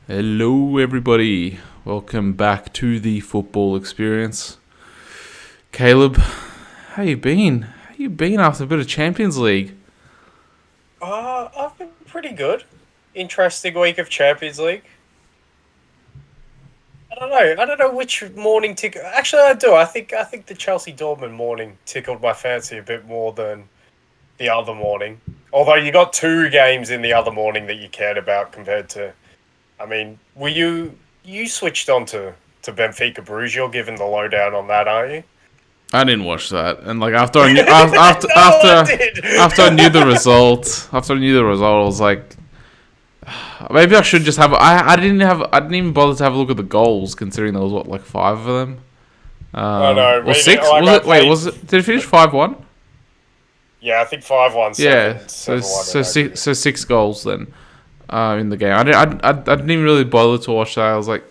Hello, everybody. Welcome back to the football experience. Caleb, how you been? How you been after a bit of Champions League? I've been pretty good. Interesting week of Champions League. I don't know. I don't know which morning tick. Actually, I do. I think the Chelsea Dortmund morning tickled my fancy a bit more than the other morning. Although you got two games in the other morning that you cared about compared to. I mean, were you switched on to Benfica Bruges? You're given the lowdown on that, aren't you? I didn't watch that, and like No one did. after I knew the result, I was like, maybe I should just have. I didn't even bother to have a look at the goals, considering there was what like five of them, I know. or Maybe six? like Was I it? Wait, played. was it? Did it finish 5-1? Yeah, I think 5-1, Yeah, 7-1 in aggregate. so six goals then in the game. I didn't even really bother to watch that. I was like,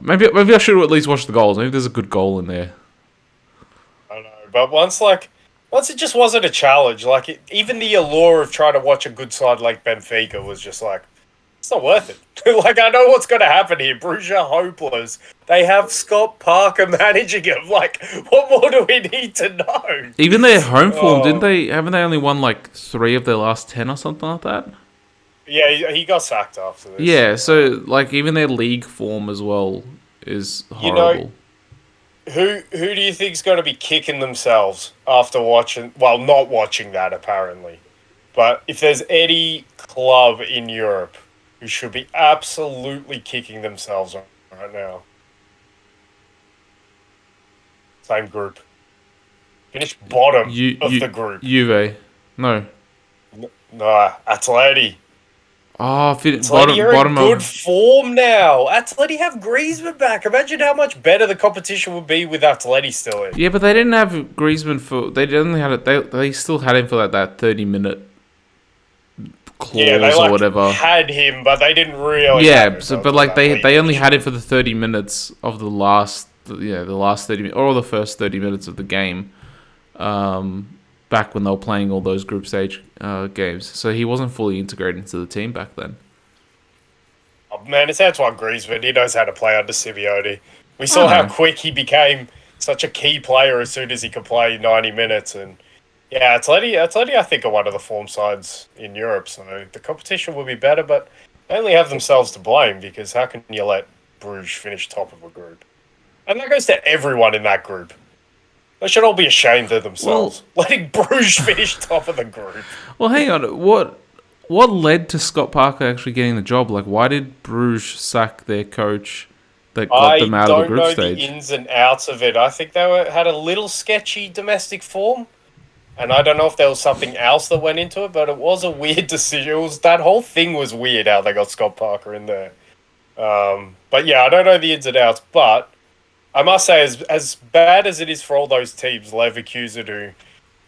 maybe I should have at least watched the goals. Maybe there's a good goal in there. I know, but once it just wasn't a challenge. Even the allure of trying to watch a good side like Benfica was just like, it's not worth it. Like I know what's going to happen here. Bruges are hopeless. They have Scott Parker managing them. Like, what more do we need to know? Even their home form, didn't Oh, they? Haven't they only won like three of their last 10 or something like that? yeah, he got sacked after this. Yeah. So like even their league form as well is You know, horrible. who do you think's going to be kicking themselves after watching? Well, not watching that apparently. But if there's any club in Europe who should be absolutely kicking themselves right now, same group. Finished bottom of the group. Juve. No. Nah, Atleti. Oh, Atleti are in bottom good of. form now. Atleti have Griezmann back. Imagine how much better the competition would be with Atleti still in. Yeah, but they didn't have Griezmann for. They only had it. They still had him for like that 30-minute Yeah, they clause or whatever. had him, but they didn't really have Yeah, him. so That, but like that they league only had it issue. for the 30 minutes of the last 30 minutes or the first 30 minutes of the game. Back when they were playing all those group stage games, so he wasn't fully integrated into the team back then. Oh, man, it's Antoine Griezmann. He knows how to play under Simeone. We I saw how know. quick he became such a key player as soon as he could play 90 minutes. And yeah, Atleti, I think, are one of the form sides in Europe. So the competition will be better, but they only have themselves to blame because how can you let Bruges finish top of a group? And that goes to everyone in that group. They should all be ashamed of Well, themselves, letting Bruges finish top of the group. well, hang on. What led to Scott Parker actually getting the job? Like, why did Bruges sack their coach that got them I out of the don't group know the stage? ins and outs of it. I think had a little sketchy domestic form, and I don't know if there was something else that went into it, but it was a weird decision. That whole thing was weird how they got Scott Parker in there. But yeah, I don't know the ins and outs, but I must say, as bad as it is for all those teams, Leverkusen who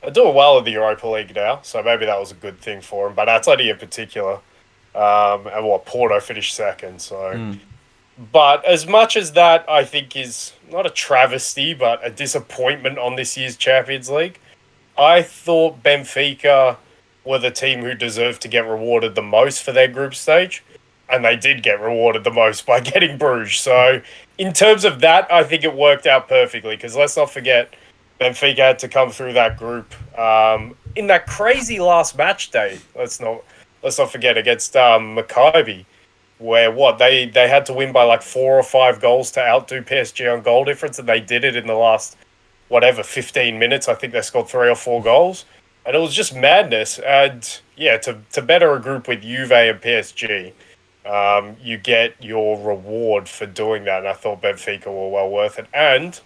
are doing well in the Europa League now, so maybe that was a good thing for them. But Atleti in particular, and what Porto finished second, so. Hmm. But as much as that, I think is not a travesty, but a disappointment on this year's Champions League. I thought Benfica were the team who deserved to get rewarded the most for their group stage, and they did get rewarded the most by getting Bruges. So, in terms of that, I think it worked out perfectly. Because let's not forget, Benfica had to come through that group in that crazy last match day. Let's not forget against Maccabi where what they had to win by like 4 or 5 goals to outdo PSG on goal difference, and they did it in the last whatever 15 minutes. I think they scored 3 or 4 goals, and it was just madness. And yeah, to better a group with Juve and PSG, you get your reward for doing that. And I thought Benfica were well worth it. And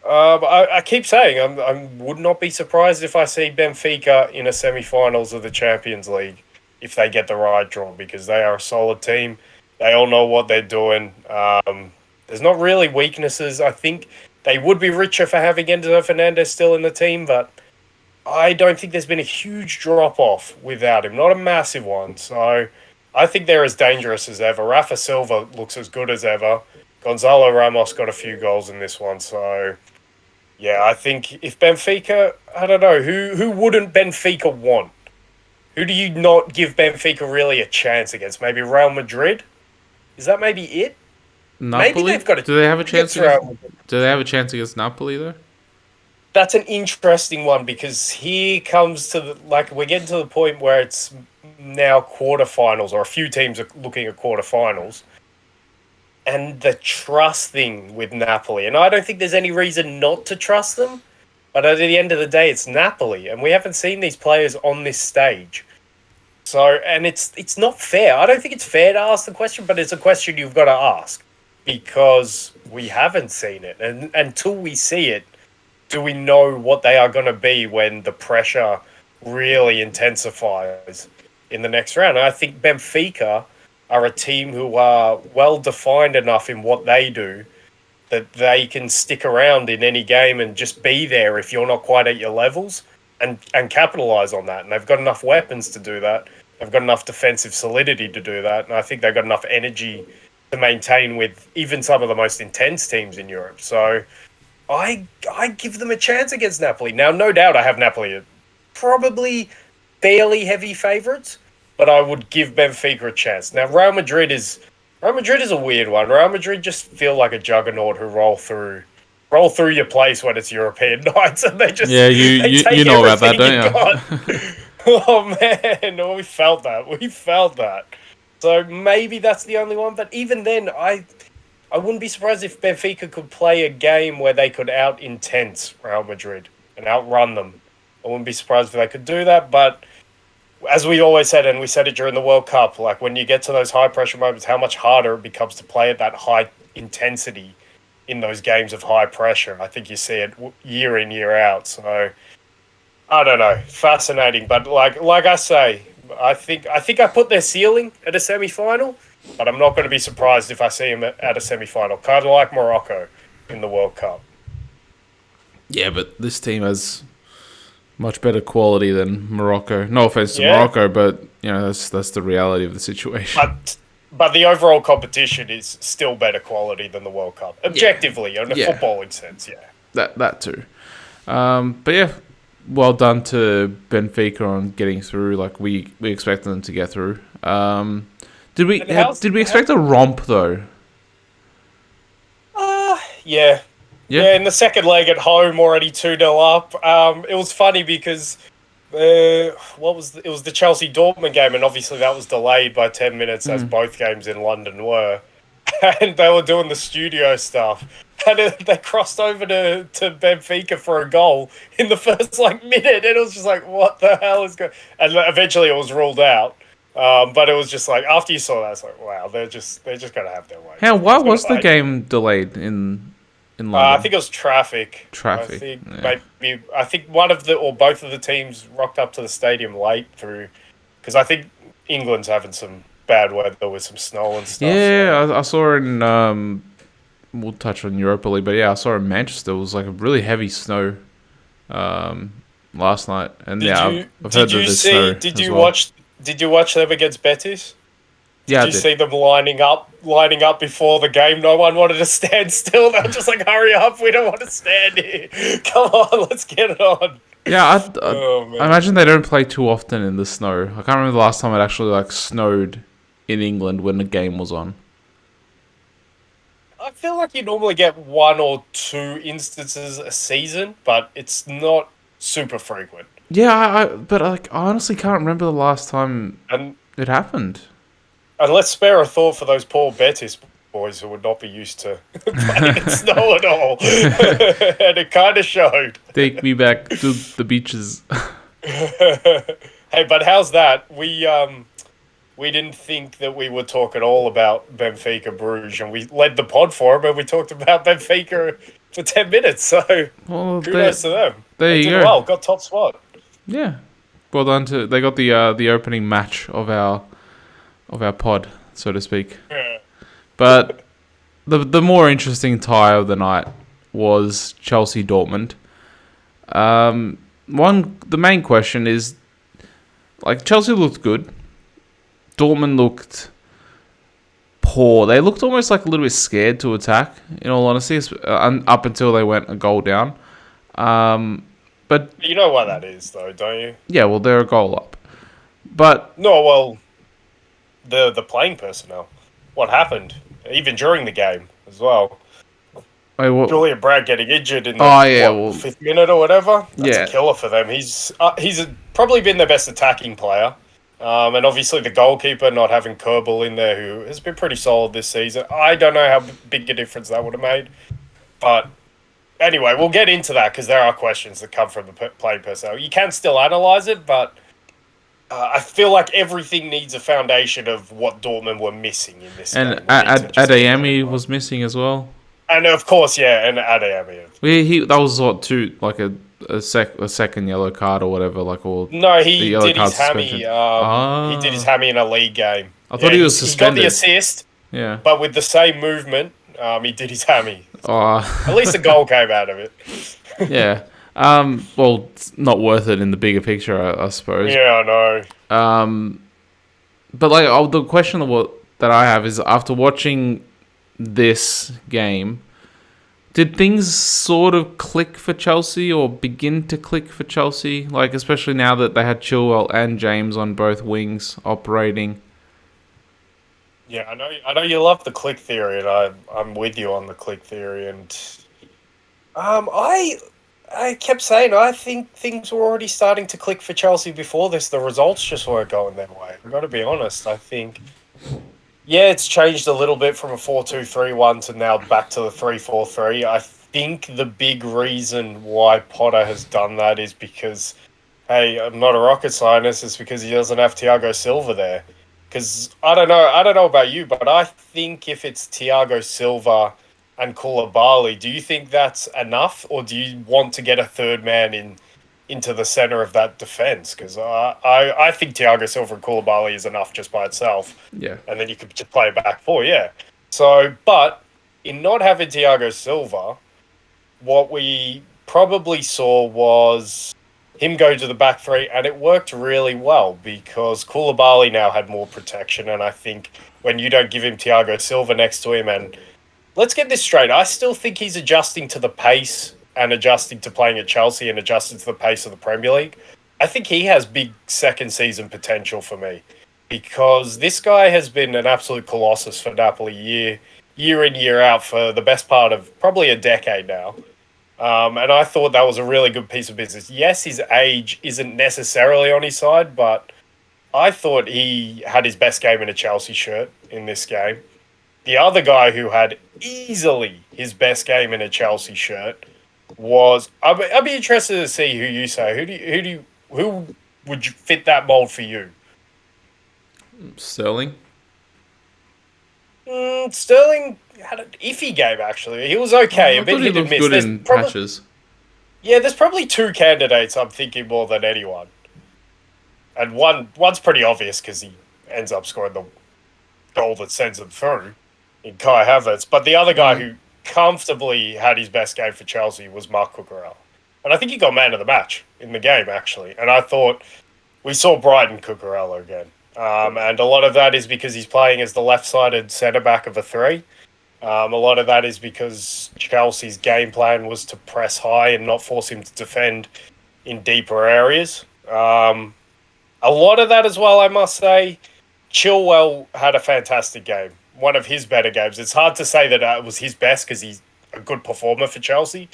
I keep saying I would not be surprised if I see Benfica in a semi-finals of the Champions League if they get the right draw because they are a solid team. They all know what they're doing. There's not really weaknesses. I think they would be richer for having Enzo Fernandez still in the team, but I don't think there's been a huge drop off without him. Not a massive one. So I think they're as dangerous as ever. Rafa Silva looks as good as ever. Gonzalo Ramos got a few goals in this one, so yeah, I think if Benfica, I don't know who wouldn't Benfica want. Who do you not give Benfica really a chance against? Maybe Real Madrid. Is that maybe it? Maybe Napoli? they've got a Do they have a chance against against? Real Madrid. Do they have a chance against Napoli though? That's an interesting one because here comes to the like we're getting to the point where it's now quarterfinals, or a few teams are looking at quarterfinals, and the trust thing with Napoli. And I don't think there's any reason not to trust them. But at the end of the day, it's Napoli, and we haven't seen these players on this stage. So, and it's not fair. I don't think it's fair to ask the question, but it's a question you've got to ask because we haven't seen it, and until we see it, do we know what they are going to be when the pressure really intensifies in the next round? And I think Benfica are a team who are well defined enough in what they do that they can stick around in any game and just be there if you're not quite at your levels and capitalize on that. And they've got enough weapons to do that. They've got enough defensive solidity to do that. And I think they've got enough energy to maintain with even some of the most intense teams in Europe. So I give them a chance against Napoli. Now, no doubt I have Napoli probably fairly heavy favourites, but I would give Benfica a chance. Now, Real Madrid is a weird one. Real Madrid just feel like a juggernaut who roll through your place when it's European nights, and Yeah, they take you know about that, everything you've don't got. you? Oh man, we felt that. We felt that. So maybe that's the only one. But even then, I wouldn't be surprised if Benfica could play a game where they could out intense Real Madrid and outrun them. I wouldn't be surprised if they could do that. But as we always said, and we said it during the World Cup, like when you get to those high pressure moments, how much harder it becomes to play at that high intensity in those games of high pressure. I think you see it year in, year out. So I don't know, fascinating. But like I say, I put their ceiling at a semi final, but I'm not going to be surprised if I see them at a semi final, kind of like Morocco in the World Cup. Yeah, but this team has much better quality than Morocco. No offense to Yeah, Morocco, but you know that's the reality of the situation. but the overall competition is still better quality than the World Cup, Yeah, objectively, in a yeah, footballing sense. Yeah. that too. But yeah, well done to Benfica on getting through. Like we expected them to get through. And how's did we expect a romp though? yeah. Yeah. Yeah, in the second leg at home, already 2-0 up. It was funny because it was the Chelsea Dortmund game, and obviously that was delayed by 10 minutes, as both games in London were. And they were doing the studio stuff. And they crossed over to Benfica for a goal in the first minute, and it was just like, what the hell is going? And eventually it was ruled out. But it was just like after you saw that, it's like, wow, they're just gonna have their way. How? Why That's what was the game delayed in I London? think it was traffic. Traffic. Yeah. I think one of the or both of the teams rocked up to the stadium late through because I think England's having some bad weather with some snow and stuff. Yeah, So. I saw in. We'll touch on Europa League, but yeah, I saw in Manchester it was like a really heavy snow last night, and yeah, I've heard that there's snow as well. Did you watch them against Betis? Did Yeah, I you did. see them lining up before the game? No one wanted to stand still. They were just like, "Hurry up! We don't want to stand here. Come on, let's get it on." Yeah, Oh I man. imagine they don't play too often in the snow. I can't remember the last time it actually snowed in England when the game was on. I feel like you normally get one or two instances a season, but it's not super frequent. Yeah, but I honestly can't remember the last time And it happened. let's spare a thought for those poor Betis boys who would not be used to playing in snow at all. And it kind of showed. Take me back to the beaches. Hey, but how's that? We didn't think that we would talk at all about Benfica Bruges, and we led the pod for them, and we talked about Benfica for 10 minutes. So Well, kudos to them. there They you did go. well, got top spot. Yeah, well done to they got the opening match of our pod, so to speak. Yeah. But the more interesting tie of the night was Chelsea Dortmund. The main question is Chelsea looked good. Dortmund looked poor. They looked almost a little bit scared to attack, in all honesty, up until they went a goal down. But You know why that is, though, don't you? yeah, well, they're a goal up. But No, well, the playing personnel. what happened, even during the game as well. Wait, what? Julian Bragg getting injured in Oh yeah, the well, 5th minute or whatever. That's a yeah, killer for them. He's probably been their best attacking player, and obviously the goalkeeper not having Kerbal in there, who has been pretty solid this season. I don't know how big a difference that would have made, but anyway, we'll get into that because there are questions that come from the playing personnel. You can still analyze it, but I feel like everything needs a foundation of what Dortmund were missing in this and game. We need to just get that Adeyemi right. was missing as well. And of course, yeah, and Adeyemi. He that was what two like a second yellow card or whatever, like, or No, the he yellow did card his suspension. hammy. He did his Ah, hammy in a league game. I thought Yeah, he was he got the suspended. assist, Yeah. but with the same movement, he did his hammy. At Oh, least a goal came out of it. yeah. Well, it's not worth it in the bigger picture, I suppose. Yeah, I know. But like, the question that I have is, after watching this game, did things sort of click for Chelsea or begin to click for Chelsea? Like, especially now that they had Chilwell and James on both wings operating. Yeah, I know. I know you love the click theory, and I'm with you on the click theory. And I kept saying I think things were already starting to click for Chelsea before this. The results just weren't going their way. I've got to be honest. I think, yeah, it's changed a little bit from a 4-2-3-1 to now back to the 3-4-3. I think the big reason why Potter has done that is because, hey, I'm not a rocket scientist. It's because he doesn't have Thiago Silva there. Because I don't know about you, but I think if it's Thiago Silva and Koulibaly, do you think that's enough, or do you want to get a third man into the center of that defense? Because I think Thiago Silva and Koulibaly is enough just by itself, Yeah. and then you could just play back four, yeah. So, but in not having Thiago Silva, what we probably saw was him go to the back three, and it worked really well because Koulibaly now had more protection, and I think when you don't give him Thiago Silva next to him, and let's get this straight, I still think he's adjusting to the pace and adjusting to playing at Chelsea and adjusting to the pace of the Premier League. I think he has big second season potential for me because this guy has been an absolute colossus for Napoli year in, year out for the best part of probably a decade now. And I thought that was a really good piece of business. Yes, his age isn't necessarily on his side, but I thought he had his best game in a Chelsea shirt in this game. The other guy who had easily his best game in a Chelsea shirt was. I'd be interested to see who you say. Who would fit that mold for you? Sterling. Sterling had an iffy game actually. He was okay, I a bit thought he hit and looked miss. good in patches. Yeah, there's probably two candidates I'm thinking more than anyone, and one's pretty obvious because he ends up scoring the goal that sends them through in Kai Havertz. But the other guy who comfortably had his best game for Chelsea was Marc Cucurella. And I think he got man of the match in the game, actually. And I thought we saw Brighton Cucurella again. And a lot of that is because he's playing as the left-sided centre-back of a three. A lot of that is because Chelsea's game plan was to press high and not force him to defend in deeper areas. A lot of that as well, I must say. Chilwell had a fantastic game. One of his better games. It's hard to say that it was his best because he's a good performer for Chelsea.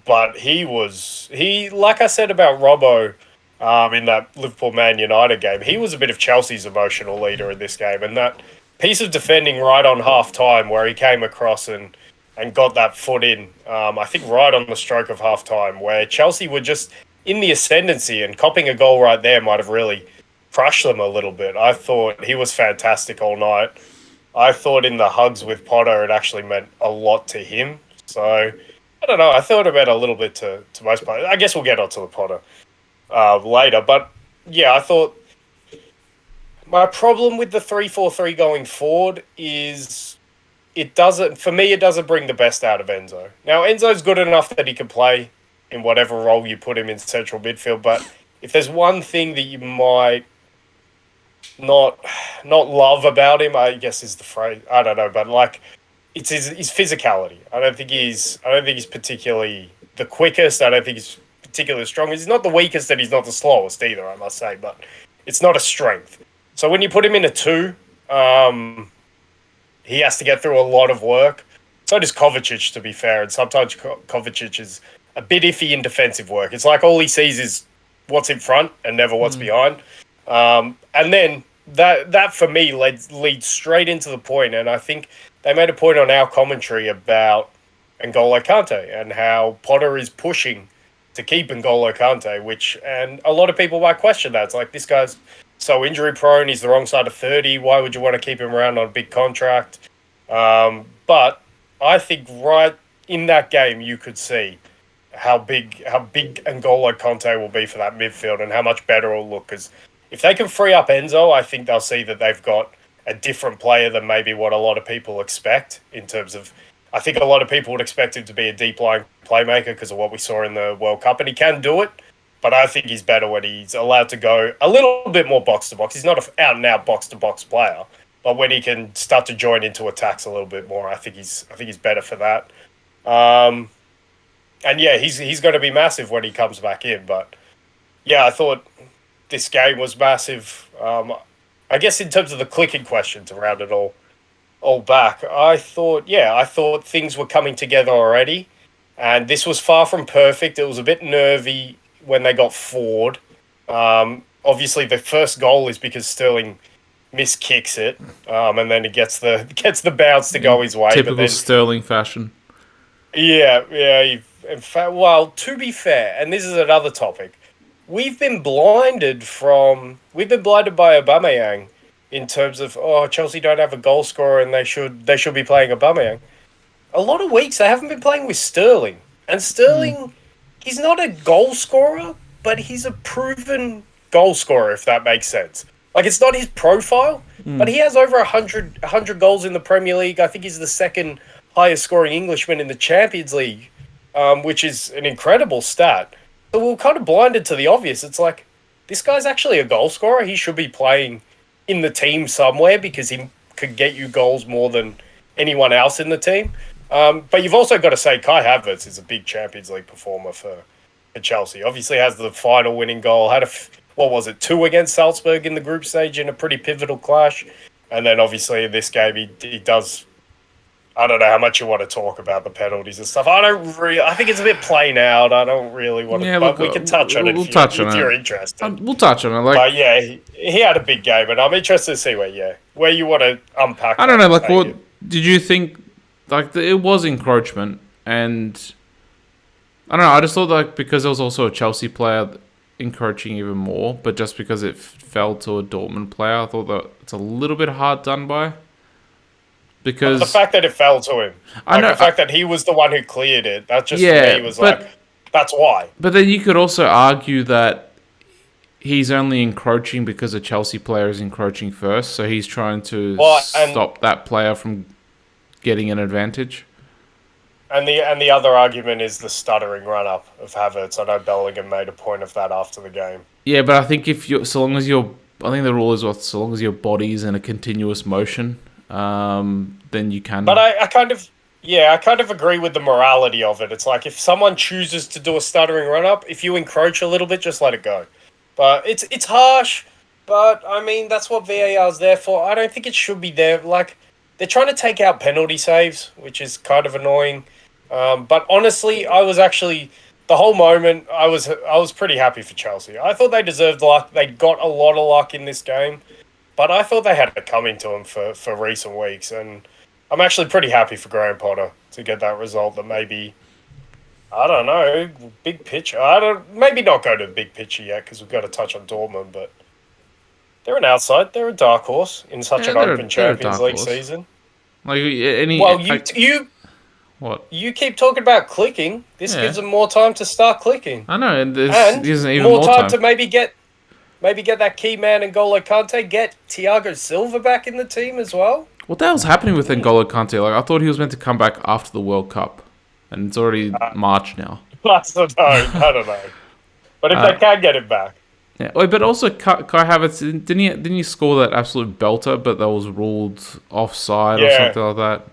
But like I said about Robbo in that Liverpool Man United game, he was a bit of Chelsea's emotional leader in this game. And that piece of defending right on half time where he came across and got that foot in, I think right on the stroke of half time, where Chelsea were just in the ascendancy, and copping a goal right there might have really crushed them a little bit. I thought he was fantastic all night. I thought in the hugs with Potter, it actually meant a lot to him. So, I don't know. I thought it meant a little bit to most players. I guess we'll get onto the Potter later. But, yeah, I thought my problem with the 3-4-3 going forward is it doesn't bring the best out of Enzo. Now, Enzo's good enough that he can play in whatever role you put him in central midfield, but if there's one thing that you might not love about him, I guess is the phrase. I don't know, but like it's his physicality. I don't think he's particularly the quickest. I don't think he's particularly strong. He's not the weakest and he's not the slowest either, I must say, but it's not a strength. So when you put him in a two, he has to get through a lot of work. So does Kovacic, to be fair, and sometimes Kovacic is a bit iffy in defensive work. It's like all he sees is what's in front and never what's behind. And then that for me leads straight into the point, and I think they made a point on our commentary about N'Golo Kante and how Potter is pushing to keep N'Golo Kante, and a lot of people might question that. It's like, this guy's so injury prone, he's the wrong side of 30, why would you want to keep him around on a big contract? But I think right in that game you could see how big N'Golo Kante will be for that midfield and how much better it'll look. Because if they can free up Enzo, I think they'll see that they've got a different player than maybe what a lot of people expect in terms of... I think a lot of people would expect him to be a deep-lying playmaker because of what we saw in the World Cup, and he can do it, but I think he's better when he's allowed to go a little bit more box-to-box. He's not an out-and-out box-to-box player, but when he can start to join into attacks a little bit more, I think he's better for that. And yeah, he's going to be massive when he comes back in. But yeah, I thought this game was massive. I guess in terms of the clicking question, to round it all back, I thought things were coming together already, and this was far from perfect. It was a bit nervy when they got forward. Obviously, the first goal is because Sterling miskicks it, and then he gets the bounce to go his way. Typical but then, Sterling fashion. Yeah. In fact, well, to be fair, and this is another topic, we've been blinded by Aubameyang in terms of, Chelsea don't have a goal scorer and they should be playing Aubameyang. A lot of weeks they haven't been playing with Sterling, and Sterling, he's not a goal scorer, but he's a proven goal scorer, if that makes sense. Like, it's not his profile, but he has over 100 goals in the Premier League. I think he's the second highest scoring Englishman in the Champions League, which is an incredible stat. So we're kind of blinded to the obvious. It's like, this guy's actually a goal scorer. He should be playing in the team somewhere because he could get you goals more than anyone else in the team. But you've also got to say Kai Havertz is a big Champions League performer for Chelsea. Obviously has the final winning goal, had 2 against Salzburg in the group stage in a pretty pivotal clash. And then obviously in this game he does... I don't know how much you want to talk about the penalties and stuff. I think it's a bit plain out. I don't really want to... Yeah, but we can touch on it if you're interested. We'll touch on it. But yeah, he had a big game, and I'm interested to see where you want to unpack. I don't know, like, what did you think? Like, it was encroachment, and I don't know, I just thought, like, because there was also a Chelsea player encroaching even more, but just because it fell to a Dortmund player, I thought that it's a little bit hard done by. Because the fact that it fell to him, the fact that he was the one who cleared it, that just for me was that's why. But then you could also argue that he's only encroaching because a Chelsea player is encroaching first, so he's trying to stop that player from getting an advantage. And the other argument is the stuttering run up of Havertz. I know Bellingham made a point of that after the game. Yeah, but I think I think the rule is so long as your body's in a continuous motion. Then you can. But I kind of agree with the morality of it. It's like, if someone chooses to do a stuttering run up, if you encroach a little bit, just let it go. But it's harsh. But I mean, that's what VAR is there for. I don't think it should be there. Like, they're trying to take out penalty saves, which is kind of annoying. But honestly, I was actually, the whole moment, I was pretty happy for Chelsea. I thought they deserved luck. They got a lot of luck in this game. But I thought they had it coming to them for recent weeks, and I'm actually pretty happy for Graham Potter to get that result that maybe, I don't know, big picture. Maybe not go to the big picture yet because we've got to touch on Dortmund, but they're an outside. They're a dark horse in such an open Champions League season. Like what? You keep talking about clicking. This gives them more time to start clicking. I know, and there's even more time to maybe get that key man N'Golo Kante, get Thiago Silva back in the team as well. What the hell's happening with N'Golo Kante? Like, I thought he was meant to come back after the World Cup, and it's already March now. I don't know. But if they can get him back. Yeah, but also Kai Havertz, didn't he score that absolute belter, but that was ruled offside or something like that?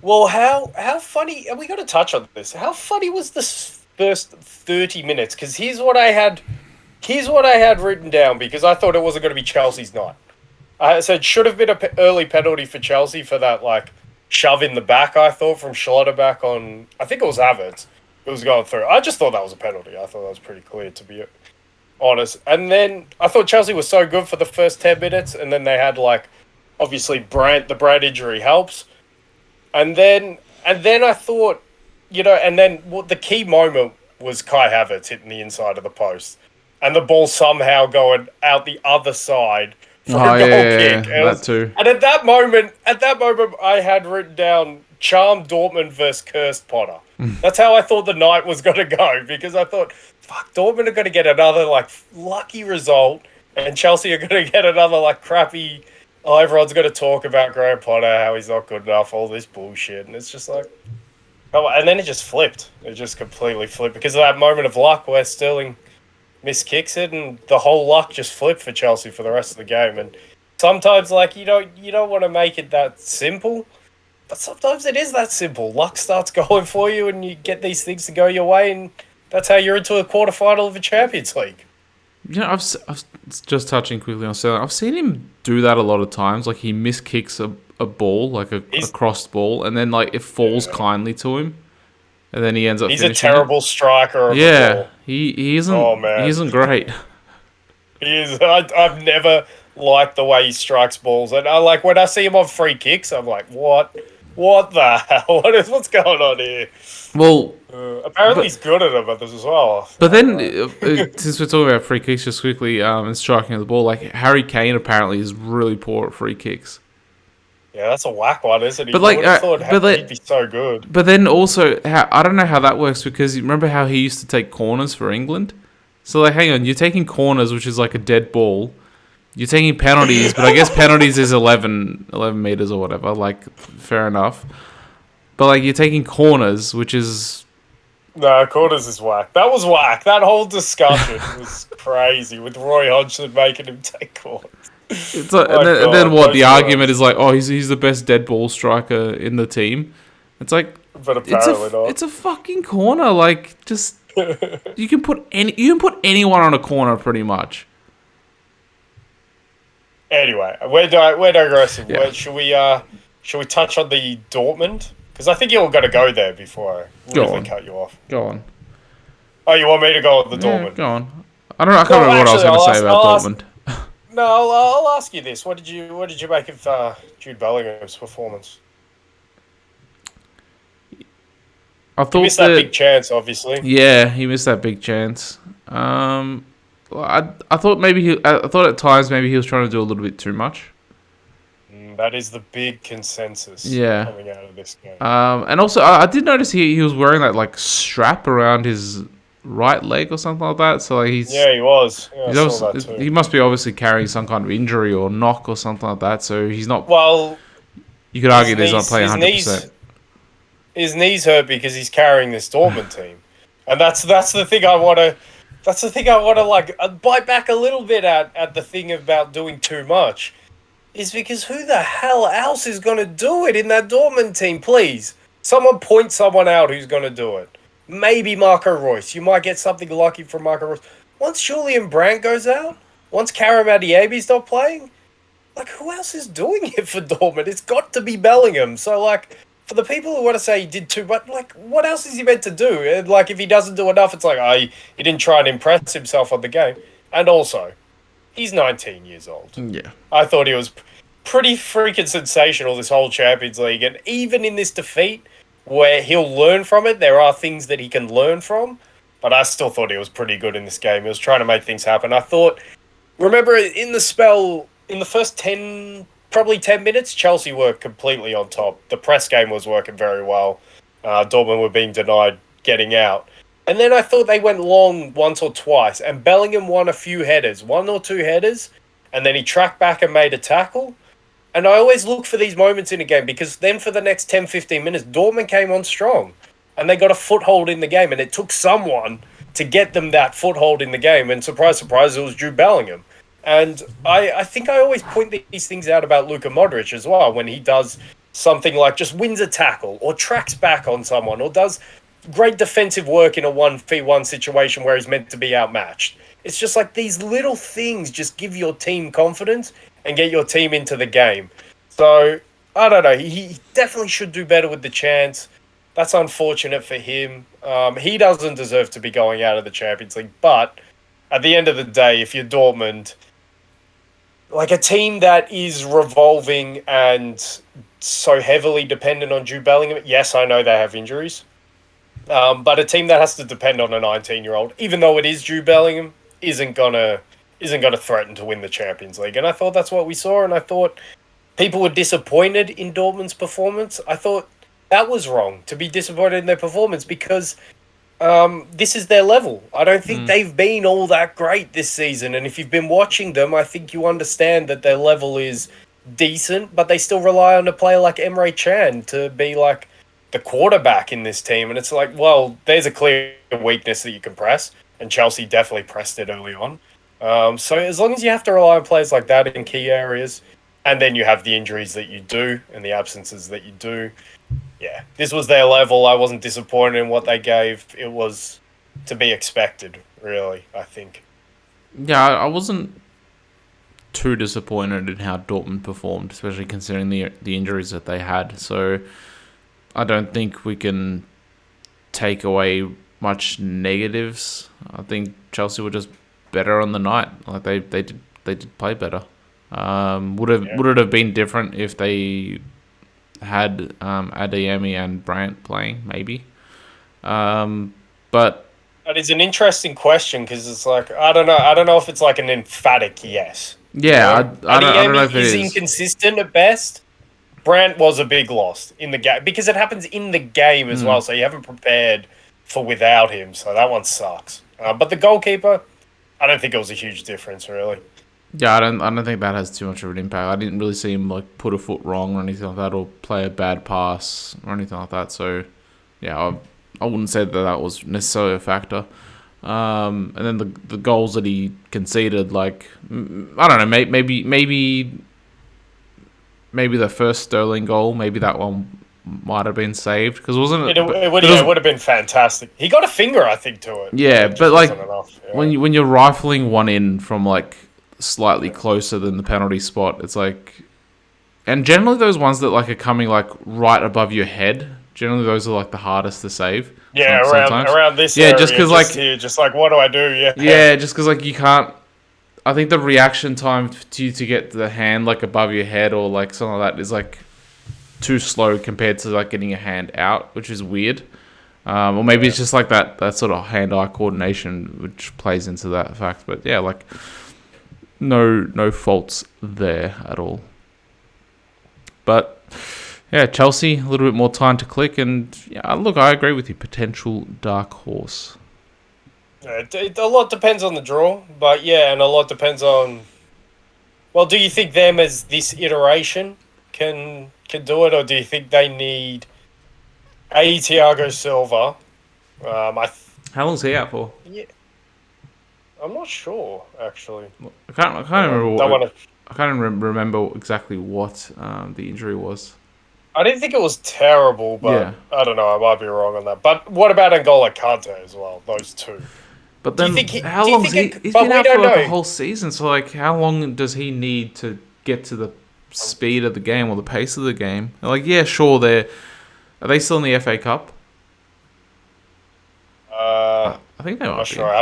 Well, how funny, and we got to touch on this, how funny was this first 30 minutes? Because here's what I had written down, because I thought it wasn't going to be Chelsea's night. So it should have been an early penalty for Chelsea for that like shove in the back. I thought from Schlotterbeck on. I think it was Havertz. It was going through. I just thought that was a penalty. I thought that was pretty clear, to be honest. And then I thought Chelsea was so good for the first 10 minutes, and then they had like obviously the Brand injury helps, and then I thought, and then the key moment was Kai Havertz hitting the inside of the post, and the ball somehow going out the other side for a goal kick. That too. And at that moment, I had written down Charm Dortmund versus Cursed Potter. That's how I thought the night was going to go, because I thought, fuck, Dortmund are going to get another like lucky result, and Chelsea are going to get another like crappy. Oh, everyone's going to talk about Graham Potter, how he's not good enough, all this bullshit, and it's just like, oh, and then it just flipped. It just completely flipped because of that moment of luck where Sterling miskicks it, and the whole luck just flipped for Chelsea for the rest of the game. And sometimes, like, you don't want to make it that simple, but sometimes it is that simple. Luck starts going for you, and you get these things to go your way, and that's how you're into a quarterfinal of a Champions League. I've just touching quickly on Sterling. I've seen him do that a lot of times. Like he miskicks a ball, like a crossed ball, and then like it falls kindly to him, and then he ends up. He's a terrible striker. Of the ball. He isn't. Oh man, he isn't great. He is. I've never liked the way he strikes balls, and I like when I see him on free kicks. I'm like, what? What the hell? What's going on here? Well, apparently he's good at them as well. But then, since we're talking about free kicks just quickly, and striking the ball, like Harry Kane apparently is really poor at free kicks. Yeah, that's a whack one, isn't he? But like, he'd be so good. But then also, I don't know how that works, because you remember how he used to take corners for England? So like, hang on, you're taking corners, which is like a dead ball. You're taking penalties, but I guess penalties is 11 meters or whatever. Like, fair enough. But like, you're taking corners, which is... No, corners is whack. That was whack. That whole discussion was crazy, with Roy Hodgson making him take corners. It's like, and then what? The argument is like, oh, he's the best dead ball striker in the team. It's like, but apparently not. It's a fucking corner. Like, just you can put anyone on a corner pretty much. Anyway, we're digressing. Yeah. Should we touch on the Dortmund? Because I think you're going to go there before I really cut you off. Go on. Oh, you want me to go on the Dortmund? Go on. I can't remember what I was going to say about Dortmund. No, I'll ask you this. What did you make of Jude Bellingham's performance? I thought he missed that big chance, obviously. Yeah, he missed that big chance. I thought I thought at times maybe he was trying to do a little bit too much. That is the big consensus coming out of this game. And also, I did notice he was wearing that like strap around his right leg or something like that. So like he was. Yeah, I saw that too. He must be obviously carrying some kind of injury or knock or something like that. So he's not. Well, you could argue that he's not playing 100%. His knees hurt because he's carrying this Dortmund team, and that's the thing I want to. That's the thing I want to like bite back a little bit at the thing about doing too much. Is because who the hell else is going to do it in that Dortmund team? Please, someone point someone out who's going to do it. Maybe Marco Reus. You might get something lucky from Marco Reus. Once Julian Brandt goes out, once Karim Adeyemi's not playing, like, who else is doing it for Dortmund? It's got to be Bellingham. So, like, for the people who want to say he did too much, like, what else is he meant to do? And, like, if he doesn't do enough, it's like, he didn't try and impress himself on the game. And also, he's 19 years old. Yeah. I thought he was pretty freaking sensational this whole Champions League. And even in this defeat, where he'll learn from it, there are things that he can learn from. But I still thought he was pretty good in this game. He was trying to make things happen. I thought, remember in the spell, in the first 10 minutes, Chelsea were completely on top. The press game was working very well. Dortmund were being denied getting out. And then I thought they went long once or twice. And Bellingham won a few headers, 1 or 2 headers. And then he tracked back and made a tackle. And I always look for these moments in a game, because then for the next 10, 15 minutes, Dortmund came on strong. And they got a foothold in the game. And it took someone to get them that foothold in the game. And surprise, surprise, it was Jude Bellingham. And I think I always point these things out about Luka Modric as well, when he does something like just wins a tackle or tracks back on someone or does great defensive work in a 1v1 situation where he's meant to be outmatched. It's just like these little things just give your team confidence, and get your team into the game. So, I don't know. He definitely should do better with the chance. That's unfortunate for him. He doesn't deserve to be going out of the Champions League. But at the end of the day, if you're Dortmund, like a team that is revolving and so heavily dependent on Jude Bellingham, yes, I know they have injuries. But a team that has to depend on a 19-year-old, even though it is Jude Bellingham, isn't gonna threaten to win the Champions League. And I thought that's what we saw. And I thought people were disappointed in Dortmund's performance. I thought that was wrong to be disappointed in their performance because this is their level. I don't think they've been all that great this season. And if you've been watching them, I think you understand that their level is decent, but they still rely on a player like Emre Can to be like the quarterback in this team. And it's like, well, there's a clear weakness that you can press. And Chelsea definitely pressed it early on. So as long as you have to rely on players like that in key areas, and then you have the injuries that you do and the absences that you do, yeah, this was their level. I wasn't disappointed in what they gave. It was to be expected, really, I think. Yeah, I wasn't too disappointed in how Dortmund performed, especially considering the injuries that they had. So I don't think we can take away much negatives. I think Chelsea were just better on the night. Like they did play better. Would it have been different if they had Adeyemi and Brandt playing? Maybe. But That is an interesting question because it's like I don't know. I don't know if it's like an emphatic yes. yeah, I don't know Adeyemi if it is is. inconsistent at best. Brandt was a big loss in the game because it happens in the game as well. So you haven't prepared for without him. So that one sucks. But the goalkeeper, I don't think it was a huge difference really. Yeah, I don't think that has too much of an impact. I didn't really see him like put a foot wrong or anything like that, or play a bad pass or anything like that. So, yeah, I wouldn't say that was necessarily a factor. And then the goals that he conceded, like I don't know, maybe the first Sterling goal, maybe that one might have been saved because wasn't it? It would have been fantastic. He got a finger, I think, to it. Yeah, It but just like wasn't enough. Yeah. when you're rifling one in from like slightly closer than the penalty spot, it's like, and generally those ones that like are coming like right above your head, generally those are like the hardest to save. Yeah, around this yeah, area, just because like here, just like what do I do? Yeah, yeah, just because like you can't. I think the reaction time to get the hand like above your head or like something like that is like too slow compared to like getting your hand out, which is weird. Or maybe it's just like that sort of hand-eye coordination which plays into that fact. But yeah, like no faults there at all. But yeah, Chelsea a little bit more time to click, and yeah, look, I agree with you. Potential dark horse. A lot depends on the draw, but yeah, and a lot depends on. Well, do you think them as this iteration can do it, or do you think they need a Thiago Silva? How long's he out for? Yeah, I'm not sure actually. I can't remember. Don't want to. I can't remember exactly what the injury was. I didn't think it was terrible, but Yeah. I don't know. I might be wrong on that. But what about N'Golo Kante as well? Those two. But Do you then, think how do you long? think He's but been we out for don't like know. a whole season. So like, how long does he need to get to the speed of the game or the pace of the game? Like, yeah, sure. Are they still in the FA Cup? I think they I'm might not be. sure. I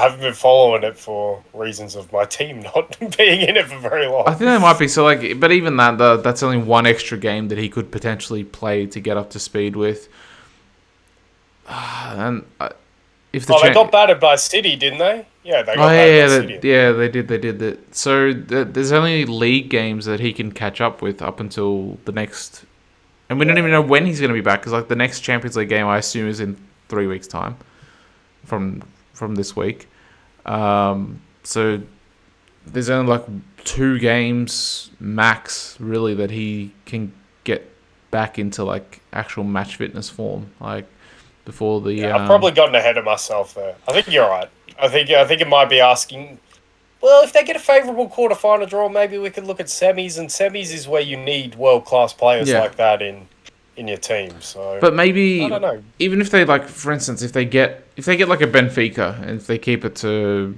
haven't been following it for reasons of my team not being in it for very long. I think they might be. So like, but even that's only one extra game that he could potentially play to get up to speed with. And if the they got battered by City, didn't they? Yeah, they got battered by City. They did. They did that. So there's only league games that he can catch up with up until the next, and we don't even know when he's going to be back because like the next Champions League game I assume is in 3 weeks' time, from this week. So there's only like 2 games max really that he can get back into like actual match fitness form, like before the. I've probably gotten ahead of myself there. I think you're right. I think it might be asking. Well, if they get a favourable quarterfinal draw, maybe we could look at semis, and semis is where you need world class players like that in your team. So, but maybe I don't know. Even if they like, for instance, if they get like a Benfica, and if they keep it to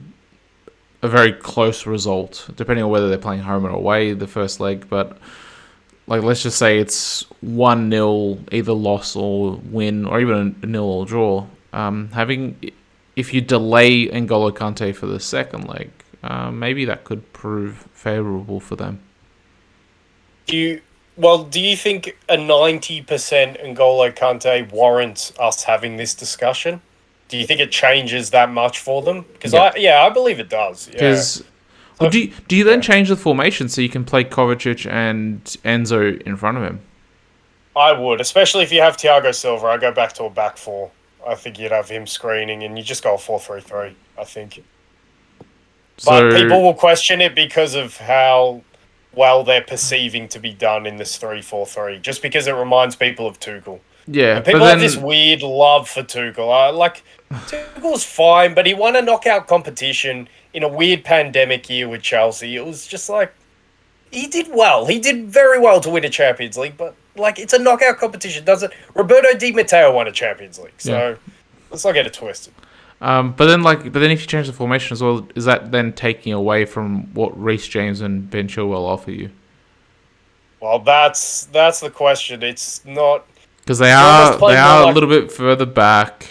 a very close result, depending on whether they're playing home or away the first leg. But like, let's just say it's 1-0, either loss or win, or even a nil or draw. If you delay N'Golo Kante for the second leg, maybe that could prove favourable for them. Do you think a 90% N'Golo Kante warrants us having this discussion? Do you think it changes that much for them? Because I believe it does. Yeah. Well, do you then change the formation so you can play Kovacic and Enzo in front of him? I would, especially if you have Thiago Silva. I go back to a back four. I think you'd have him screening, and you just go 4-3-3. I think. But people will question it because of how well they're perceiving to be done in this 3-4-3, just because it reminds people of Tuchel. Yeah, and people have this weird love for Tuchel. Tuchel's fine, but he won a knockout competition in a weird pandemic year with Chelsea. It was just like, he did well. He did very well to win a Champions League, but like, it's a knockout competition, doesn't it? Roberto Di Matteo won a Champions League, so let's not get it twisted. But then if you change the formation as well, is that then taking away from what Reece James and Ben Chilwell offer you? Well, that's the question. It's not, because they are a little bit further back.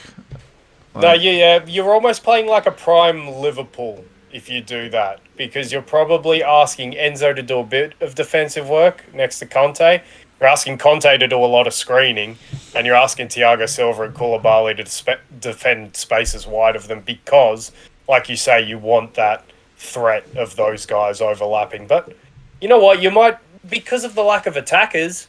You're almost playing like a prime Liverpool if you do that, because you're probably asking Enzo to do a bit of defensive work next to Conte. You're asking Conte to do a lot of screening, and you're asking Thiago Silva and Koulibaly to defend spaces wide of them because, like you say, you want that threat of those guys overlapping. But you know what? You might, because of the lack of attackers,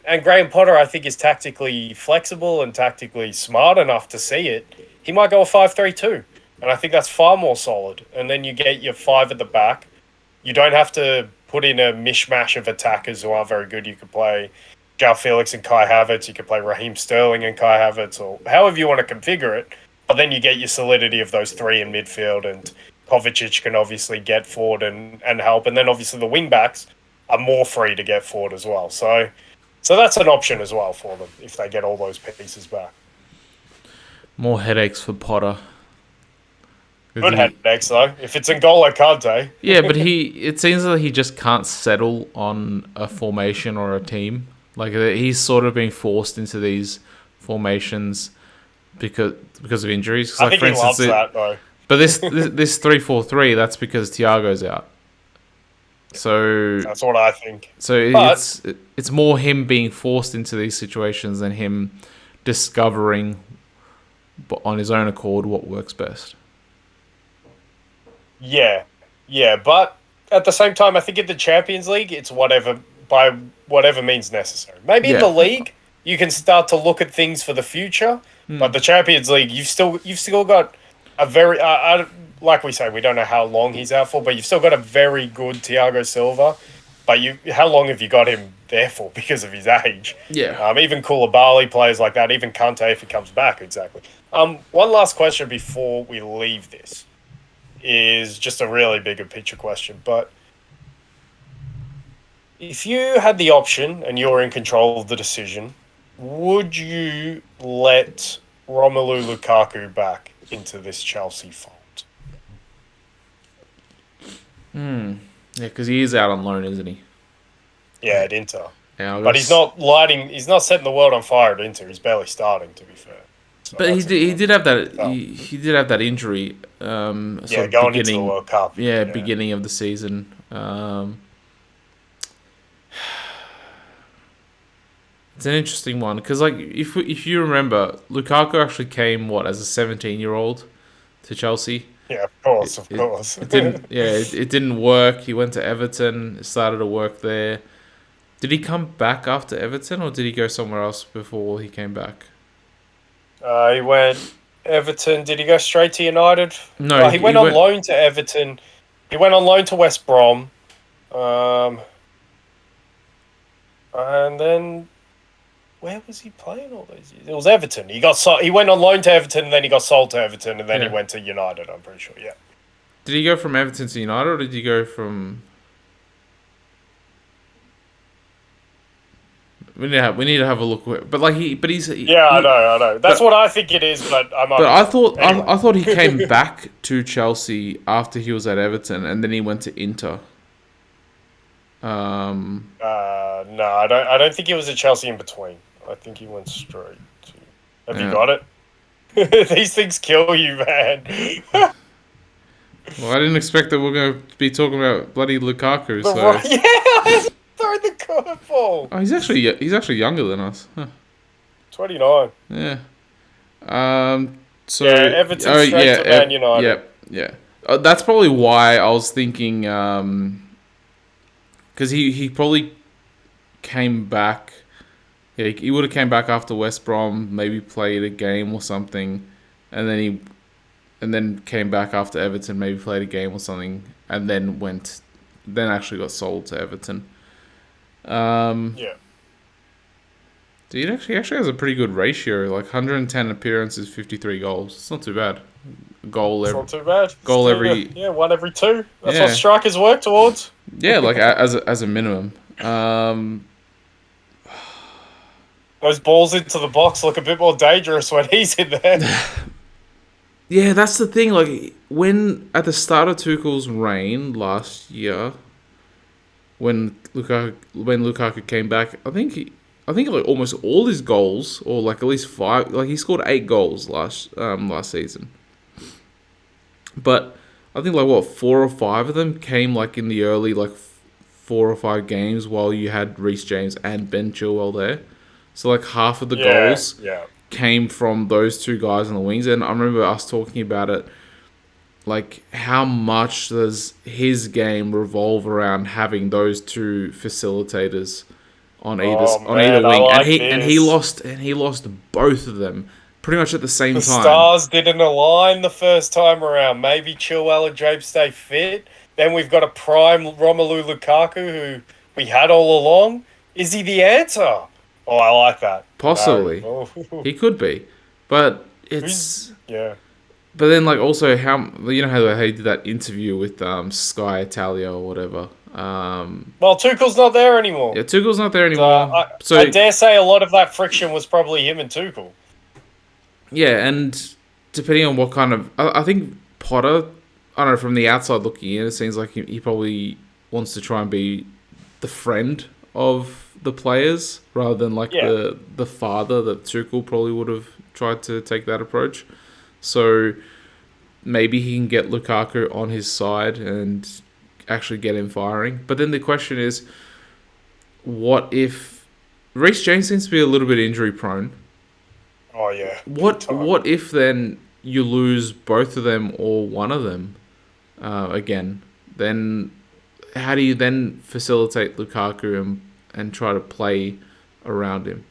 and Graham Potter, I think, is tactically flexible and tactically smart enough to see it, he might go a 5-3-2. And I think that's far more solid. And then you get your 5 at the back. You don't have to put in a mishmash of attackers who aren't very good. You could play João Felix and Kai Havertz. You could play Raheem Sterling and Kai Havertz, or however you want to configure it. But then you get your solidity of those 3 in midfield, and Kovacic can obviously get forward and help. And then obviously the wing-backs are more free to get forward as well. So that's an option as well for them if they get all those pieces back. More headaches for Potter. Good headaches though. If it's N'Golo Kante. Yeah, but it seems like he just can't settle on a formation or a team. Like, he's sort of being forced into these formations because of injuries. I think he loves that though. But this 3-4-3, that's because Thiago's out. So that's what I think. So it's more him being forced into these situations than him discovering on his own accord what works best. Yeah, but at the same time, I think in the Champions League, it's by whatever means necessary. Maybe in the league, you can start to look at things for the future, but the Champions League, you've still got a very like we say, we don't know how long he's out for, but you've still got a very good Thiago Silva. But how long have you got him there for because of his age? Yeah. Even Koulibaly, players like that, even Kante if he comes back, exactly. One last question before we leave this is just a really bigger picture question. But if you had the option and you're in control of the decision, would you let Romelu Lukaku back into this Chelsea fold? Yeah, because he is out on loan, isn't he? Yeah, at Inter. Yeah, but he's not setting the world on fire at Inter. He's barely starting, to be fair. So but he did have that. He did have that injury. Going into the World Cup. Yeah, beginning of the season. It's an interesting one because, like, if you remember, Lukaku actually came as a 17-year-old to Chelsea. Yeah, of course. It didn't. Yeah, it didn't work. He went to Everton. Started to work there. Did he come back after Everton, or did he go somewhere else before he came back? He went Everton. Did he go straight to United? No, he went on loan to Everton. He went on loan to West Brom, and then where was he playing all those years? It was Everton. He went on loan to Everton, and then he got sold to Everton, and then he went to United. I'm pretty sure. Yeah. Did he go from Everton to United, or did he go from? we need to have a look. But like Yeah, I know. That's what I think it is, but I might. But I thought anyway. I thought he came back to Chelsea after he was at Everton, and then he went to Inter. No, I don't think he was at Chelsea in between. I think he went straight to. Have you got it? These things kill you, man. Well, I didn't expect that we're going to be talking about bloody Lukaku. So Yeah, throw the curveball. oh, he's actually younger than us. Huh. 29. Yeah. So Everton straight to Man United. Yeah. That's probably why I was thinking. Because he probably came back. Yeah, he would have came back after West Brom, maybe played a game or something, and then came back after Everton, maybe played a game or something, and then actually got sold to Everton. Yeah. Dude, he actually has a pretty good ratio, like 110 appearances, 53 goals. It's not too bad. It's not too bad. Goal every. One every two. That's what strikers work towards. Yeah, like as a minimum. Those balls into the box look a bit more dangerous when he's in there. Yeah, that's the thing. Like when at the start of Tuchel's reign last year, when Lukaku came back, I think like almost all his goals, or like at least 5, like he scored 8 goals last season. But I think like 4 or 5 of them came like in the early like 4 or 5 games while you had Reece James and Ben Chilwell there. So like half of the goals came from those 2 guys on the wings. And I remember us talking about it, like how much does his game revolve around having those 2 facilitators on either wing, and he lost both of them pretty much at the same time. The stars didn't align the first time around. Maybe Chilwell and James stay fit. Then we've got a prime Romelu Lukaku who we had all along. Is he the answer? Oh, I like that. Possibly. No. He could be. But it's... Yeah. But then, like, also, how he did that interview with Sky Italia or whatever. Well, Tuchel's not there anymore. Yeah, Tuchel's not there anymore. I dare say a lot of that friction was probably him and Tuchel. Yeah, and depending on what kind of... I think Potter, I don't know, from the outside looking in, it seems like he probably wants to try and be the friend of the players rather than like the father that Tuchel probably would have tried to take that approach. So maybe he can get Lukaku on his side and actually get him firing. But then the question is, what if Reece James seems to be a little bit injury prone? Oh yeah. What if then you lose both of them or one of them again? Then how do you then facilitate Lukaku and try to play around him?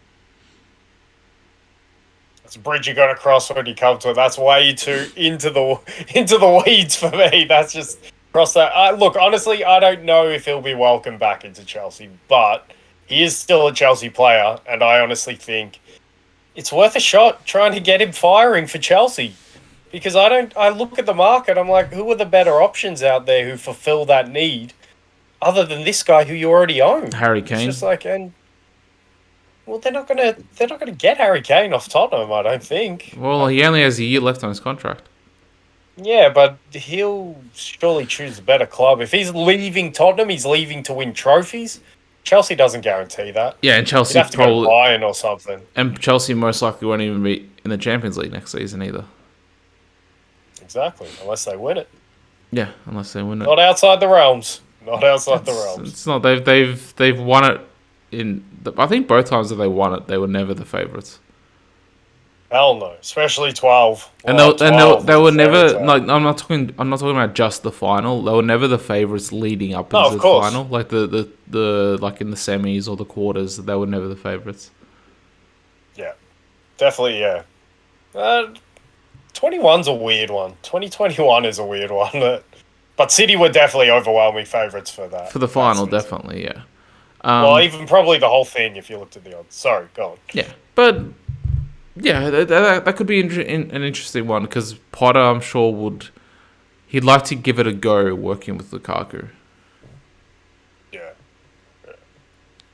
It's a bridge you got to cross when you come to it. That's way too into the weeds for me. That's just cross that. Look, honestly, I don't know if he'll be welcomed back into Chelsea, but he is still a Chelsea player, and I honestly think it's worth a shot trying to get him firing for Chelsea. Because I look at the market, I'm like, who are the better options out there who fulfill that need, other than this guy who you already own? Harry Kane. It's just like, well, they're not gonna get Harry Kane off Tottenham, I don't think. Well, he only has a year left on his contract. Yeah, but he'll surely choose a better club. If he's leaving Tottenham, he's leaving to win trophies. Chelsea doesn't guarantee that. Yeah, and Chelsea He'd have to go to Bayern or something. And Chelsea most likely won't even be in the Champions League next season either. Exactly, unless they win it. Yeah, unless they win it. Not outside the realms. Not outside the realms. It's not. They've won it in. I think both times that they won it, they were never the favourites. Hell no, especially 12. And they were never like. I'm not talking about just the final. They were never the favourites leading up into the final. Like the like in the semis or the quarters, they were never the favourites. Yeah, definitely. Yeah. 21's a weird one. 2021 is a weird one. But City were definitely overwhelming favourites for that. For the final, definitely, yeah. Well, even probably the whole thing if you looked at the odds. Sorry, go on. Yeah, but yeah, that could be an interesting one because Potter, I'm sure, he'd like to give it a go working with Lukaku. Yeah.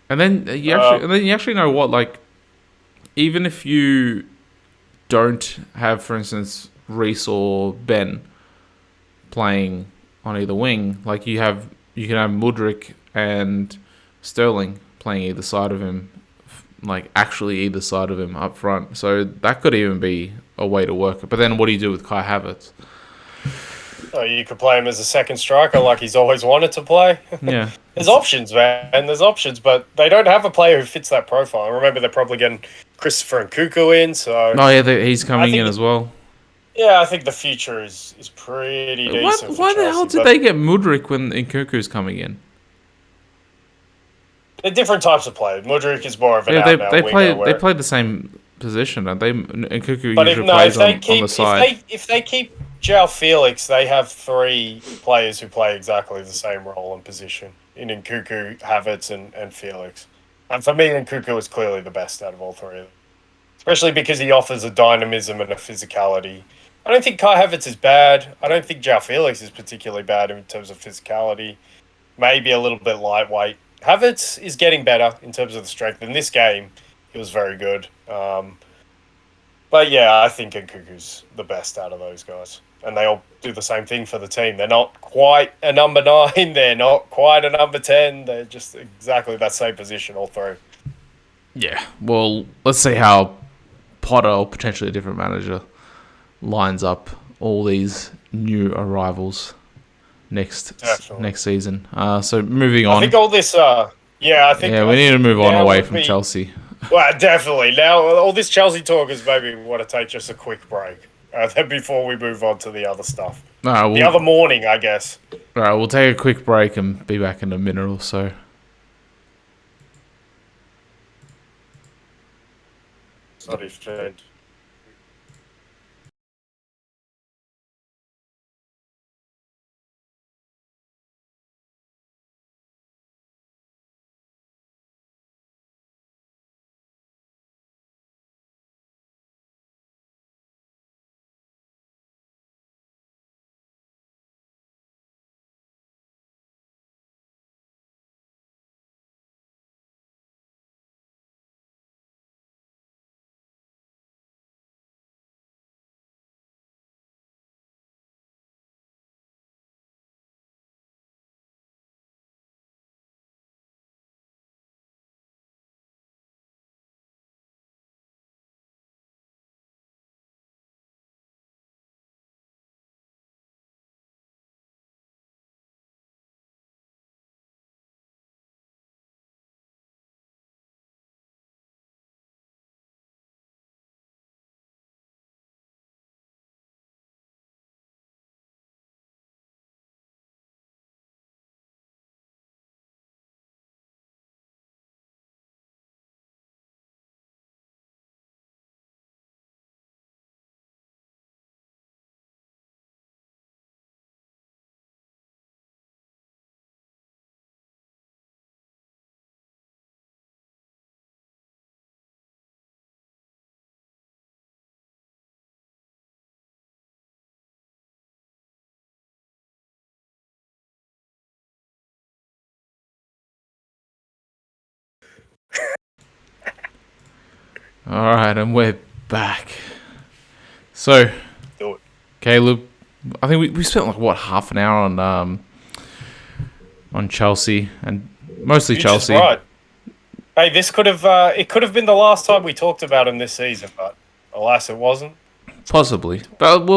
And then you actually know what, like, even if you don't have, for instance, Reece or Ben playing on either wing, like you can have Mudryk and Sterling playing either side of him, like actually either side of him up front. So that could even be a way to work it. But then what do you do with Kai Havertz? Oh, you could play him as a second striker like he's always wanted to play. Yeah. There's options, man. There's options, but they don't have a player who fits that profile. Remember, they're probably getting Christopher Nkunku in, so... Oh, yeah, he's coming in as well. Yeah, I think the future is pretty decent for Why Chelsea. the hell did they get Mudryk when Nkunku's coming in? They're different types of players. Mudryk is more of an out-and-out winger. They play the same position, don't they? Nkunku but usually plays on the side. If they keep João Felix, they have three players who play exactly the same role and position in Nkunku, Havertz, and Felix. And for me, Nkunku is clearly the best out of all three of them, especially because he offers a dynamism and a physicality. I don't think Kai Havertz is bad. I don't think João Felix is particularly bad in terms of physicality. Maybe a little bit lightweight. Havertz is getting better in terms of the strength. In this game, he was very good. But yeah, I think Nkunku's the best out of those guys. And they all do the same thing for the team. They're not quite a number 9. They're not quite a number 10. They're just exactly that same position, all three. Yeah. Well, let's see how Potter, or potentially a different manager, lines up all these new arrivals next season. So moving on. I think all this... we need to move on away from Chelsea. Well, definitely. Now, all this Chelsea talk is maybe we want to take just a quick break before we move on to the other stuff. The other morning, I guess. All right, we'll take a quick break and be back in a minute or so. Sorry, friend. All right, and we're back. So, Caleb, I think we spent half an hour on Chelsea, and mostly Chelsea. Right. Hey, this could have been the last time we talked about him this season, but alas, it wasn't. Possibly, but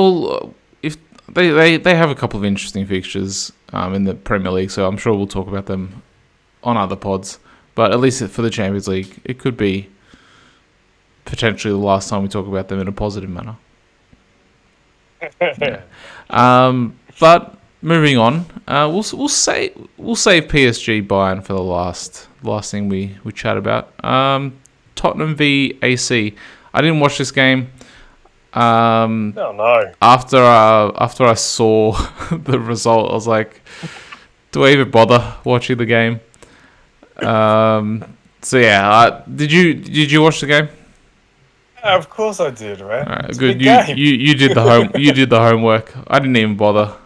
if they have a couple of interesting fixtures in the Premier League, so I'm sure we'll talk about them on other pods. But at least for the Champions League, it could be potentially the last time we talk about them in a positive manner. Yeah. But moving on, we'll save PSG Bayern for the last thing we chat about. Tottenham v AC. I didn't watch this game. Oh no! After I saw the result, I was like, do I even bother watching the game? So yeah, did you watch the game? Of course I did, man. Right, good. You did the homework. I didn't even bother.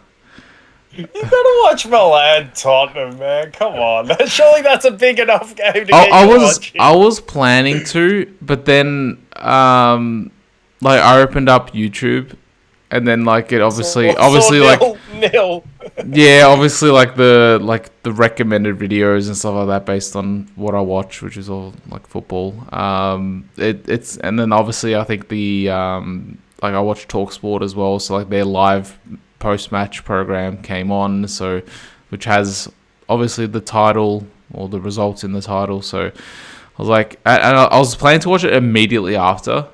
You gotta watch Milan Tottenham, man. Come on. Surely that's a big enough game to I, get I you was watching. I was planning to, but then like I opened up YouTube, and then like it So obviously like nil. yeah, obviously like the recommended videos and stuff like that based on what I watch, which is all like football. It's and then obviously I think the like I watch Talksport as well, so like their live post match program came on, so which has obviously the title or the results in the title. So I was like, and I was planning to watch it immediately after,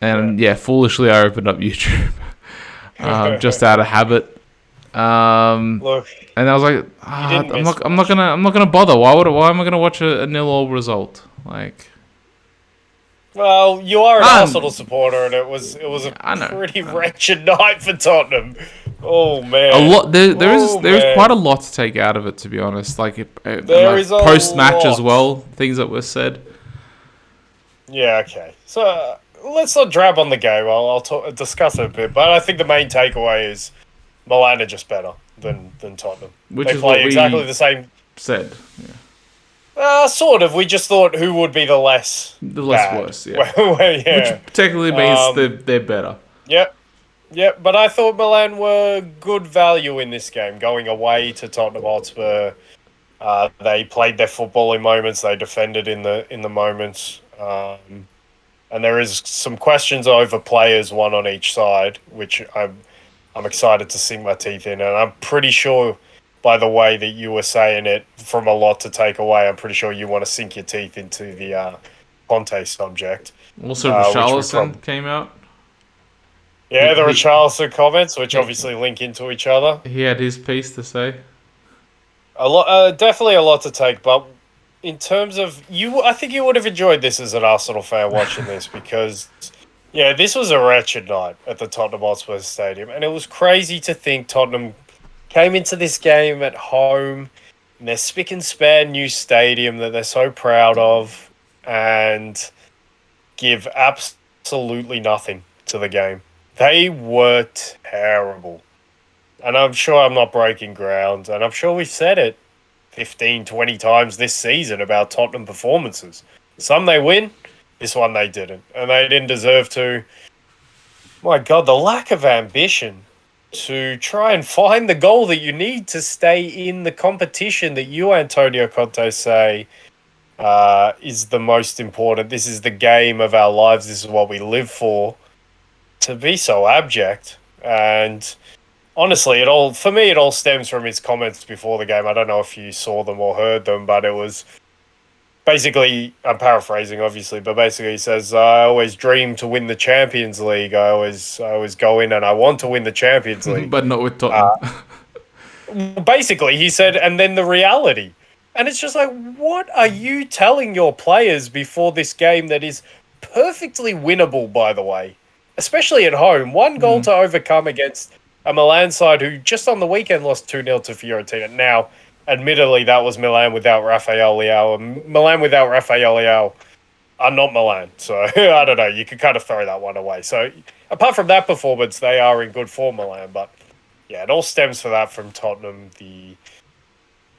and yeah, foolishly I opened up YouTube just out of habit. Look, And I was like, you didn't I'm miss not, I'm not much. gonna, I'm not gonna bother. Why am I gonna watch a 0-0 result? Like, Well, you are an Arsenal um, supporter, and it was a I know, pretty I know. wretched night for Tottenham. Oh A man. lot Oh there is quite a man. lot to take out of it, to be honest. Like, and There is like a post match as lot. well, things that were said. Yeah, okay. So let's not drab on the game. I'll discuss it a bit, but I think the main takeaway is Milan are just better than Tottenham. Which They is what play exactly we the same. said. Yeah. Sort of. We just thought who would be the less The less bad. worse, yeah. Which Yeah. technically means Um. they're better. Yep. Yep. But I thought Milan were good value in this game, going away to Tottenham Hotspur. They played their football in moments. They defended in the moments. And there is some questions over players, one on each side, which I'm excited to sink my teeth in. And I'm pretty sure, by the way that you were saying it, from a lot to take away, I'm pretty sure you want to sink your teeth into the Conte subject, Also, which we Richarlison probably came out. yeah, the He Richarlison comments, which he obviously link into each other. he had his piece to say. A lot, definitely a lot to take. But in terms of you, I think you would have enjoyed this as an Arsenal fan watching this because, yeah, this was a wretched night at the Tottenham Hotspur Stadium, and it was crazy to think Tottenham came into this game at home in their spick and span new stadium that they're so proud of, and give absolutely nothing to the game. They were terrible. And I'm sure I'm not breaking ground, and I'm sure we've said it 15, 20 times this season about Tottenham performances. Some they win, this one they didn't. And they didn't deserve to. My God, the lack of ambition to try and find the goal that you need to stay in the competition that you, Antonio Conte, say is the most important. This is the game of our lives. This is what we live for. To be so abject. And honestly, it all stems from his comments before the game. I don't know if you saw them or heard them, but it was basically, I'm paraphrasing obviously, but basically he says, I always dream to win the Champions League. I always go in and I want to win the Champions League. But not with Tottenham. Uh, Basically, he said, and then the reality. And it's just like, what are you telling your players before this game that is perfectly winnable, by the way? Especially at home. One goal to overcome against a Milan side who just on the weekend lost 2-0 to Fiorentina. Now, admittedly, that was Milan without Rafael Leao. And Milan without Rafael Leao are not Milan. So, I don't know. You could kind of throw that one away. So, apart from that performance, they are in good form, Milan. But, yeah, it all stems for that from Tottenham. The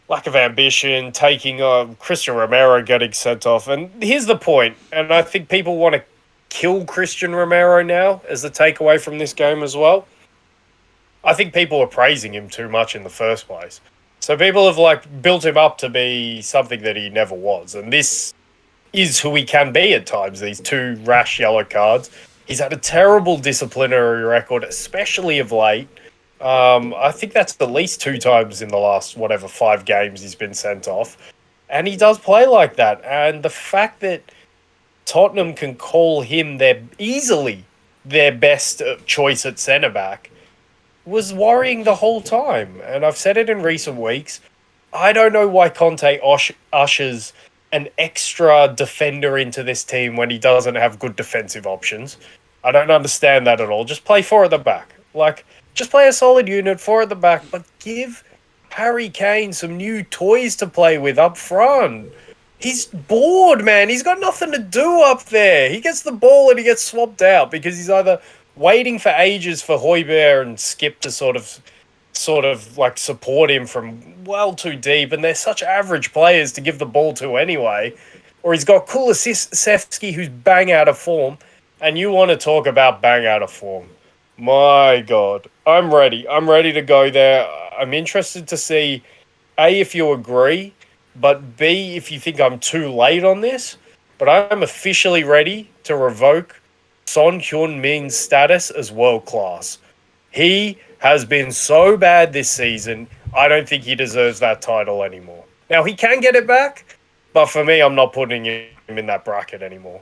lack of ambition, taking Christian Romero getting sent off. And here's the point, and I think people want to kill Christian Romero now as the takeaway from this game as well. I think people are praising him too much in the first place. So people have like built him up to be something that he never was. And this is who he can be at times, these two rash yellow cards. He's had a terrible disciplinary record, especially of late. I think that's at least 2 times in the last, 5 games he's been sent off. And he does play like that. And the fact that Tottenham can call him easily their best choice at centre back was worrying the whole time. And I've said it in recent weeks. I don't know why Conte ushers an extra defender into this team when he doesn't have good defensive options. I don't understand that at all. Just play 4 at the back. Just play a solid unit, 4 at the back, but give Harry Kane some new toys to play with up front. He's bored, man. He's got nothing to do up there. He gets the ball and he gets swapped out because he's either waiting for ages for Højbjerg and Skip to sort of sort of like support him from well too deep, and they're such average players to give the ball to anyway. Or he's got Kulusevski, who's bang out of form, and you want to talk about bang out of form. My God, I'm ready. I'm ready to go there. I'm interested to see, A, if you agree, but B, if you think I'm too late on this. But I'm officially ready to revoke Son Heung-min's status as world class. He has been so bad this season, I don't think he deserves that title anymore. Now, he can get it back, but for me, I'm not putting him in that bracket anymore.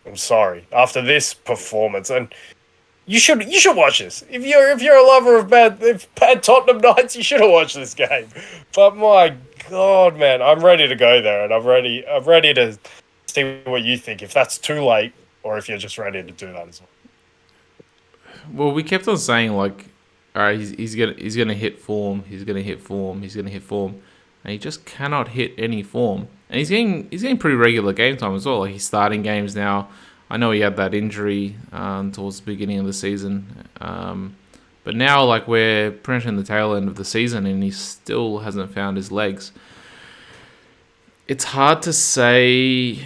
I'm sorry. After this performance, and you should watch this. If you're a lover of bad Tottenham Knights, you should have watched this game. But my God, man, I'm ready to go there, and I'm ready to see what you think. If that's too late, or if you're just ready to do that as well. Well, we kept on saying like, all right, he's gonna hit form, he's gonna hit form, he's gonna hit form, and he just cannot hit any form. And he's getting pretty regular game time as well. Like he's starting games now. I know he had that injury towards the beginning of the season, but now like we're pretty much in the tail end of the season, and he still hasn't found his legs. It's hard to say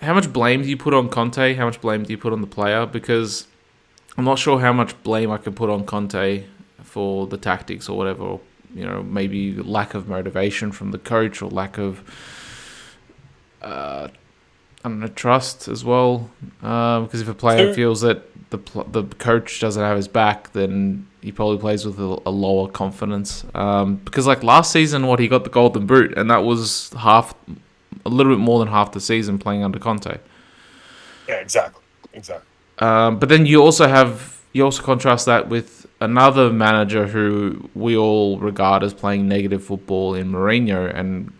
how much blame do you put on Conte, how much blame do you put on the player, because I'm not sure how much blame I can put on Conte for the tactics or whatever, or, maybe lack of motivation from the coach or lack of I don't know, trust as well. Because if a player feels that the coach doesn't have his back, then he probably plays with a lower confidence. Because like last season, he got the Golden Boot, and that was a little bit more than half the season playing under Conte. Yeah, exactly. But then you also contrast that with another manager who we all regard as playing negative football in Mourinho, and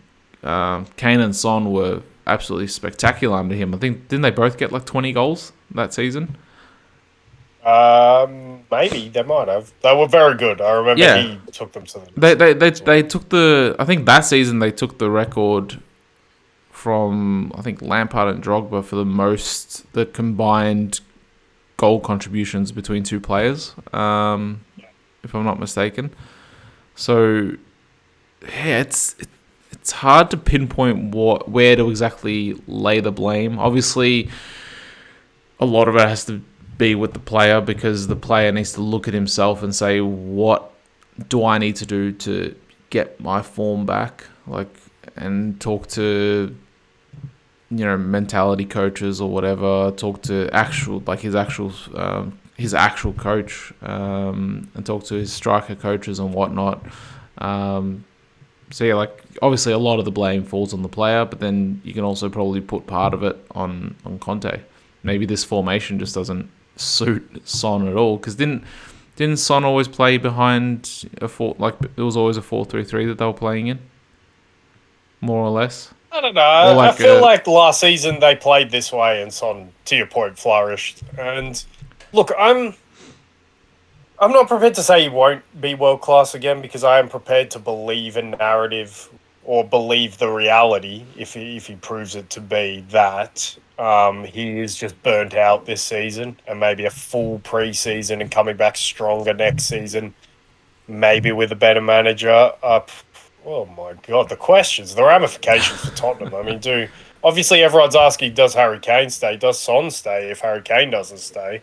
Kane and Son were absolutely spectacular under him. I think didn't they both get like 20 goals that season? Maybe they might have. They were very good. I remember he took them to the. They took the. I think that season they took the record from Lampard and Drogba for the combined goal contributions between two players, if I'm not mistaken. So, yeah, it's hard to pinpoint where to exactly lay the blame. Obviously, a lot of it has to be with the player, because the player needs to look at himself and say, what do I need to do to get my form back? And talk to mentality coaches or whatever, talk to his actual coach, and talk to his striker coaches and whatnot. So yeah, obviously a lot of the blame falls on the player, but then you can also probably put part of it on Conte. Maybe this formation just doesn't suit Son at all, because didn't Son always play behind it was always a 4-3-3 that they were playing in, more or less? I don't know. I feel like last season they played this way, and Son, to your point, flourished. And look, I'm not prepared to say he won't be world class again, because I am prepared to believe a narrative or believe the reality if he proves it to be that he is just burnt out this season, and maybe a full pre-season and coming back stronger next season, maybe with a better manager. Oh my God, the questions, the ramifications for Tottenham. I mean, obviously everyone's asking, does Harry Kane stay? Does Son stay if Harry Kane doesn't stay?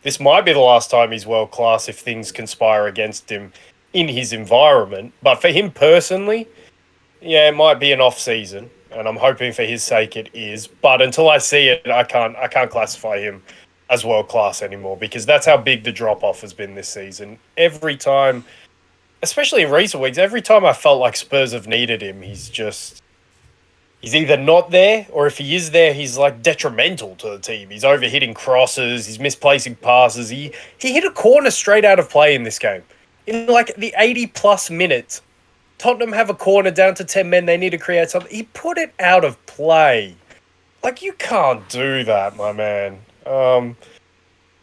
This might be the last time he's world class if things conspire against him in his environment. But for him personally, yeah, it might be an off season, and I'm hoping for his sake it is. But until I see it, I can't classify him as world class anymore, because that's how big the drop off has been this season. Every time, especially in recent weeks, every time I felt like Spurs have needed him, he's either not there, or if he is there, he's detrimental to the team. He's overhitting crosses, he's misplacing passes. He hit a corner straight out of play in this game. In the 80 plus minutes, Tottenham have a corner down to 10 men, they need to create something. He put it out of play. You can't do that, my man. And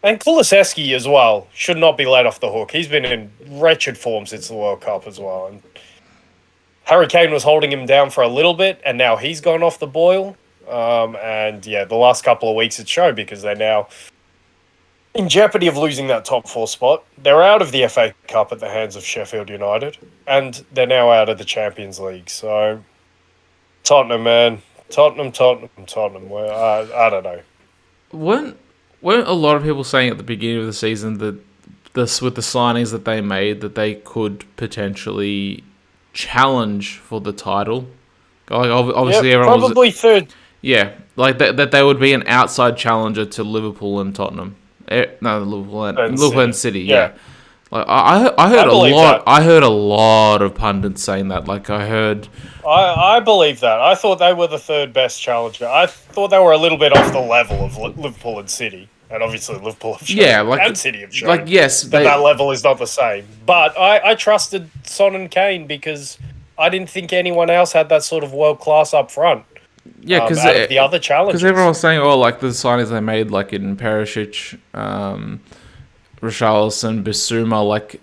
Kulusevski as well should not be let off the hook. He's been in wretched form since the World Cup as well. And Harry Kane was holding him down for a little bit, and now he's gone off the boil. And yeah, the last couple of weeks it showed, because they're now in jeopardy of losing that top four spot. They're out of the FA Cup at the hands of Sheffield United, and they're now out of the Champions League. So Tottenham, man, Tottenham. Well, I don't know. weren't weren't a lot of people saying at the beginning of the season that this with the signings that they made that they could potentially challenge for the title? Like obviously everyone was Probably third. like that they would be an outside challenger to Liverpool and Tottenham. No, Liverpool and City. Yeah. Like I heard I a believe lot. that. I heard a lot of pundits saying that. Like I heard, I believe that. I thought they were the third best challenger. I thought they were a little bit off the level of Liverpool and City, and obviously Liverpool have shown, yeah, and City have shown like yes, that level is not the same. But I trusted Son and Kane because I didn't think anyone else had that sort of world class up front. yeah, Out of the other challenges, everyone was saying, oh, like the signings they made, like in Perisic, Richarlison, Bissouma, like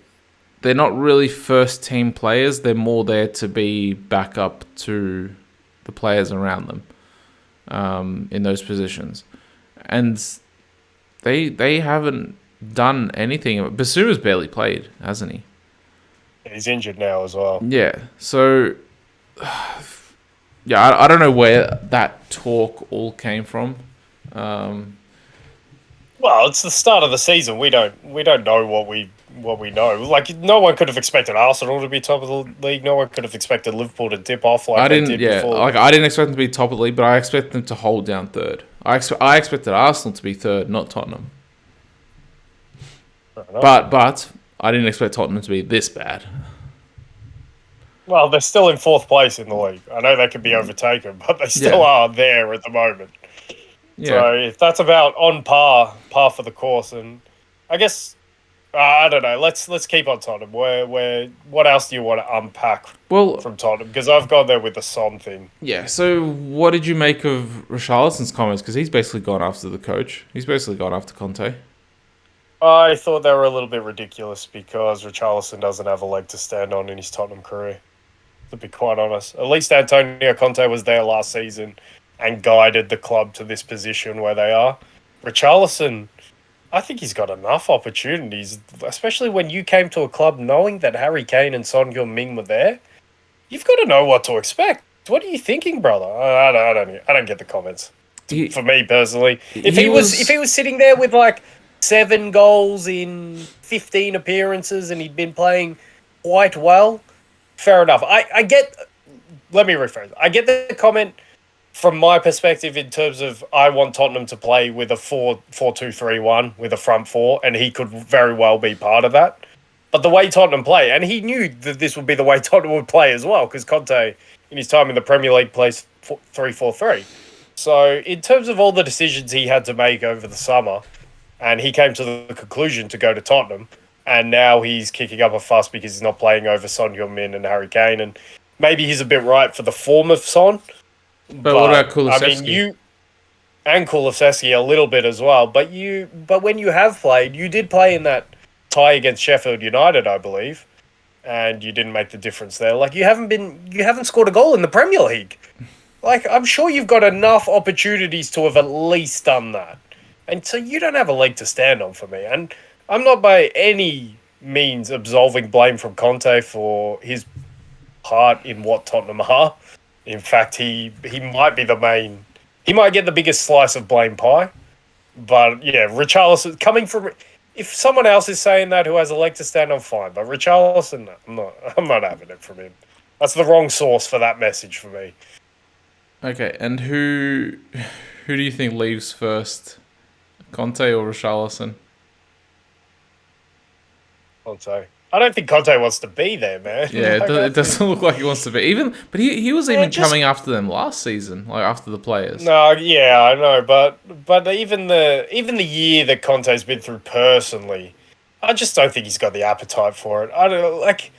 they're not really first team players. They're more there to be backup to the players around them in those positions, and they haven't done anything. Bissouma's barely played, hasn't he? he's injured now as well. Yeah, so yeah, I don't know where that talk all came from. Well, it's the start of the season. We don't know what we know. Like no one could have expected Arsenal to be top of the league. No one could have expected Liverpool to dip off like they did before. Like I didn't expect them to be top of the league, but I expect them to hold down third. I expected Arsenal to be third, not Tottenham. But I didn't expect Tottenham to be this bad. Well, they're still in fourth place in the league. I know they could be overtaken, but they still are there at the moment. Yeah. So if that's about on par for the course, and I guess I don't know. Let's keep on Tottenham. What else do you want to unpack from Tottenham? Because I've gone there with the Son thing. Yeah. So what did you make of Richarlison's comments? Because he's basically gone after the coach. He's basically gone after Conte. I thought they were a little bit ridiculous because Richarlison doesn't have a leg to stand on in his Tottenham career. To be quite honest, at least Antonio Conte was there last season and guided the club to this position where they are. Richarlison, I think he's got enough opportunities, especially when you came to a club knowing that Harry Kane and Son Heung-min were there. You've got to know what to expect. What are you thinking, brother? I don't get the comments. For me personally, if he was sitting there with like 7 goals in 15 appearances and he'd been playing quite well, fair enough. I get. Let me rephrase. I get the comment from my perspective in terms of I want Tottenham to play with a 4-2-3-1 with a front four, and he could very well be part of that. But the way Tottenham play, and he knew that this would be the way Tottenham would play as well, because Conte, in his time in the Premier League, plays 3-4-3. So in terms of all the decisions he had to make over the summer, and he came to the conclusion to go to Tottenham, and now he's kicking up a fuss because he's not playing over Son Heung-min and Harry Kane, and maybe he's a bit right for the form of Son. But what about Kulusevski? I mean, and Kulusevski a little bit as well. But when you have played, you did play in that tie against Sheffield United, I believe, and you didn't make the difference there. Like you haven't scored a goal in the Premier League. Like I'm sure you've got enough opportunities to have at least done that, and so you don't have a leg to stand on for me. And I'm not by any means absolving blame from Conte for his part in what Tottenham are. In fact, he might be the main. He might get the biggest slice of blame pie. But yeah, Richarlison coming from. If someone else is saying that who has a leg to stand on, fine. But Richarlison, I'm not having it from him. That's the wrong source for that message for me. Okay, and who do you think leaves first, Conte or Richarlison? Conte. I don't think Conte wants to be there, man. Yeah, it doesn't look like he wants to be. But he was even coming after them last season, like after the players. No, yeah, I know, but even the year that Conte's been through personally, I just don't think he's got the appetite for it. I don't like,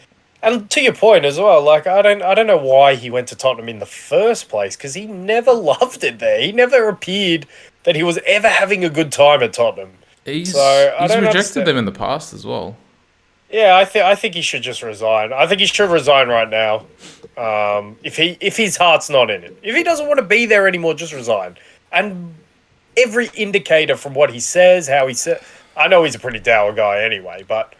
and to your point as well, like I don't know why he went to Tottenham in the first place because he never loved it there. He never appeared that he was ever having a good time at Tottenham. He's rejected them in the past as well. Yeah, I think he should just resign. I think he should resign right now. If his heart's not in it, if he doesn't want to be there anymore, just resign. And every indicator from what he says, how he said, I know he's a pretty dour guy anyway, but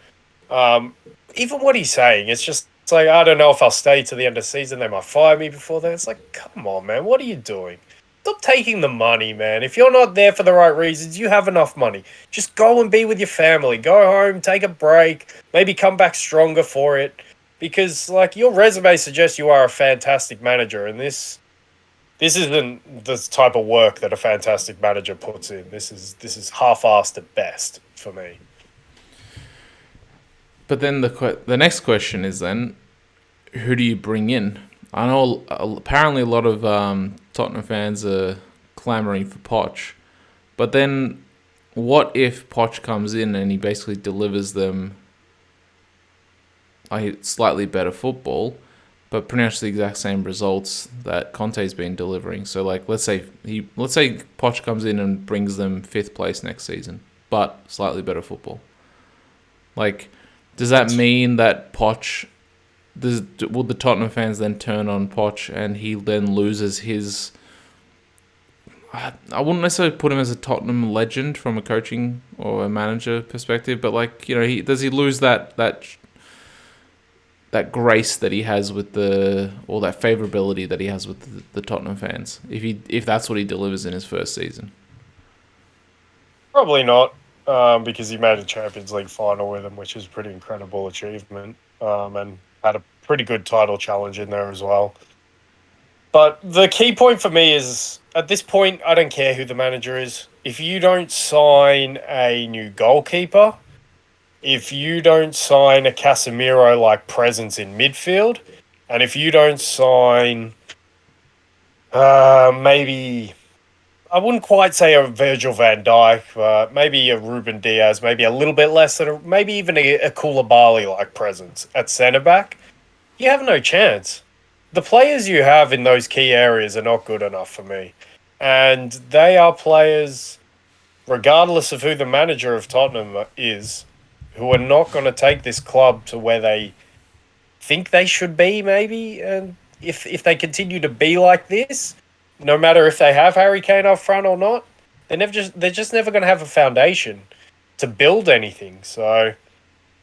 even what he's saying, it's like, I don't know if I'll stay to the end of the season. They might fire me before then. It's like, come on, man. What are you doing? Stop taking the money, man. If you're not there for the right reasons, you have enough money. Just go and be with your family. Go home, take a break, maybe come back stronger for it. Because, like, your resume suggests you are a fantastic manager, and this isn't the type of work that a fantastic manager puts in. This is half-assed at best for me. But then the next question is then, who do you bring in? I know apparently a lot of Tottenham fans are clamouring for Poch. But then what if Poch comes in and he basically delivers them slightly better football, but pretty much the exact same results that Conte's been delivering? So like let's say Poch comes in and brings them 5th place next season, but slightly better football. Like, does that mean that Poch... will the Tottenham fans then turn on Poch and he then loses his... I wouldn't necessarily put him as a Tottenham legend from a coaching or a manager perspective, but like, you know, does he lose that grace that he has with or that favourability that he has with the Tottenham fans if that's what he delivers in his first season? Probably not, because he made a Champions League final with them, which is a pretty incredible achievement, and had a pretty good title challenge in there as well. But the key point for me is, at this point, I don't care who the manager is. If you don't sign a new goalkeeper, if you don't sign a Casemiro-like presence in midfield, and if you don't sign maybe... I wouldn't quite say a Virgil van Dijk, but maybe a Ruben Diaz, maybe a little bit less than maybe even a Koulibaly-like presence at centre-back, you have no chance. The players you have in those key areas are not good enough for me. And they are players, regardless of who the manager of Tottenham is, who are not going to take this club to where they think they should be, maybe. And if they continue to be like this, no matter if they have Harry Kane up front or not, they're just never going to have a foundation to build anything. So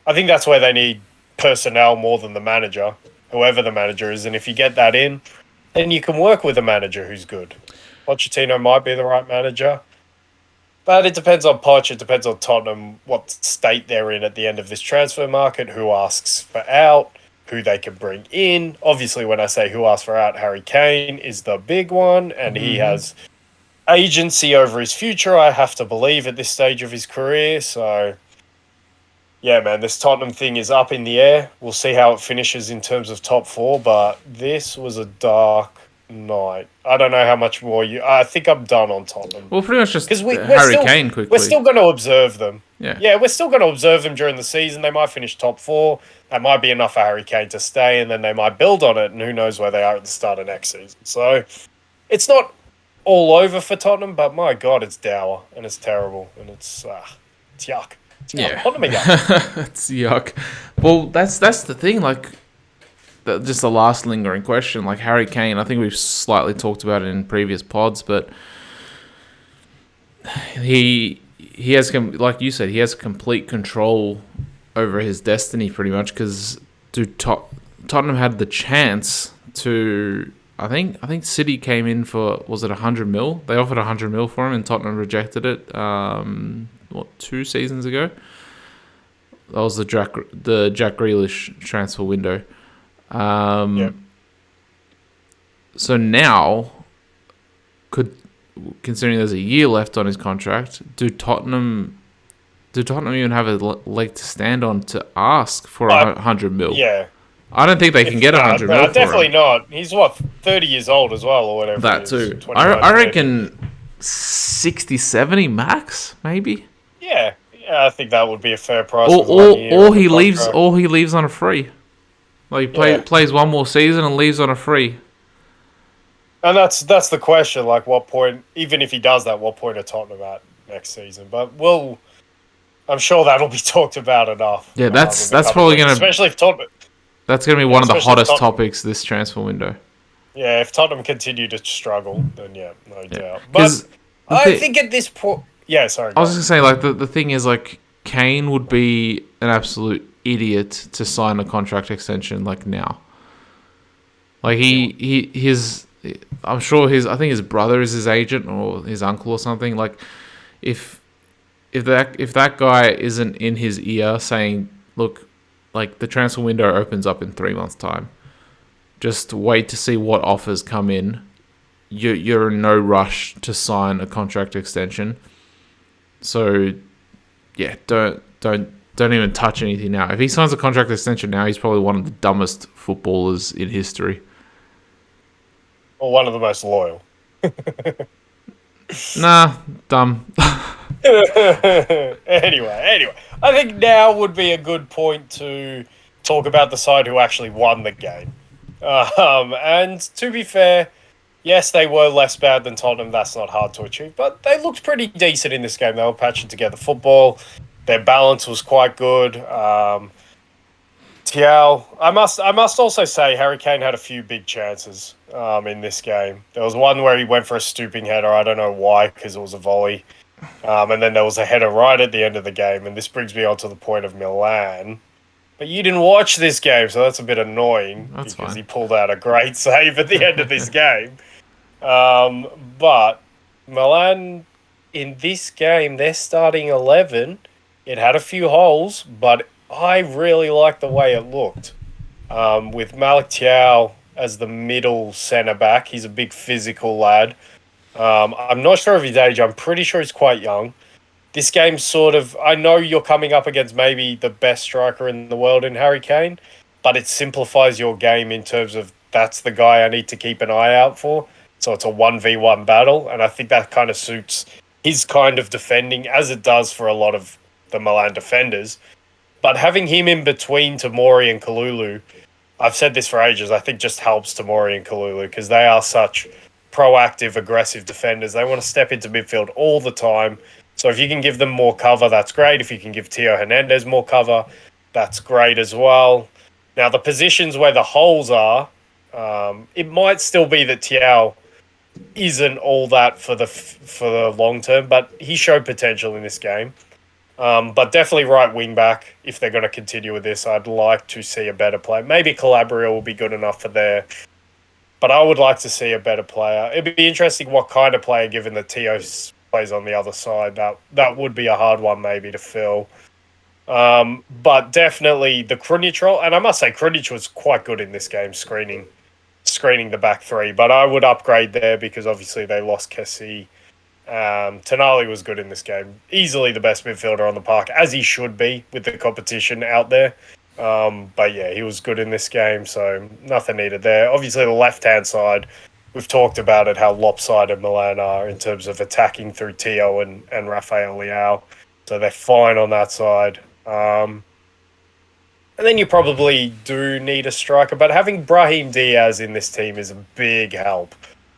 I think that's where they need personnel more than the manager, whoever the manager is. And if you get that in, then you can work with a manager who's good. Pochettino might be the right manager, but it depends on Poch. It depends on Tottenham, what state they're in at the end of this transfer market, who asks for out, who they can bring in. Obviously, when I say who asks for out, Harry Kane is the big one, and he has agency over his future, I have to believe, at this stage of his career. So, yeah, man, this Tottenham thing is up in the air. We'll see how it finishes in terms of top 4, but this was a dark night. I don't know how much more I think I'm done on Tottenham. Well, pretty much just Harry Kane quickly. We're still going to observe them. Yeah, we're still going to observe them during the season. They might finish top 4. That might be enough for Harry Kane to stay, and then they might build on it, and who knows where they are at the start of next season. So it's not all over for Tottenham, but my God, it's dour, and it's terrible, and it's yuck. Yeah. Yuck. It's yuck. Well, that's the thing, like, just the last lingering question, like Harry Kane, I think we've slightly talked about it in previous pods, but he has, like you said, he has complete control over his destiny pretty much, because Tottenham had the chance to... I think City came in for, was it 100 mil? They offered 100 mil for him, and Tottenham rejected it. 2 seasons ago? That was the Jack Grealish transfer window. So now, considering there's a year left on his contract, do Tottenham even have a leg to stand on to ask for 100 mil? Yeah. I don't think they can get 100 mil for him. Definitely not. He's, 30 years old as well, or whatever. That too. I reckon 60, 70 max, maybe? Yeah, I think that would be a fair price. Or he leaves on a free. Like, he plays one more season and leaves on a free. And that's the question, like, what point, even if he does that, what point are Tottenham at next season? But I'm sure that'll be talked about enough. Yeah, that's probably going to... Especially if Tottenham... That's going to be one of the hottest topics this transfer window. Yeah, if Tottenham continue to struggle, then no doubt. But I think at this point... Yeah, sorry. I was going to say, like, the thing is, like, Kane would be an absolute idiot to sign a contract extension like now. Like I'm sure I think his brother is his agent or his uncle or something. Like if that guy isn't in his ear saying, look, like the transfer window opens up in 3 months' time. Just wait to see what offers come in. You're in no rush to sign a contract extension. So yeah, don't even touch anything now. If he signs a contract extension now, he's probably one of the dumbest footballers in history. Or one of the most loyal. Nah, dumb. Anyway, I think now would be a good point to talk about the side who actually won the game. And to be fair, yes, they were less bad than Tottenham. That's not hard to achieve, but they looked pretty decent in this game. They were patching together football. Their balance was quite good. Tiao, I must also say Harry Kane had a few big chances in this game. There was one where he went for a stooping header. I don't know why, because it was a volley. And then there was a header right at the end of the game. And this brings me on to the point of Milan. But you didn't watch this game, so that's a bit annoying because fine. he pulled out a great save at the end of this game. But Milan, in this game, their starting 11, it had a few holes, but I really liked the way it looked. With Malik Thiaw as the middle centre-back, he's a big physical lad. I'm not sure of his age. I'm pretty sure he's quite young. This game I know you're coming up against maybe the best striker in the world in Harry Kane, but it simplifies your game in terms of that's the guy I need to keep an eye out for. So it's a 1v1 battle, and I think that kind of suits his kind of defending, as it does for a lot of the Milan defenders. But having him in between Tomori and Kalulu, I've said this for ages, I think just helps Tomori and Kalulu because they are such proactive, aggressive defenders. They want to step into midfield all the time. So if you can give them more cover, that's great. If you can give Theo Hernandez more cover, that's great as well. Now, the positions where the holes are, it might still be that Thiaw isn't all that for the long term, but he showed potential in this game. But definitely right wing back, if they're going to continue with this, I'd like to see a better player. Maybe Calabria will be good enough for there. But I would like to see a better player. It'd be interesting what kind of player, given that Theo plays on the other side. That would be a hard one maybe to fill. But definitely the Krunic role, and I must say Krunic was quite good in this game, screening the back three. But I would upgrade there because obviously they lost Kessie. Tonali was good in this game. Easily the best midfielder on the park, as he should be with the competition out there. But yeah, he was good in this game, so nothing needed there. Obviously, the left-hand side, we've talked about it, how lopsided Milan are in terms of attacking through Tio and Rafael Leao. So they're fine on that side. And then you probably do need a striker, but having Brahim Diaz in this team is a big help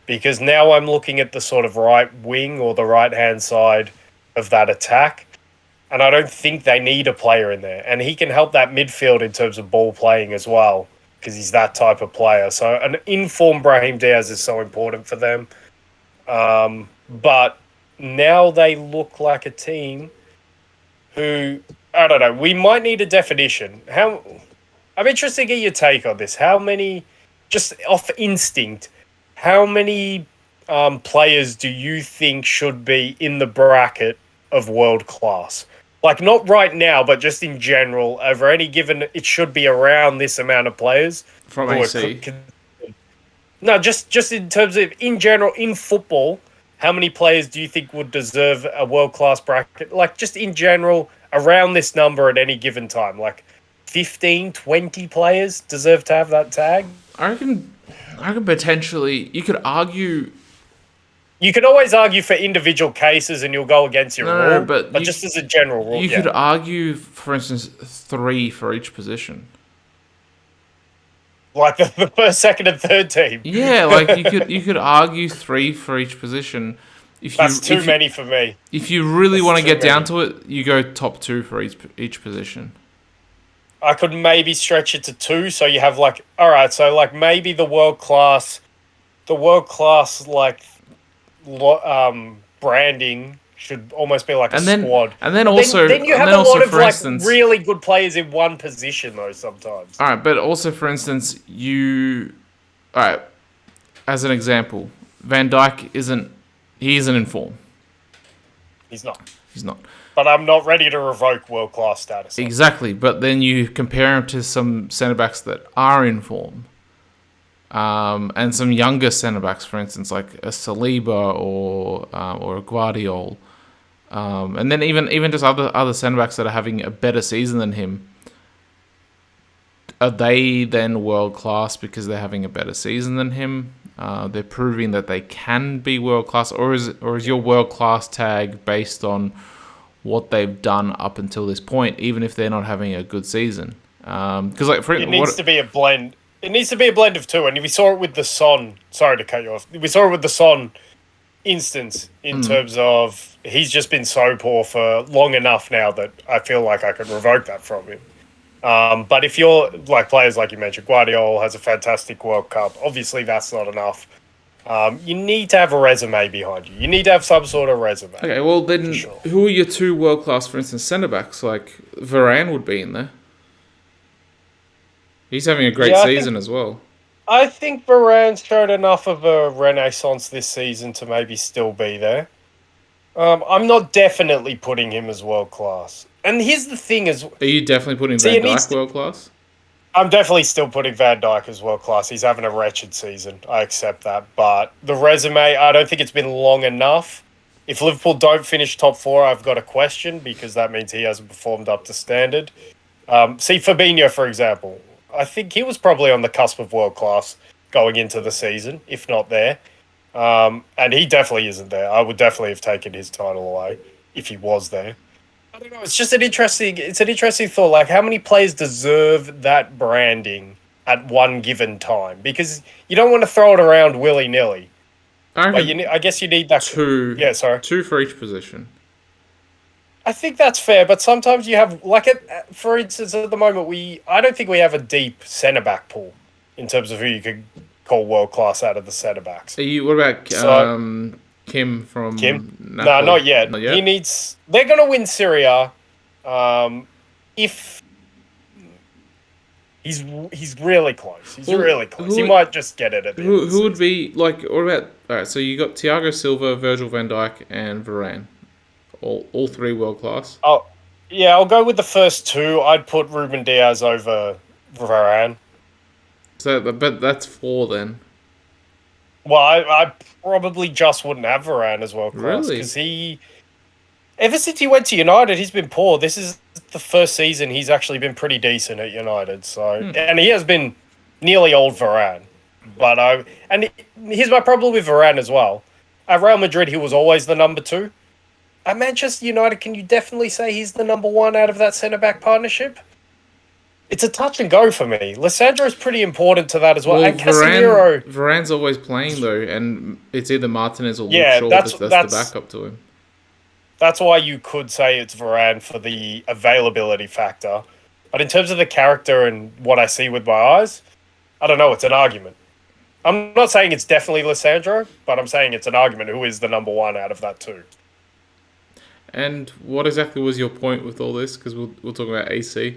because now I'm looking at the sort of right wing or the right-hand side of that attack. And I don't think they need a player in there. And he can help that midfield in terms of ball playing as well, because he's that type of player. So an informed Brahim Diaz is so important for them. But now they look like a team who, I don't know, we might need a definition. I'm interested to get your take on this. How many, just off instinct, how many players do you think should be in the bracket of world class? Like, not right now, but just in general, over any given, it should be around this amount of players. From AC? No, just in terms of, in general, in football, how many players do you think would deserve a world-class bracket? Like, just in general, around this number at any given time. Like, 15, 20 players deserve to have that tag? I reckon potentially, you could argue... You can always argue for individual cases and you'll go against your rule, but just as a general rule, you could argue, for instance, 3 for each position. Like the first, second, and third team. Yeah, like you could argue 3 for each position. That's too many for me. If you really want to get down to it, you go top 2 for each position. I could maybe stretch it to 2, so you have like, all right, so like maybe the world class like branding should almost be like a And then, squad. and then But also, then you and have then a also, lot of for like instance, really good players in one position though. Sometimes. all right, but also, for instance, all right, as an example, Van Dijk he isn't in form. He's not. He's not. But I'm not ready to revoke world class status. Exactly, but then you compare him to some centre backs that are in form, and some younger centre backs, for instance, like a Saliba or a Guardiola, and then even just other centre backs that are having a better season than him. Are they then world class because they're having a better season than him? They're proving that they can be world class, or is your world class tag based on what they've done up until this point, even if they're not having a good season? Because It needs to be a blend. It needs to be a blend of two, and we saw it with the Son. Sorry to cut you off. We saw it with the Son instance in terms of he's just been so poor for long enough now that I feel like I could revoke that from him. But if you're like players like you mentioned, Guardiola has a fantastic World Cup. Obviously, that's not enough. You need to have a resume behind you. You need to have some sort of resume. okay, well then, sure. who are your two world class, for instance, centre backs? Like Varane would be in there. He's having a great season as well. I think Varane's showed enough of a renaissance this season to maybe still be there. I'm not definitely putting him as world class. And here's the thing: Are you definitely putting Van Dijk world class? I'm definitely still putting Van Dijk as world class. He's having a wretched season. I accept that, but the resume, I don't think it's been long enough. If Liverpool don't finish top four, I've got a question because that means he hasn't performed up to standard. See Fabinho, for example. I think he was probably on the cusp of world class going into the season, if not there. And he definitely isn't there. I would definitely have taken his title away if he was there. I don't know. It's just it's an interesting thought. Like, how many players deserve that branding at one given time? Because you don't want to throw it around willy nilly. But I guess you need that two. Yeah, sorry. Two for each position. I think that's fair, but sometimes you have for instance, at the moment I don't think we have a deep centre back pool in terms of who you could call world class out of the centre backs. What about Kim from Kim? Napoli? No, not yet. Not yet. They're going to win Serie A. If he's really close. He's really close. He might just get it at the end of the Who would season. be like? What about? All right, so you got Thiago Silva, Virgil van Dijk, and Varane, all three world class. Oh, yeah, I'll go with the first two. I'd put Ruben Diaz over Varane. So, but that's four then. Well, I probably just wouldn't have Varane as world class because ever since he went to United, he's been poor. This is the first season he's actually been pretty decent at United. So, and he has been nearly old Varane. But here's my problem with Varane as well. At Real Madrid, he was always the number two. At Manchester United, can you definitely say he's the number one out of that centre-back partnership? It's a touch and go for me. Lissandro's pretty important to that as well. And Casemiro... Varane's always playing, though, and it's either Martinez or Luke Shaw that's the backup to him. That's why you could say it's Varane for the availability factor. But in terms of the character and what I see with my eyes, I don't know, it's an argument. I'm not saying it's definitely Lissandro, but I'm saying it's an argument who is the number one out of that two. And what exactly was your point with all this? Because we'll talk about AC.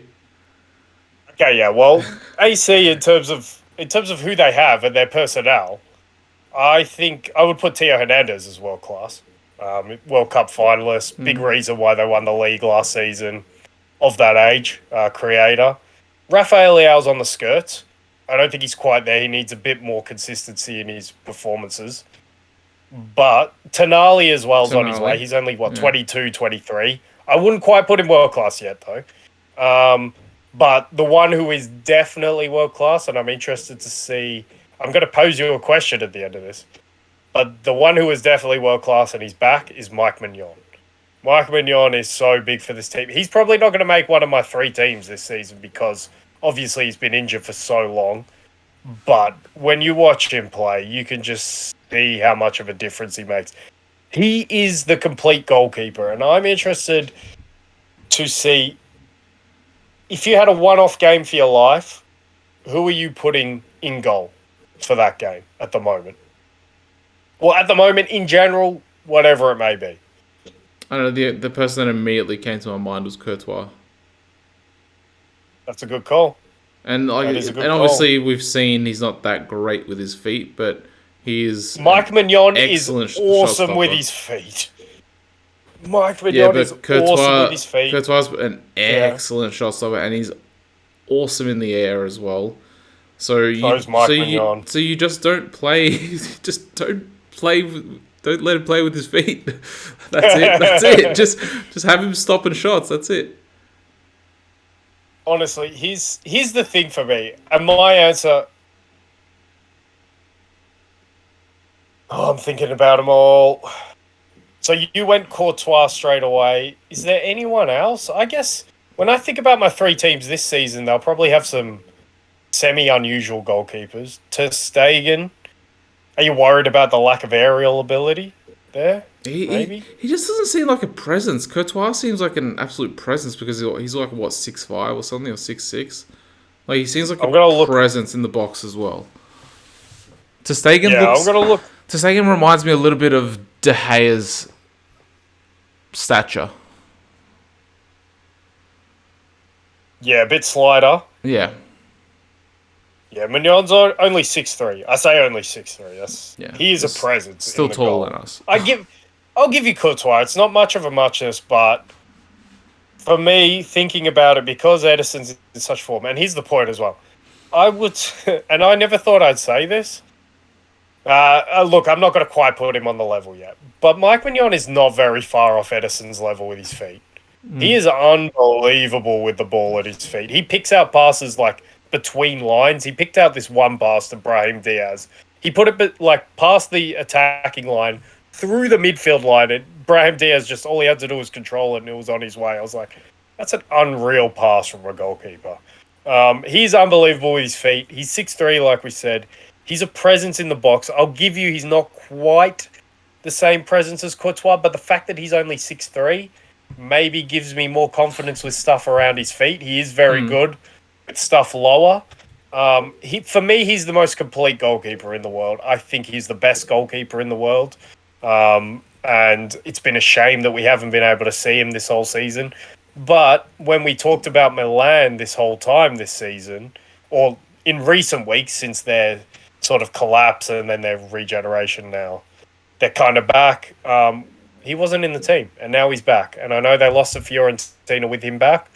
Okay, yeah. Well, AC in terms of who they have and their personnel, I think I would put Theo Hernandez as world class. World Cup finalist, big reason why they won the league last season. Of that age, creator. Rafael Leao's on the skirts. I don't think he's quite there. He needs a bit more consistency in his performances. But Tonali as well is on his way. He's only, 22, 23. I wouldn't quite put him world class yet, though. But the one who is definitely world class, and I'm interested to see... I'm going to pose you a question at the end of this. But the one who is definitely world class and he's back is Mike Mignon. Mike Mignon is so big for this team. He's probably not going to make one of my three teams this season because obviously he's been injured for so long. But when you watch him play, you can just see how much of a difference he makes. He is the complete goalkeeper, and I'm interested to see if you had a one-off game for your life, who are you putting in goal for that game at the moment? Well, at the moment, in general, whatever it may be. I don't know, the person that immediately came to my mind was Courtois. That's a good call. And That is a and good call. obviously we've seen he's not that great with his feet, but he is an Mike Mignon is excellent shot awesome with stopper. his feet. Mike Yeah, Mignon is but awesome with his feet. Courtois is an Yeah. excellent shot stopper, and he's awesome in the air as well. So is Mike Mignon. So you just don't play, just don't play, don't let him play with his feet. That's it. That's it. Just have him stopping shots. That's it. Honestly, here's the thing for me. And my answer. Oh, I'm thinking about them all. So you went Courtois straight away. Is there anyone else? I guess when I think about my three teams this season, they'll probably have some semi-unusual goalkeepers. Ter Stegen. Are you worried about the lack of aerial ability there? Maybe. He just doesn't seem like a presence. Courtois seems like an absolute presence because he's like what 6'5" or something, or 6'6". Like he seems like a presence in the box as well. Ter Stegen I'm gonna look. Ter Stegen reminds me a little bit of De Gea's stature. Yeah, a bit slighter. Yeah. Yeah, Mignon's only 6'3". I say only 6'3". He is a presence. Still taller than us. I'll give you Courtois. It's not much of a muchness, but for me, thinking about it, because Edison's in such form, and here's the point as well. I would, and I never thought I'd say this. Look, I'm not going to quite put him on the level yet, but Mike Mignon is not very far off Edison's level with his feet. He is unbelievable with the ball at his feet. He picks out passes like between lines. He picked out this one pass to Brahim Diaz. He put it like past the attacking line, through the midfield line, and Brahim Diaz just all he had to do was control it, and it was on his way. I was like, that's an unreal pass from a goalkeeper. He's unbelievable with his feet. He's 6'3", like we said. He's a presence in the box. I'll give you, he's not quite the same presence as Courtois, but the fact that he's only 6'3" maybe gives me more confidence with stuff around his feet. He is very good with stuff lower. For me, he's the most complete goalkeeper in the world. I think he's the best goalkeeper in the world. And it's been a shame that we haven't been able to see him this whole season. But when we talked about Milan this whole time this season, or in recent weeks since their sort of collapse and then their regeneration now, they're kind of back. He wasn't in the team, and now he's back. And I know they lost to Fiorentina with him back,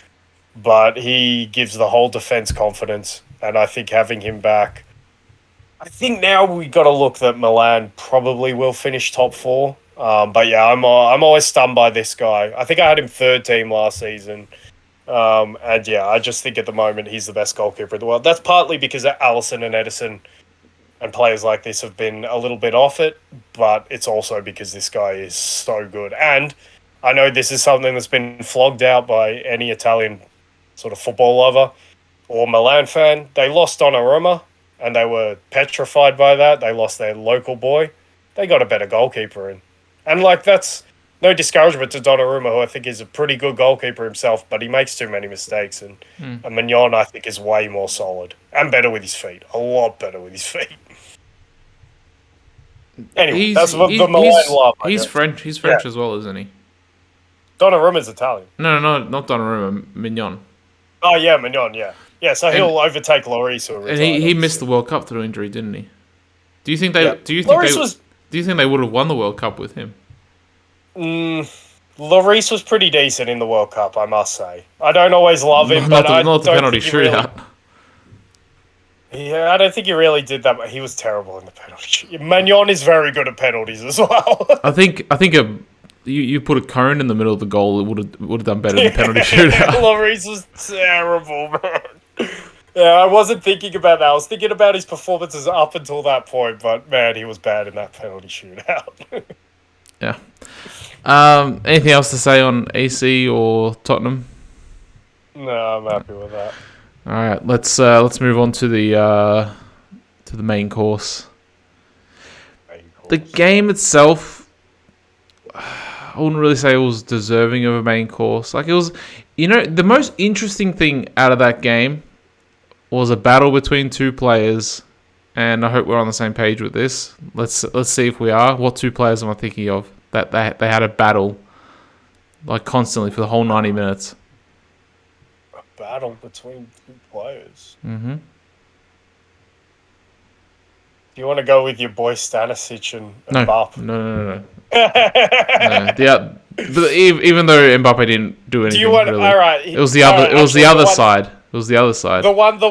but he gives the whole defence confidence. And I think having him back, I think now we got to look that Milan probably will finish top four. But yeah, I'm always stunned by this guy. I think I had him third team last season. And yeah, I just think at the moment he's the best goalkeeper in the world. That's partly because Alisson and Edison and players like this have been a little bit off it, but it's also because this guy is so good. And I know this is something that's been flogged out by any Italian sort of football lover or Milan fan. They lost Donnarumma, and they were petrified by that. They lost their local boy. They got a better goalkeeper in. And, like, that's no discouragement to Donnarumma, who I think is a pretty good goalkeeper himself, but he makes too many mistakes. And Mignon, I think, is way more solid and better with his feet. A lot better with his feet. Anyway, that's the Milan love. He's French. He's French as well, isn't he? Donnarumma's Italian. No, not Donnarumma. Mignon. Oh, yeah, Mignon, yeah. Yeah, so he'll overtake Lloris. And he missed the World Cup through injury, didn't he? Do you think they would have won the World Cup with him? Lloris was pretty decent in the World Cup, I must say. I don't always love him, but I don't think penalty shootout. Yeah, I don't think he really did that, but he was terrible in the penalty shootout. Mignon is very good at penalties as well. I think you put a cone in the middle of the goal, it would have done better than penalty shootout. Lloris was terrible, man. Yeah, I wasn't thinking about that. I was thinking about his performances up until that point, but man, he was bad in that penalty shootout. Yeah. Anything else to say on AC or Tottenham? No, I'm happy with that. All right, let's move on to the main course. The game itself, I wouldn't really say it was deserving of a main course. Like, it was, the most interesting thing out of that game was a battle between two players, and I hope we're on the same page with this. Let's see if we are. What two players am I thinking of that they had a battle like constantly for the whole 90 minutes. A battle between two players. Mm-hmm. Do you want to go with your boy Stanisic and No, Mbappe? no. No, but even though Mbappe didn't do Do you anything want? really, All right. it was the All other. right, It was the actually, other side. It was the other side. The one that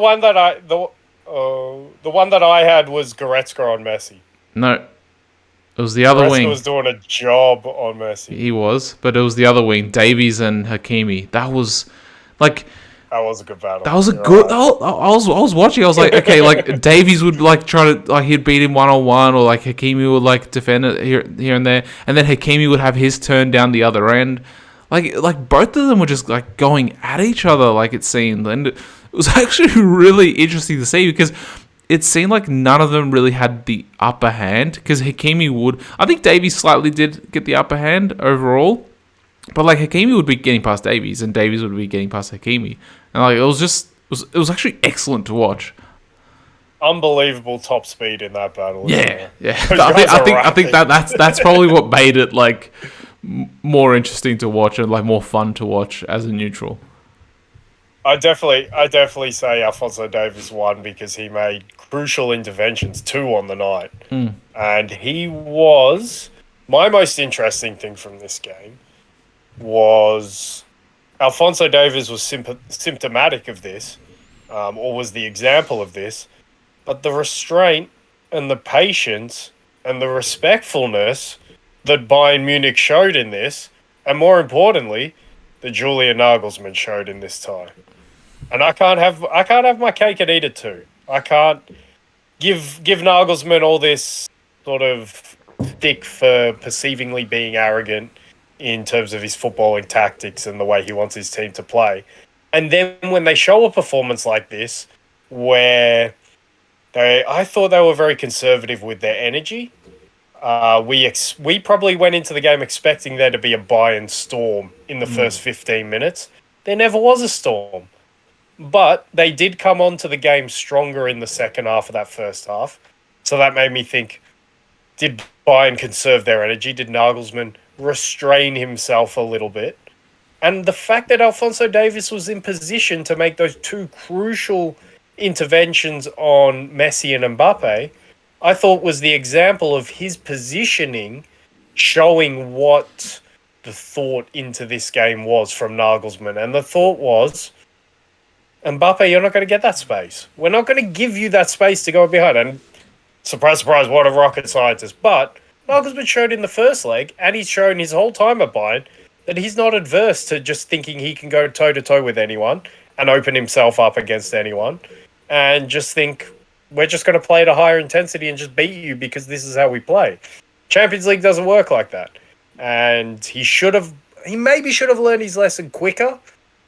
the one that I had was Goretzka on Messi. No, it was the other Goretzka wing. was doing a job on Messi. He was, but it was the other wing, Davies and Hakimi. That was like That was a good battle. that was a You're good. right. I was watching. I was like, okay, like Davies would like try to like he'd beat him 1-on-1, or like Hakimi would like defend it here and there, and then Hakimi would have his turn down the other end. Like both of them were just like going at each other, like it seemed, and it was actually really interesting to see because it seemed like none of them really had the upper hand. Because Hakimi would, I think Davies slightly did get the upper hand overall, but like Hakimi would be getting past Davies, and Davies would be getting past Hakimi, and like it was actually excellent to watch. Unbelievable top speed in that battle. Yeah. Those I guys are think rapid. that's probably what made it like more interesting to watch and like more fun to watch as a neutral. I definitely say Alphonso Davies won because he made crucial interventions, 2 on the night. And he was my most interesting thing from this game was Alphonso Davies was symptomatic of this, or was the example of this, but the restraint and the patience and the respectfulness that Bayern Munich showed in this, and more importantly, that Julian Nagelsmann showed in this tie. And I can't have my cake and eat it too. I can't give Nagelsmann all this sort of stick for perceivingly being arrogant in terms of his footballing tactics and the way he wants his team to play. And then when they show a performance like this, where I thought they were very conservative with their energy. We probably went into the game expecting there to be a Bayern storm in the first 15 minutes. There never was a storm. But they did come onto the game stronger in the second half of that first half. So that made me think, did Bayern conserve their energy? Did Nagelsmann restrain himself a little bit? And the fact that Alphonso Davies was in position to make those 2 crucial interventions on Messi and Mbappe, I thought was the example of his positioning showing what the thought into this game was from Nagelsmann. And the thought was, Mbappe, you're not going to get that space. We're not going to give you that space to go behind. And surprise, surprise, what a rocket scientist. But Nagelsmann showed in the first leg, and he's shown his whole time at Bayern, that he's not adverse to just thinking he can go toe-to-toe with anyone and open himself up against anyone and just think, we're just going to play at a higher intensity and just beat you because this is how we play. Champions League doesn't work like that. And he maybe should have learned his lesson quicker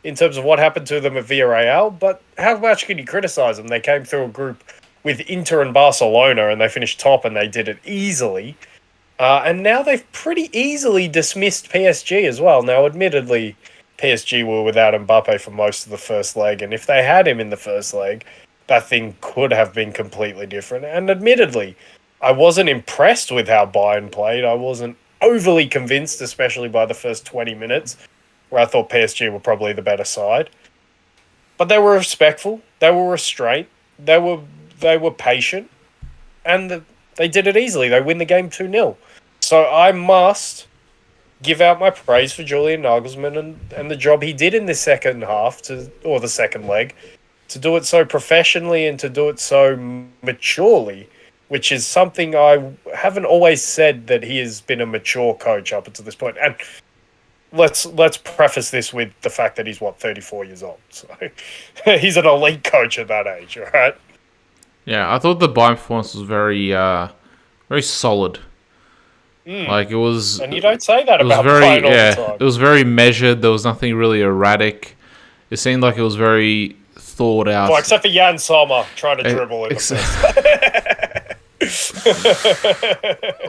in terms of what happened to them at Villarreal, but how much can you criticize them? They came through a group with Inter and Barcelona and they finished top and they did it easily. And now they've pretty easily dismissed PSG as well. Now, admittedly, PSG were without Mbappe for most of the first leg, and if they had him in the first leg, that thing could have been completely different. And admittedly, I wasn't impressed with how Bayern played. I wasn't overly convinced, especially by the first 20 minutes, where I thought PSG were probably the better side. But they were respectful, they were restrained, they were patient, and they did it easily. They win the game 2-0. So I must give out my praise for Julian Nagelsmann and the job he did in the second half, or the second leg, to do it so professionally and to do it so maturely, which is something I haven't always said, that he has been a mature coach up until this point. And let's preface this with the fact that he's 34 years old. So he's an elite coach at that age, all right? Yeah, I thought the Bayern performance was very very solid. Like it was, and you don't say that it was about very Bayern all the time. It was very measured. There was nothing really erratic. It seemed like it was very thought out. Well, except for Jan Sommer trying to dribble in the first.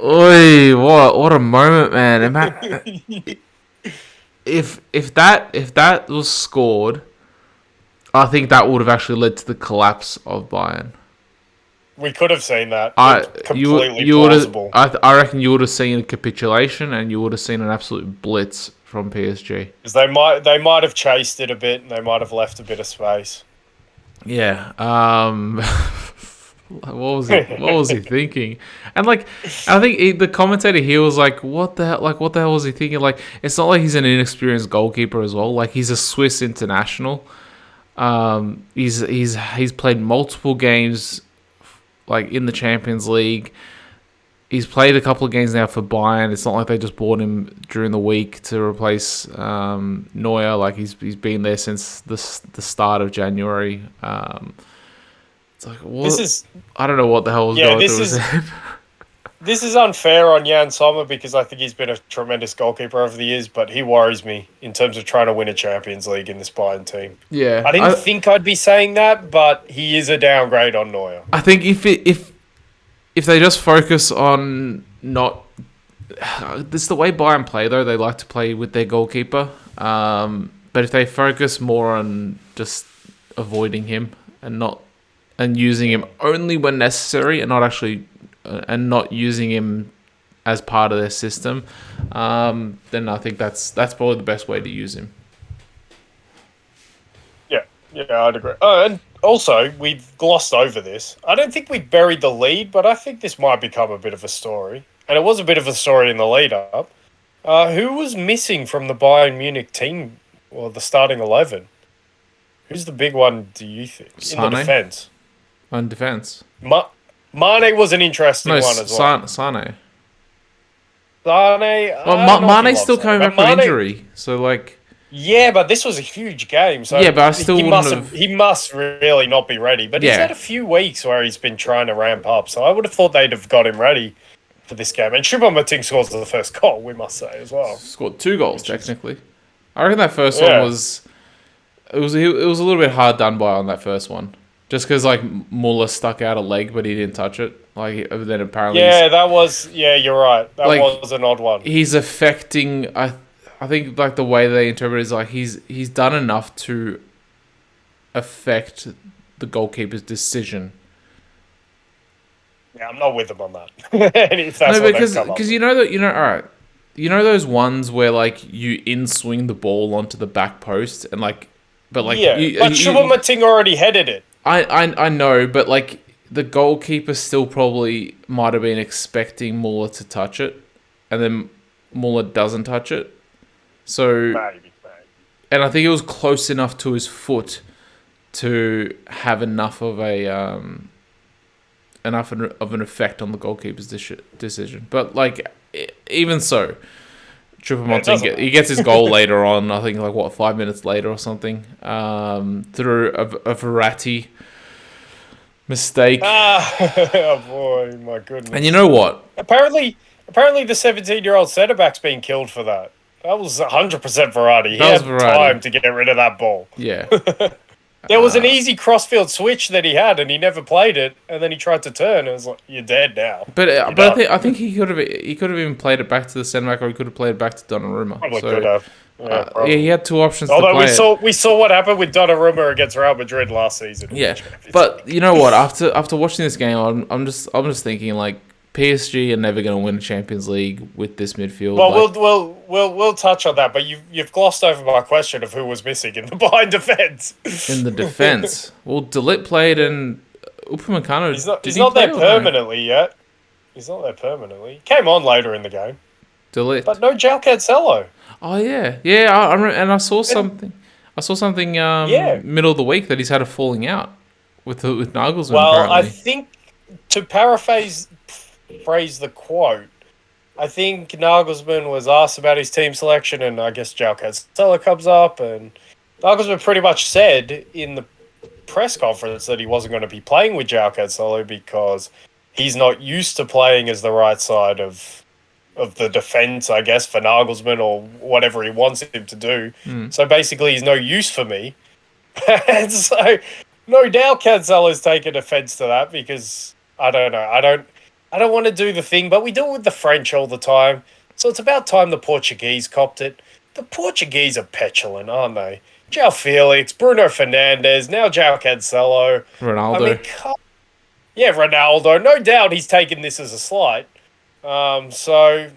Oi, what a moment, man! If that was scored, I think that would have actually led to the collapse of Bayern. We could have seen that. You plausible. I reckon you would have seen a capitulation and you would have seen an absolute blitz from PSG. Because they might have chased it a bit and they might have left a bit of space. Yeah. What was he? What was he thinking? And like, I think the commentator here was like, "What the hell? Like, what the hell was he thinking?" Like, it's not like he's an inexperienced goalkeeper as well. Like, he's a Swiss international. He's played multiple games, like in the Champions League. He's played a couple of games now for Bayern. It's not like they just bought him during the week to replace Neuer. Like he's been there since the start of January. It's like what? I don't know what the hell was going through his head. This is unfair on Jan Sommer because I think he's been a tremendous goalkeeper over the years, but he worries me in terms of trying to win a Champions League in this Bayern team. Yeah, I didn't think I'd be saying that, but he is a downgrade on Neuer. I think if they just focus on not... This is the way Bayern play, though. They like to play with their goalkeeper. But if they focus more on just avoiding him and using him only when necessary and not using him as part of their system, then I think that's probably the best way to use him. Yeah, I'd agree. And also, we've glossed over this. I don't think we buried the lead, but I think this might become a bit of a story. And it was a bit of a story in the lead-up. Who was missing from the Bayern Munich team, or the starting 11? Who's the big one, do you think? Sane? In the defence? On defence? Mane was an interesting one as well. Sane. Well, Mane's still coming back from injury, so like... Yeah, but this was a huge game, so yeah, but I still he must really not be ready. But he's had a few weeks where he's been trying to ramp up, so I would have thought they'd have got him ready for this game. And Choupo-Moting scores the first goal, we must say, as well. Scored 2 goals, technically. I reckon that first one was... It was a little bit hard done by on that first one. Just because, like, Muller stuck out a leg, but he didn't touch it. Like, then apparently... Yeah, that was... Yeah, you're right. That was an odd one. He's affecting... I think like the way they interpret it is like he's done enough to affect the goalkeeper's decision. Yeah, I'm not with them on that. If that's because you know all right, you know those ones where like you in swing the ball onto the back post and like, but like but Choupo-Moting already headed it. I know, but like the goalkeeper still probably might have been expecting Muller to touch it, and then Muller doesn't touch it. So, maybe. And I think it was close enough to his foot to have enough of an effect on the goalkeeper's decision. But like, even so, Choupo-Moting he gets his goal later on. I think 5 minutes later or something, through a Verratti mistake. Oh boy, my goodness! And you know what? Apparently, the 17-year-old centre back's been killed for that. That was 100% Verratti. He had time to get rid of that ball. Yeah. There was an easy crossfield switch that he had, and he never played it. And then he tried to turn, and it was like, "You're dead now." But I think he could have even played it back to the centre back, or he could have played it back to Donnarumma. Probably could have. Yeah, he had 2 options. Although we saw what happened with Donnarumma against Real Madrid last season. Yeah, but you know what? After watching this game, I'm just thinking like, PSG are never going to win a Champions League with this midfield. Well, we'll touch on that, but you've glossed over my question of who was missing in the behind defence. In the defence, well, De Ligt played and Upamecano. He's not there permanently yet. He's not there permanently. He came on later in the game. De Ligt, but no João Cancelo. Oh yeah. I remember, and I saw something. Middle of the week that he's had a falling out with Nagelsmann. Well, apparently. I think to paraphrase the quote, I think Nagelsmann was asked about his team selection, and I guess João Cancelo comes up, and Nagelsmann pretty much said in the press conference that he wasn't going to be playing with João Cancelo because he's not used to playing as the right side of the defence, I guess, for Nagelsmann or whatever he wants him to do. So basically, he's no use for me. And so, no doubt Cancelo's taken offence to that because, I don't know, I don't want to do the thing, but we do it with the French all the time. So it's about time the Portuguese copped it. The Portuguese are petulant, aren't they? João Felix, Bruno Fernandes, now João Cancelo. Ronaldo. Ronaldo. No doubt he's taken this as a slight. So,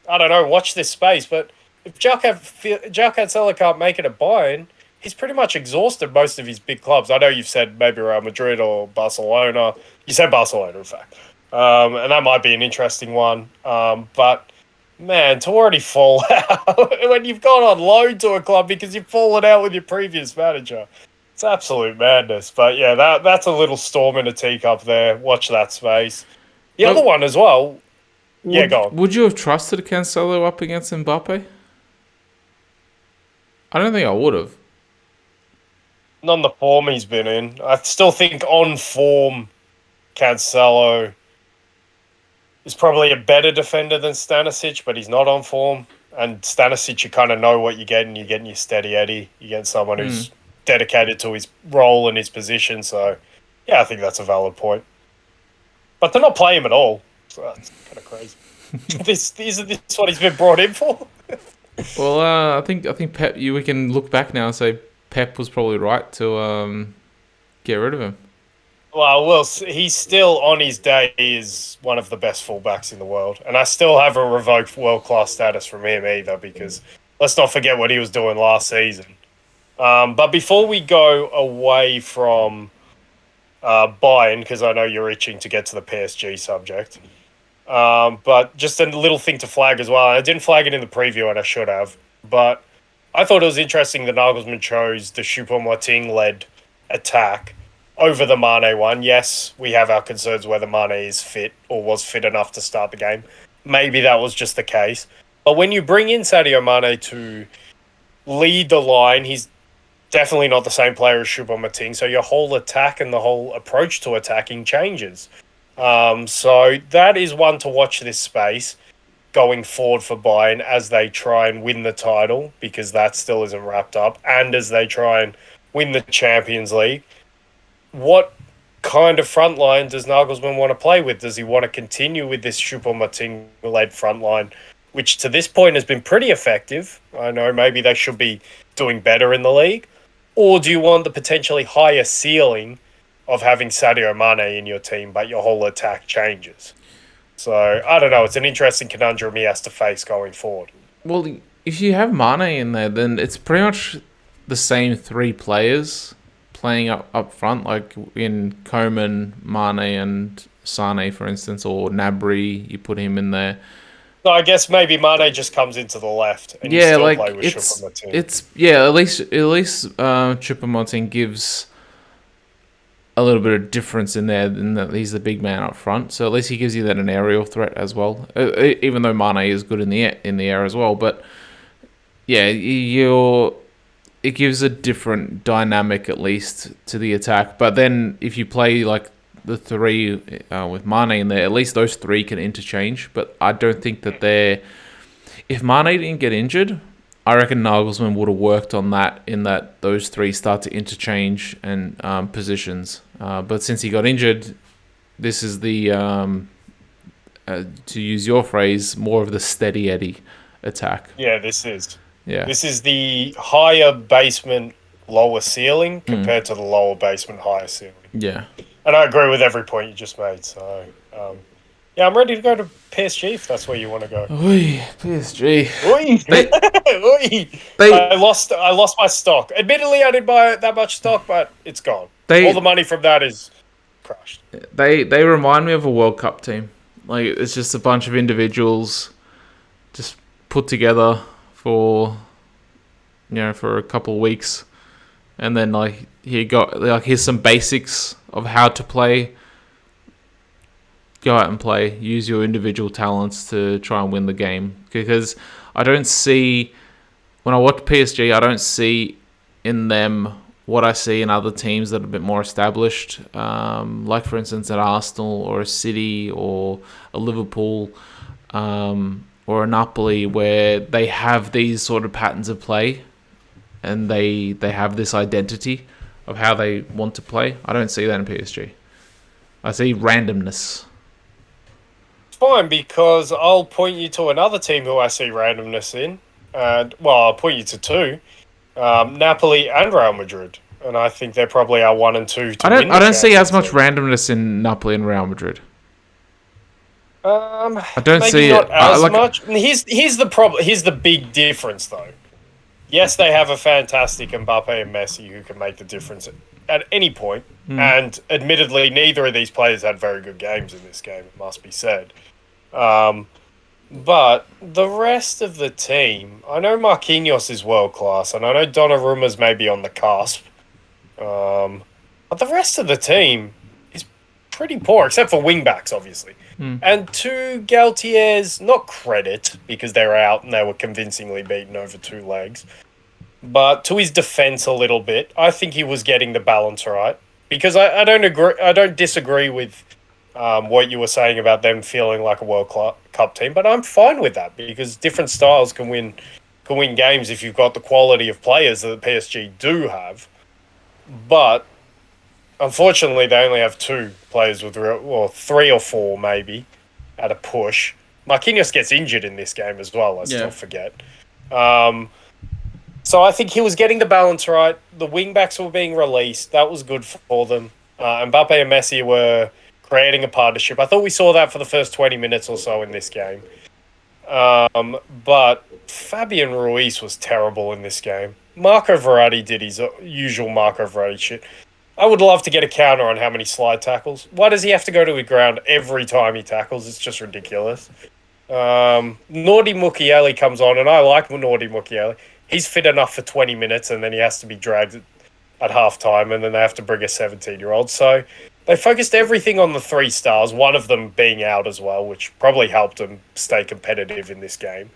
I don't know, watch this space. But if João Cancelo can't make it at Bayern, he's pretty much exhausted most of his big clubs. I know you've said maybe Real Madrid or Barcelona. You said Barcelona, in fact. And that might be an interesting one. But, man, to already fall out when you've gone on loan to a club because you've fallen out with your previous manager. It's absolute madness. But, yeah, that's a little storm in a teacup there. Watch that space. The other one as well. Yeah, go on. Would you have trusted Cancelo up against Mbappe? I don't think I would have. Not the form he's been in. I still think on form, Cancelo is probably a better defender than Stanisic, but he's not on form. And Stanisic, you kind of know what you're getting. You're getting your steady Eddie. You get someone who's dedicated to his role and his position. So, yeah, I think that's a valid point. But to not play him at all, so that's kind of crazy. This what he's been brought in for? Well, I think Pep. We can look back now and say Pep was probably right to get rid of him. Well, he's still on his day. He is one of the best fullbacks in the world, and I still have a revoked world-class status from him either because let's not forget what he was doing last season. But before we go away from Bayern, because I know you're itching to get to the PSG subject, but just a little thing to flag as well. I didn't flag it in the preview, and I should have, but I thought it was interesting that Nagelsmann chose the Choupo-Moting-led attack over the Mane one. Yes, we have our concerns whether Mane is fit or was fit enough to start the game. Maybe that was just the case. But when you bring in Sadio Mane to lead the line, he's definitely not the same player as Choupo-Moting, so your whole attack and the whole approach to attacking changes. So that is one to watch this space going forward for Bayern as they try and win the title, because that still isn't wrapped up, and as they try and win the Champions League. What kind of front line does Nagelsmann want to play with? Does he want to continue with this Choupo-Moting-led front line, which to this point has been pretty effective? I know maybe they should be doing better in the league. Or do you want the potentially higher ceiling of having Sadio Mane in your team, but your whole attack changes? So, I don't know. It's an interesting conundrum he has to face going forward. Well, if you have Mane in there, then it's pretty much the same three players playing up front, like in Coman, Mane, and Sane, for instance, or Gnabry. You put him in there. So I guess maybe Mane just comes into the left, and you still play with Choupo-Moting. At least Choupo-Moting gives a little bit of difference in there, in that he's the big man up front. So at least he gives you that an aerial threat as well. Even though Mane is good in the air as well, but yeah, it gives a different dynamic at least to the attack. But then if you play like the three with Mane in there, at least those three can interchange. But I don't think that if Mane didn't get injured, I reckon Nagelsmann would have worked on that, in that those three start to interchange and positions. But since he got injured, this is the, to use your phrase, more of the steady Eddie attack. Yeah, this is. Yeah. This is the higher basement, lower ceiling compared to the lower basement, higher ceiling. Yeah. And I agree with every point you just made. So, yeah, I'm ready to go to PSG if that's where you want to go. Oy, PSG. I lost my stock. Admittedly, I didn't buy that much stock, but it's gone. All the money from that is crushed. They remind me of a World Cup team. Like, it's just a bunch of individuals just put together for a couple of weeks, and then here's some basics of how to play. Go out and play. Use your individual talents to try and win the game. Because I don't see, when I watch PSG, I don't see in them what I see in other teams that are a bit more established. Like, for instance, at Arsenal or a City or a Liverpool or a Napoli, where they have these sort of patterns of play and they have this identity of how they want to play. I don't see that in PSG. I see randomness. Fine, because I'll point you to another team who I see randomness in. I'll point you to two, Napoli and Real Madrid, and I think they're probably our 1 and 2. I don't see as much randomness in Napoli and Real Madrid. I don't Maybe see not it. as much. Here's the problem. Here's the big difference, though. Yes, they have a fantastic Mbappe and Messi who can make the difference at any point. And admittedly, neither of these players had very good games in this game, it must be said. But the rest of the team, I know Marquinhos is world class, and I know Donnarumma's maybe on the cusp. But the rest of the team is pretty poor, except for wingbacks, obviously. And to Galtier's, not credit, because they're out and they were convincingly beaten over two legs, but to his defense a little bit, I think he was getting the balance right. Because I don't agree, I don't disagree with what you were saying about them feeling like a World Cup team, but I'm fine with that because different styles can win games if you've got the quality of players that the PSG do have. But unfortunately, they only have two players with well, three or four maybe at a push. Marquinhos gets injured in this game as well. Let's not forget. So I think he was getting the balance right. The wingbacks were being released. That was good for them. Mbappe and Messi were creating a partnership. I thought we saw that for the first 20 minutes or so in this game. But Fabian Ruiz was terrible in this game. Marco Verratti did his usual Marco Verratti shit. I would love to get a counter on how many slide tackles. Why does he have to go to the ground every time he tackles? It's just ridiculous. Nordi Mukiele comes on, and I like Nordi Mukiele. He's fit enough for 20 minutes, and then he has to be dragged at halftime, and then they have to bring a 17-year-old. So they focused everything on the three stars, one of them being out as well, which probably helped them stay competitive in this game.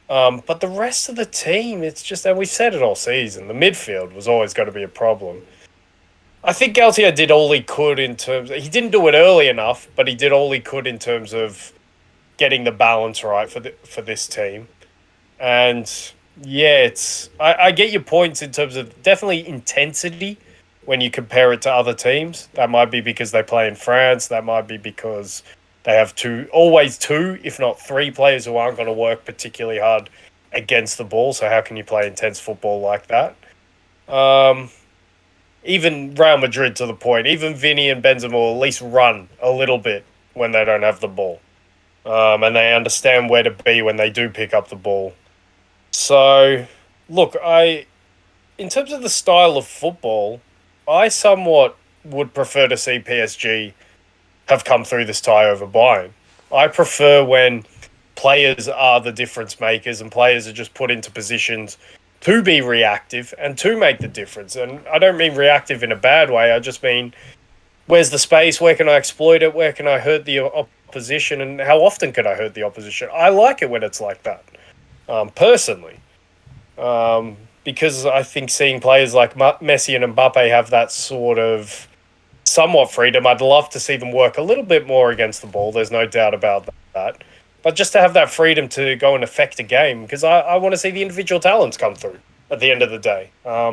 But the rest of the team, it's just, and we've said it all season, the midfield was always going to be a problem. I think Galtier did all he could in terms he didn't do it early enough, but he did all he could in terms of getting the balance right for this team. And yeah, I get your points in terms of definitely intensity when you compare it to other teams. That might be because they play in France. That might be because they have always two, if not three players who aren't going to work particularly hard against the ball. So how can you play intense football like that? Even Real Madrid to the point. Even Vinny and Benzema will at least run a little bit when they don't have the ball. And they understand where to be when they do pick up the ball. So, look, in terms of the style of football, I somewhat would prefer to see PSG have come through this tie over Bayern. I prefer when players are the difference makers and players are just put into positions to be reactive and to make the difference. And I don't mean reactive in a bad way. I just mean, where's the space? Where can I exploit it? Where can I hurt the opposition? And how often can I hurt the opposition? I like it when it's like that. Personally, because I think seeing players like Messi and Mbappe have that sort of somewhat freedom, I'd love to see them work a little bit more against the ball. There's no doubt about that. But just to have that freedom to go and affect a game, because I want to see the individual talents come through at the end of the day.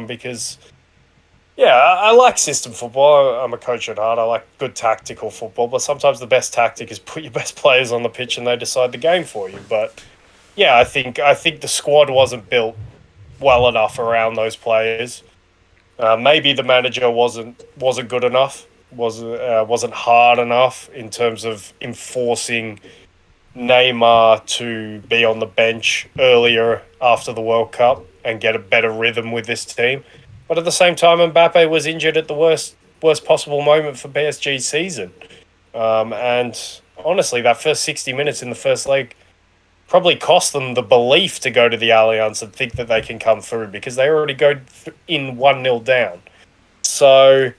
Because, yeah, I like system football. I'm a coach at heart. I like good tactical football. But sometimes the best tactic is put your best players on the pitch and they decide the game for you. But yeah, I think the squad wasn't built well enough around those players. Maybe the manager wasn't good enough, wasn't hard enough in terms of enforcing Neymar to be on the bench earlier after the World Cup and get a better rhythm with this team. But at the same time, Mbappe was injured at the worst possible moment for PSG's season. And honestly, that first 60 minutes in the first leg probably cost them the belief to go to the Allianz and think that they can come through because they already go in 1-0 down. So,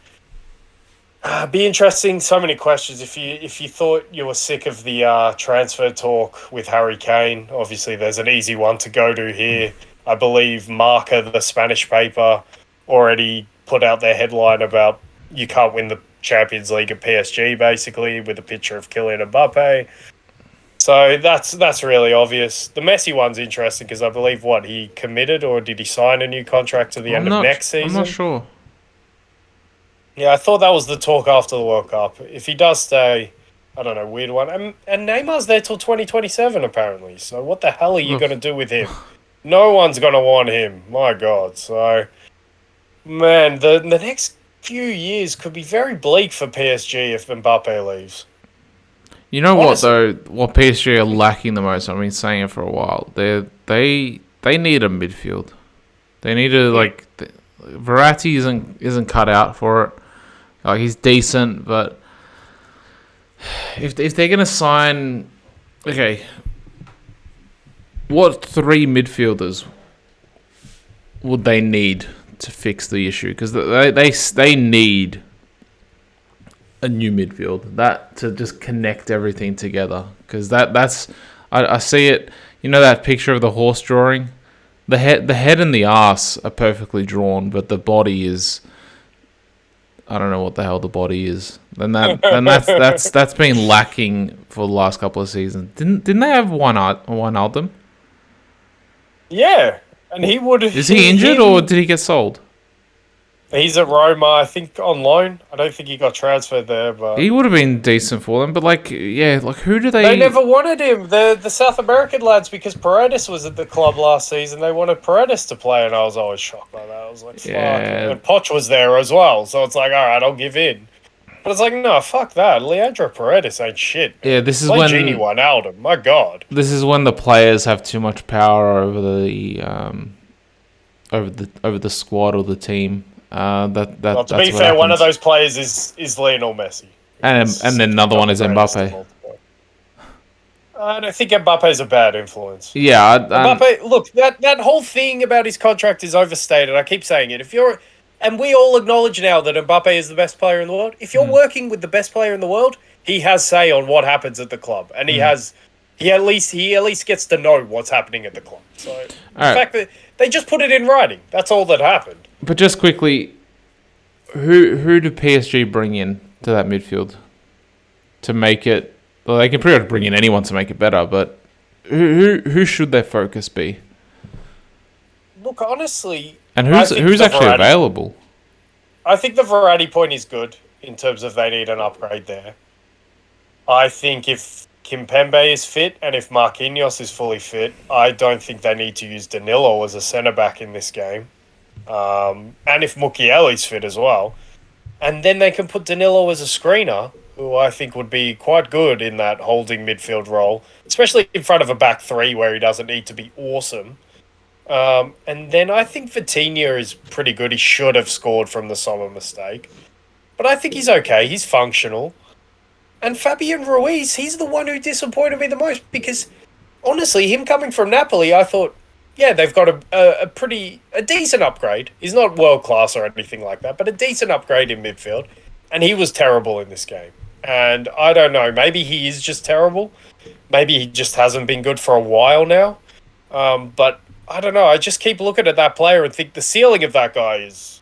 be interesting. So many questions. If you thought you were sick of the transfer talk with Harry Kane, obviously there's an easy one to go to here. I believe Marca, the Spanish paper, already put out their headline about you can't win the Champions League at PSG, basically, with a picture of Kylian Mbappe. So that's really obvious. The Messi one's interesting because I believe he committed or did he sign a new contract to the end of next season? I'm not sure. Yeah, I thought that was the talk after the World Cup. If he does stay, I don't know, weird one. And Neymar's there till 2027 apparently. So what the hell are you going to do with him? No one's going to want him. My God. So, man, the next few years could be very bleak for PSG if Mbappe leaves. You know what Honestly. though? What PSG are lacking the most. I've been saying it for a while. They need a midfield. They need to Verratti isn't cut out for it. Like he's decent, but if they're gonna sign, okay, what three midfielders would they need to fix the issue? Because they need a new midfield that to just connect everything together. Because that's I see it. You know that picture of the horse drawing. The head and the ass are perfectly drawn, but the body is. I don't know what the hell the body is. That's been lacking for the last couple of seasons. Didn't they have one Aldum? Yeah, and he would. Is he injured or did he get sold? He's at Roma, I think, on loan. I don't think he got transferred there, but He would have been decent for them. But who do they never wanted him. The South American lads, because Paredes was at the club last season, they wanted Paredes to play, and I was always shocked by that. I was like, fuck. Yeah. And Poch was there as well, so it's like, all right, I'll give in. But it's like, no, fuck that. Leandro Paredes ain't shit. Yeah, this is Play when Genie Wijnaldum. My God. this is when the players have too much power over the squad or the team. Well, to be fair, one of those players is Lionel Messi. and then another one is Mbappe. I don't think Mbappe's a bad influence. Yeah, Mbappe, look, that whole thing about his contract is overstated. I keep saying it. And we all acknowledge now that Mbappe is the best player in the world. If you're working with the best player in the world, he has say on what happens at the club, and he at least gets to know what's happening at the club. So the fact that they just put it in writing, that's all that happened. But just quickly, who do PSG bring in to that midfield to make it? Well, they can pretty much bring in anyone to make it better, but who should their focus be? Look, honestly, And who's actually available? I think the Verratti point is good in terms of they need an upgrade there. I think if Kimpembe is fit and if Marquinhos is fully fit, I don't think they need to use Danilo as a centre-back in this game. And if Mukiele's fit as well. And then they can put Danilo as a screener, who I think would be quite good in that holding midfield role, especially in front of a back three where he doesn't need to be awesome. And then I think Vitinha is pretty good. He should have scored from the Sommer mistake. But I think he's okay. He's functional. And Fabian Ruiz, he's the one who disappointed me the most because, honestly, him coming from Napoli, I thought, yeah, they've got a decent upgrade. He's not world-class or anything like that, but a decent upgrade in midfield. And he was terrible in this game. And I don't know, maybe he is just terrible. Maybe he just hasn't been good for a while now. But I don't know. I just keep looking at that player and think the ceiling of that guy is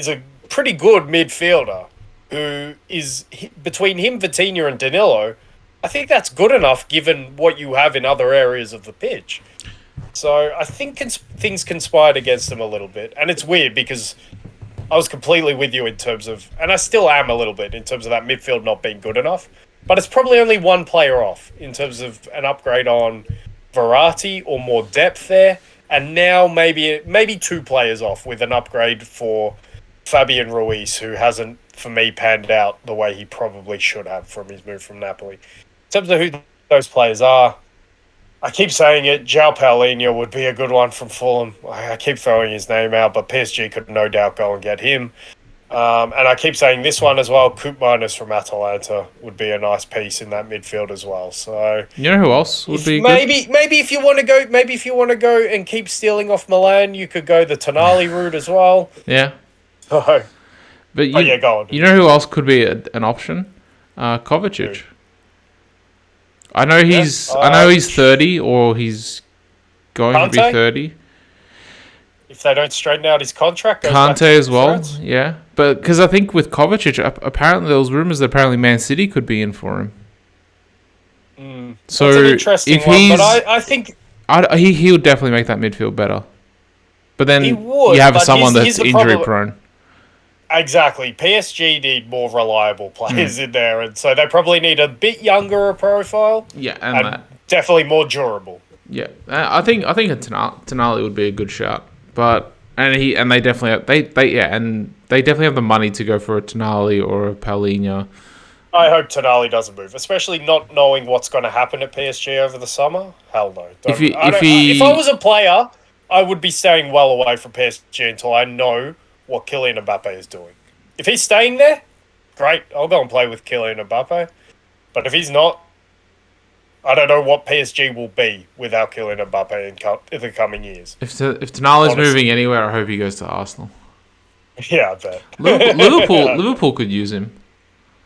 a pretty good midfielder who is between him, Vitinha, and Danilo. I think that's good enough given what you have in other areas of the pitch. So I think things conspired against him a little bit. And it's weird because I was completely with you in terms of, and I still am a little bit in terms of that midfield not being good enough. But it's probably only one player off in terms of an upgrade on Verratti or more depth there. And now maybe two players off with an upgrade for Fabian Ruiz, who hasn't, for me, panned out the way he probably should have from his move from Napoli. In terms of who those players are, I keep saying it, João Paulinho would be a good one from Fulham. I keep throwing his name out, but PSG could no doubt go and get him. And I keep saying this one as well, Koopmeiners from Atalanta would be a nice piece in that midfield as well. So you know who else would be maybe good? Maybe if you want to go and keep stealing off Milan, you could go the Tonali route as well. Yeah. So, but go on. You know who else could be an option? Kovacic. Who? I know he's 30 or he's going to be 30. If they don't straighten out his contract, Kante as well, yeah. But because I think with Kovacic, apparently there was rumors that apparently Man City could be in for him. So that's an interesting one, but I think he would definitely make that midfield better. But then you have someone that's injury prone. Exactly. PSG need more reliable players in there, and so they probably need a bit younger a profile. Yeah, and definitely more durable. Yeah, I think a Tonali would be a good shout, but they definitely have, they definitely have the money to go for a Tonali or a Paulinho. I hope Tonali doesn't move, especially not knowing what's going to happen at PSG over the summer. Hell no. If I was a player, I would be staying well away from PSG until I know what Kylian Mbappe is doing. If he's staying there, great. I'll go and play with Kylian Mbappe. But if he's not, I don't know what PSG will be without Kylian Mbappe in the coming years. If Tonali's moving anywhere, I hope he goes to Arsenal. Yeah, I bet. Liverpool could use him.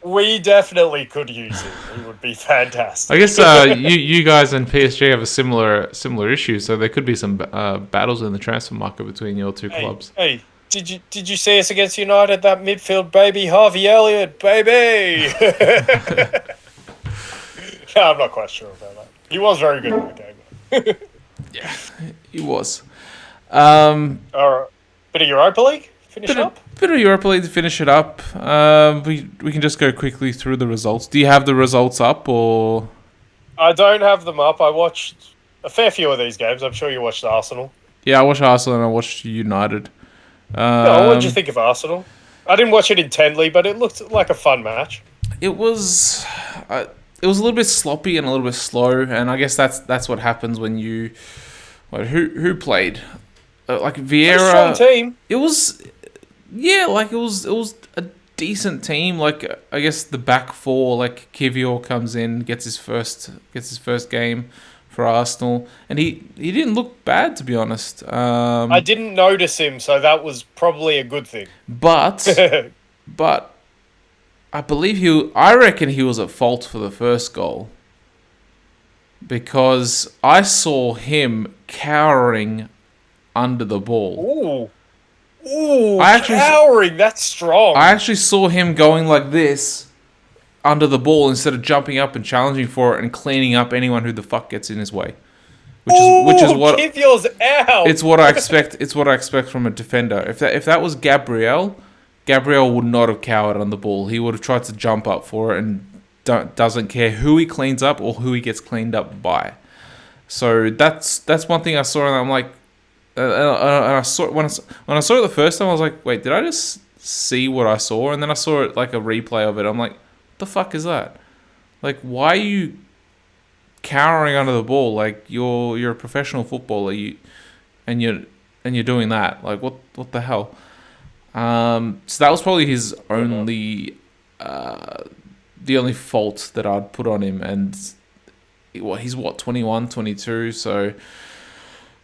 We definitely could use him. He would be fantastic. I guess you guys and PSG have a similar issue, so there could be some battles in the transfer market between your two clubs. Hey, did you see us against United? That midfield baby, Harvey Elliott, baby. No, I'm not quite sure about that. He was very good in the game. Yeah, he was. All right. Bit of Europa League? Bit of Europa League to finish it up. We can just go quickly through the results. Do you have the results up, or...? I don't have them up. I watched a fair few of these games. I'm sure you watched Arsenal. Yeah, I watched Arsenal and I watched United. What did you think of Arsenal? I didn't watch it intently, but it looked like a fun match. It was... It was a little bit sloppy and a little bit slow, and I guess that's what happens when you... Who played? Like Vieira... A strong team. It was... Yeah, like it was a decent team. Like I guess the back four, like Kivior comes in, gets his first game for Arsenal, and he didn't look bad, to be honest. I didn't notice him, so that was probably a good thing. But I reckon he was at fault for the first goal, because I saw him cowering under the ball. Ooh, cowering, that's strong. I actually saw him going like this under the ball instead of jumping up and challenging for it and cleaning up anyone who the fuck gets in his way. Which is what Kivio's out. It's what I expect. It's what I expect from a defender. If that was Gabriel would not have cowered on the ball. He would have tried to jump up for it and doesn't care who he cleans up or who he gets cleaned up by. So that's one thing I saw, and I'm like, and I saw when I saw it the first time, I was like, wait, did I just see what I saw? And then I saw it like a replay of it. I'm like, what the fuck is that? Like, why are you cowering under the ball? Like, you're a professional footballer, and you're doing that. Like, what the hell? So that was probably his only the only fault that I'd put on him. And he's 21, 22, so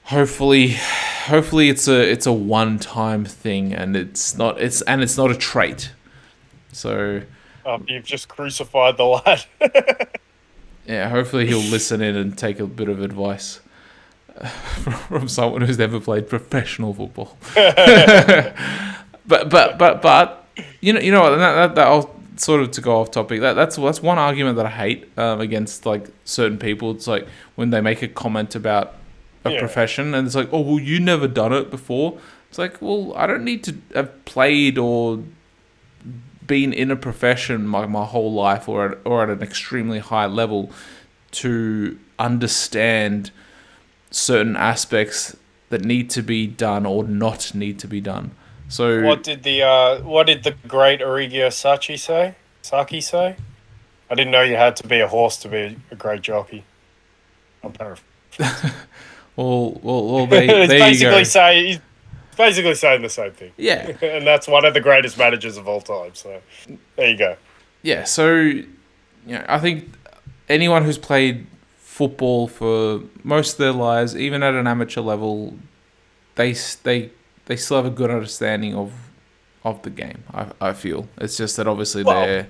hopefully it's a one-time thing, and it's not a trait. So you've just crucified the lad. Yeah, hopefully he'll listen in and take a bit of advice from someone who's never played professional football. but you know what? That I'll sort of, to go off topic. That's one argument that I hate against like certain people. It's like when they make a comment about a profession, and it's like, oh well, you never done it before. It's like, well, I don't need to have played or been in a profession my whole life or at an extremely high level to understand certain aspects that need to be done or not need to be done. So what did the great Origio Saki say? I didn't know you had to be a horse to be a great jockey. I'm paraphrasing. well, there you go. He's basically saying the same thing. Yeah. And that's one of the greatest managers of all time. So there you go. Yeah. So I think anyone who's played football for most of their lives, even at an amateur level, they still have a good understanding of the game. I feel it's just that obviously they're.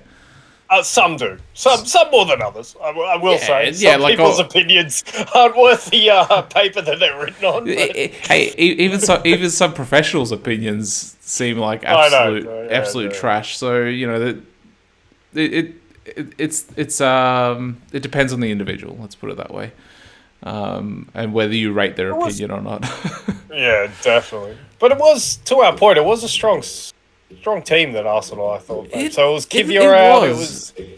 Some do. Some more than others. I will say. Some like people's opinions aren't worth the paper that they're written on. Hey, even some professionals' opinions seem like absolute trash. So it depends on the individual. Let's put it that way, and whether you rate their opinion or not. Yeah, definitely. But it was, to our point, it was a strong team that Arsenal, I thought. So it was Kivior out.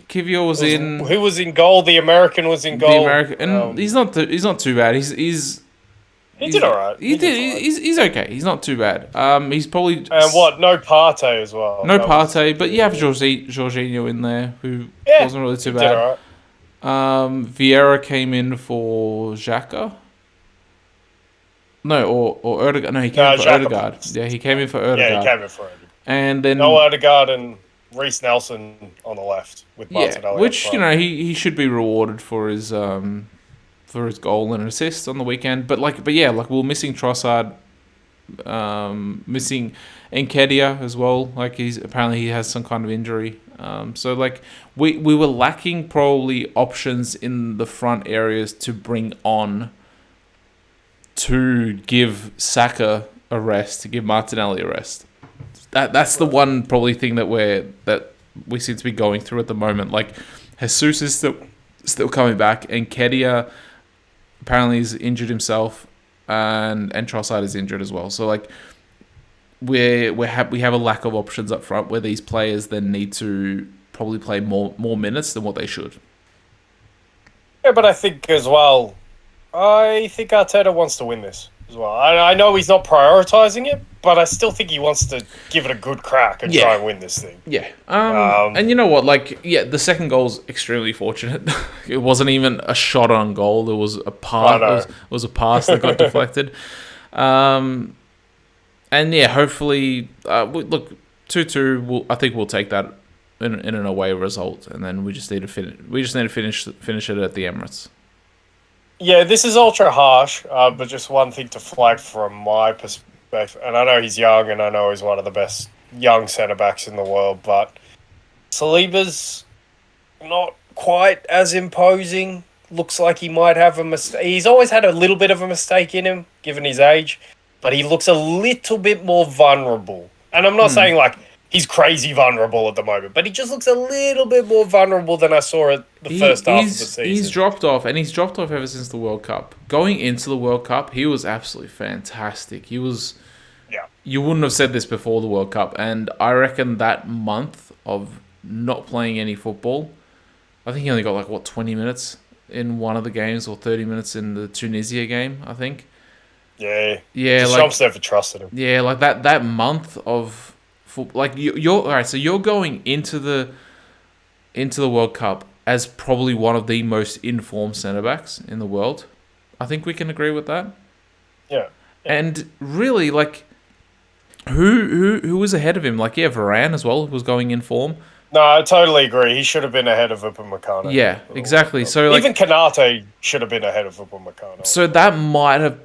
Kivior was in. Who was in goal? The American was in goal. And he's not too bad. He's He did all right. He did. He's okay. He's not too bad. He's probably and what? No Partey as well. No Partey, but you have Jorginho in there who wasn't really too bad. Did all right. Vieira came in for Xhaka. No, or Odegaard. No, he came in for Odegaard. Yeah, he came in for Odegaard. Yeah, he came in for Odegaard. And then Odegaard and Reece Nelson on the left with Martinelli. Which he should be rewarded for his goal and assist on the weekend. But we're missing Trossard, missing Nketiah as well. Like he has some kind of injury. So like we were lacking probably options in the front areas to bring on to give Saka a rest, to give Martinelli a rest. That's the one probably thing that we seem to be going through at the moment. Like Jesus is still coming back, and Nketiah apparently he's injured himself, and Trossard is injured as well. So like we have a lack of options up front where these players then need to probably play more minutes than what they should. Yeah, but I think as well, Arteta wants to win this as well. I know he's not prioritising it, but I still think he wants to give it a good crack and try and win this thing. Yeah. And you know what? The second goal's extremely fortunate. It wasn't even a shot on goal. It was a pass. It was a pass that got deflected. And hopefully, look, 2-2. I think we'll take that in an away result, and then we just need to finish. We just need to finish it at the Emirates. Yeah, this is ultra harsh, but just one thing to flag from my perspective, and I know he's young, and I know he's one of the best young centre-backs in the world, but Saliba's not quite as imposing. Looks like he might have a mistake. He's always had a little bit of a mistake in him, given his age, but he looks a little bit more vulnerable. And I'm not saying, like, he's crazy vulnerable at the moment, but he just looks a little bit more vulnerable than I saw at the first half of the season. He's dropped off, and he's dropped off ever since the World Cup. Going into the World Cup, he was absolutely fantastic. He was... Yeah. You wouldn't have said this before the World Cup, and I reckon that month of not playing any football, I think he only got 20 minutes in one of the games, or 30 minutes in the Tunisia game, I think. Yeah. Deschamps never trusted him. Yeah, like that month of... you're all right. So you're going into the World Cup as probably one of the most informed centre backs in the world. I think we can agree with that. Yeah. And really, like, who was ahead of him? Like, Varane as well was going in form. No, I totally agree. He should have been ahead of Upamecano. Yeah, exactly. So even Konate should have been ahead of Upamecano. So that might have,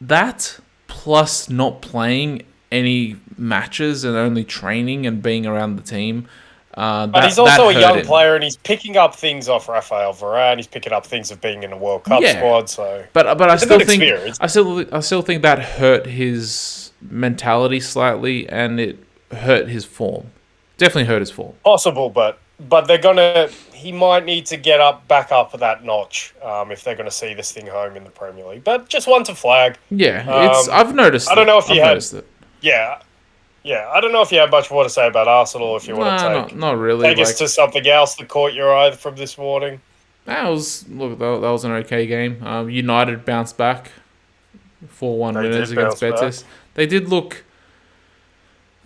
that plus not playing any matches and only training and being around the team. But he's also a young player, and he's picking up things off Rafael Varane. He's picking up things of being in a World Cup squad. So, but I still think that hurt his mentality slightly, and it hurt his form. Definitely hurt his form. Possible, but he might need to get back up that notch if they're gonna see this thing home in the Premier League. But just one to flag. Yeah, I've noticed. I don't know if you had. It. Yeah, I don't know if you have much more to say about Arsenal. If you want to not really. Take us to something else that caught your eye from this morning. That was an okay game. United bounced back, 4-1 winners against Betis. They did look.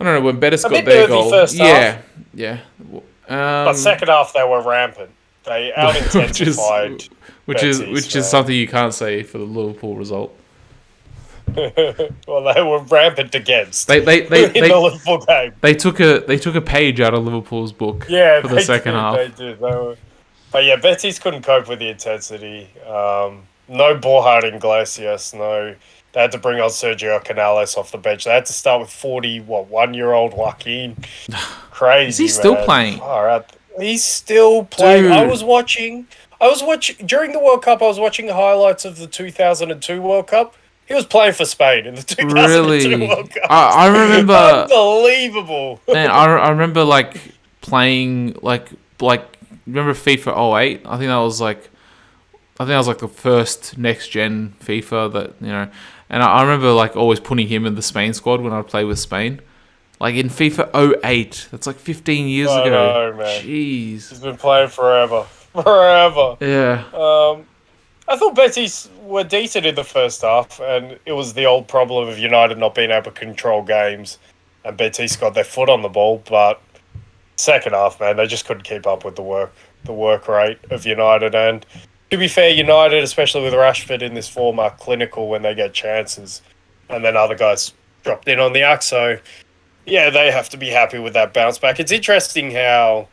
I don't know when Betis got their goal. First half. Yeah. But second half they were rampant. They out-intensified. which is something you can't say for the Liverpool result. Well, they were rampant against in the Liverpool game. They took a page out of Liverpool's book for the second half. They did. But yeah, Betis couldn't cope with the intensity. No Borja Iglesias. No, they had to bring on Sergio Canales off the bench. They had to start with 1-year-old Joaquin. Crazy. Is he still playing? All right. He's still playing. Dude. I was watching during the World Cup. I was watching the highlights of the 2002 World Cup. He was playing for Spain in the 2002 World Cup. I remember. Unbelievable. Man, I remember playing remember FIFA 08? I think that was like the first next gen FIFA that and I remember always putting him in the Spain squad when I'd play with Spain. Like in FIFA 08. That's 15 years ago. I know, man. Jeez. He's been playing forever. Forever. Yeah. I thought Betis were decent in the first half, and it was the old problem of United not being able to control games, and Betis got their foot on the ball. But second half, man, they just couldn't keep up with the work rate of United. And to be fair, United, especially with Rashford in this form, are clinical when they get chances, and then other guys dropped in on the act. So yeah, they have to be happy with that bounce back. It's interesting how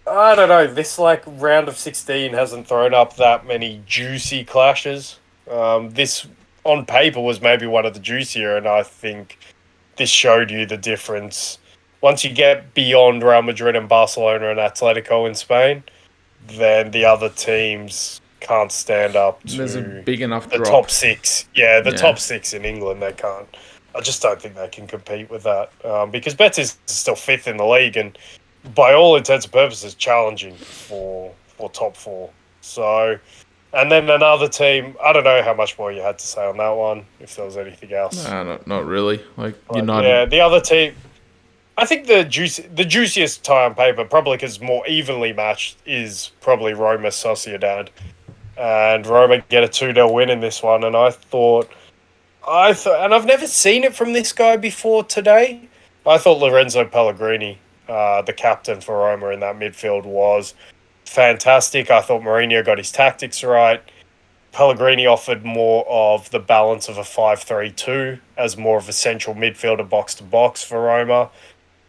I don't know. This like round of 16 hasn't thrown up that many juicy clashes. This on paper was maybe one of the juicier, and I think this showed you the difference. Once you get beyond Real Madrid and Barcelona and Atletico in Spain, then the other teams can't stand up There's a to big enough the drop. top six. Yeah, the Yeah. top six in England, they can't. I just don't think they can compete with that because Betis is still fifth in the league and by all intents and purposes challenging for top four. So, and then another team. I don't know how much more you had to say on that one. If there was anything else, Nah, not really. Like but United. yeah, the other team. I think the juiciest tie on paper, probably because more evenly matched, is probably Roma Sociedad, and Roma get a 2-0 win in this one. And and I've never seen it from this guy before today. I thought Lorenzo Pellegrini, the captain for Roma in that midfield, was fantastic. I thought Mourinho got his tactics right. Pellegrini offered more of the balance of a 5-3-2 as more of a central midfielder box to box for Roma.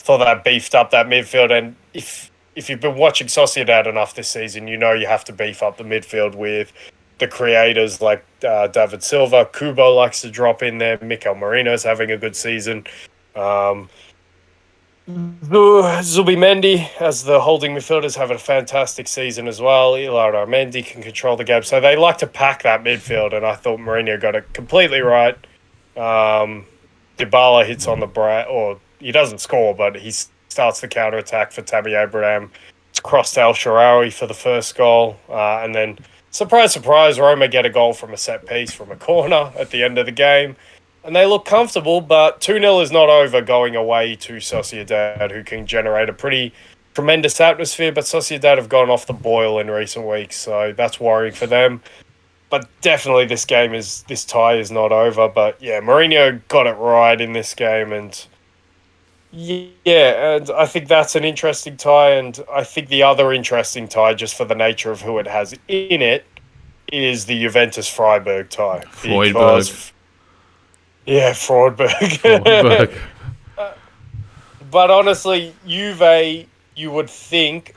Thought that beefed up that midfield. And if you've been watching Sociedad enough this season, you know you have to beef up the midfield with the creators like David Silva. Kubo likes to drop in there. Mikel Merino's having a good season. Zubimendi, as the holding midfielders, having a fantastic season as well. Ilar Armendi can control the game. So they like to pack that midfield, and I thought Mourinho got it completely right. Dybala hits on the or he doesn't score, but he starts the counter attack for Tammy Abraham. It's crossed El Shaarawy for the first goal, and then surprise, surprise, Roma get a goal from a set piece from a corner at the end of the game, and they look comfortable. But 2-0 is not over going away to Sociedad, who can generate a pretty tremendous atmosphere. But Sociedad have gone off the boil in recent weeks, so that's worrying for them. But definitely, this tie is not over. But yeah, Mourinho got it right in this game, and yeah, and I think that's an interesting tie. And I think the other interesting tie, just for the nature of who it has in it, is the Juventus Freiburg tie Freudberg. because yeah, Freudberg. Freiburg. But honestly, Juve, you would think,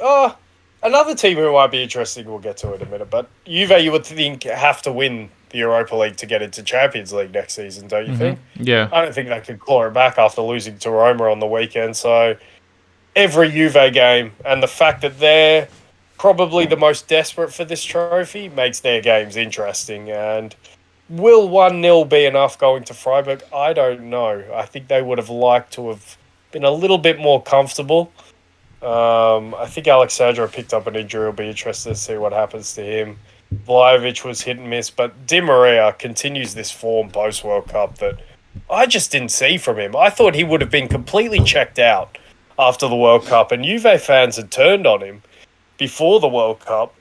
another team who might be interesting, we'll get to it in a minute, but Juve, you would think, have to win the Europa League to get into Champions League next season, don't you think? Yeah. I don't think they could claw it back after losing to Roma on the weekend. So every Juve game and the fact that they're probably the most desperate for this trophy makes their games interesting. And will 1-0 be enough going to Freiburg? I don't know. I think they would have liked to have been a little bit more comfortable. I think Alexandra picked up an injury. I'll be interested to see what happens to him. Vlahovic was hit and miss, but Di Maria continues this form post-World Cup that I just didn't see from him. I thought he would have been completely checked out after the World Cup, and Juve fans had turned on him before the World Cup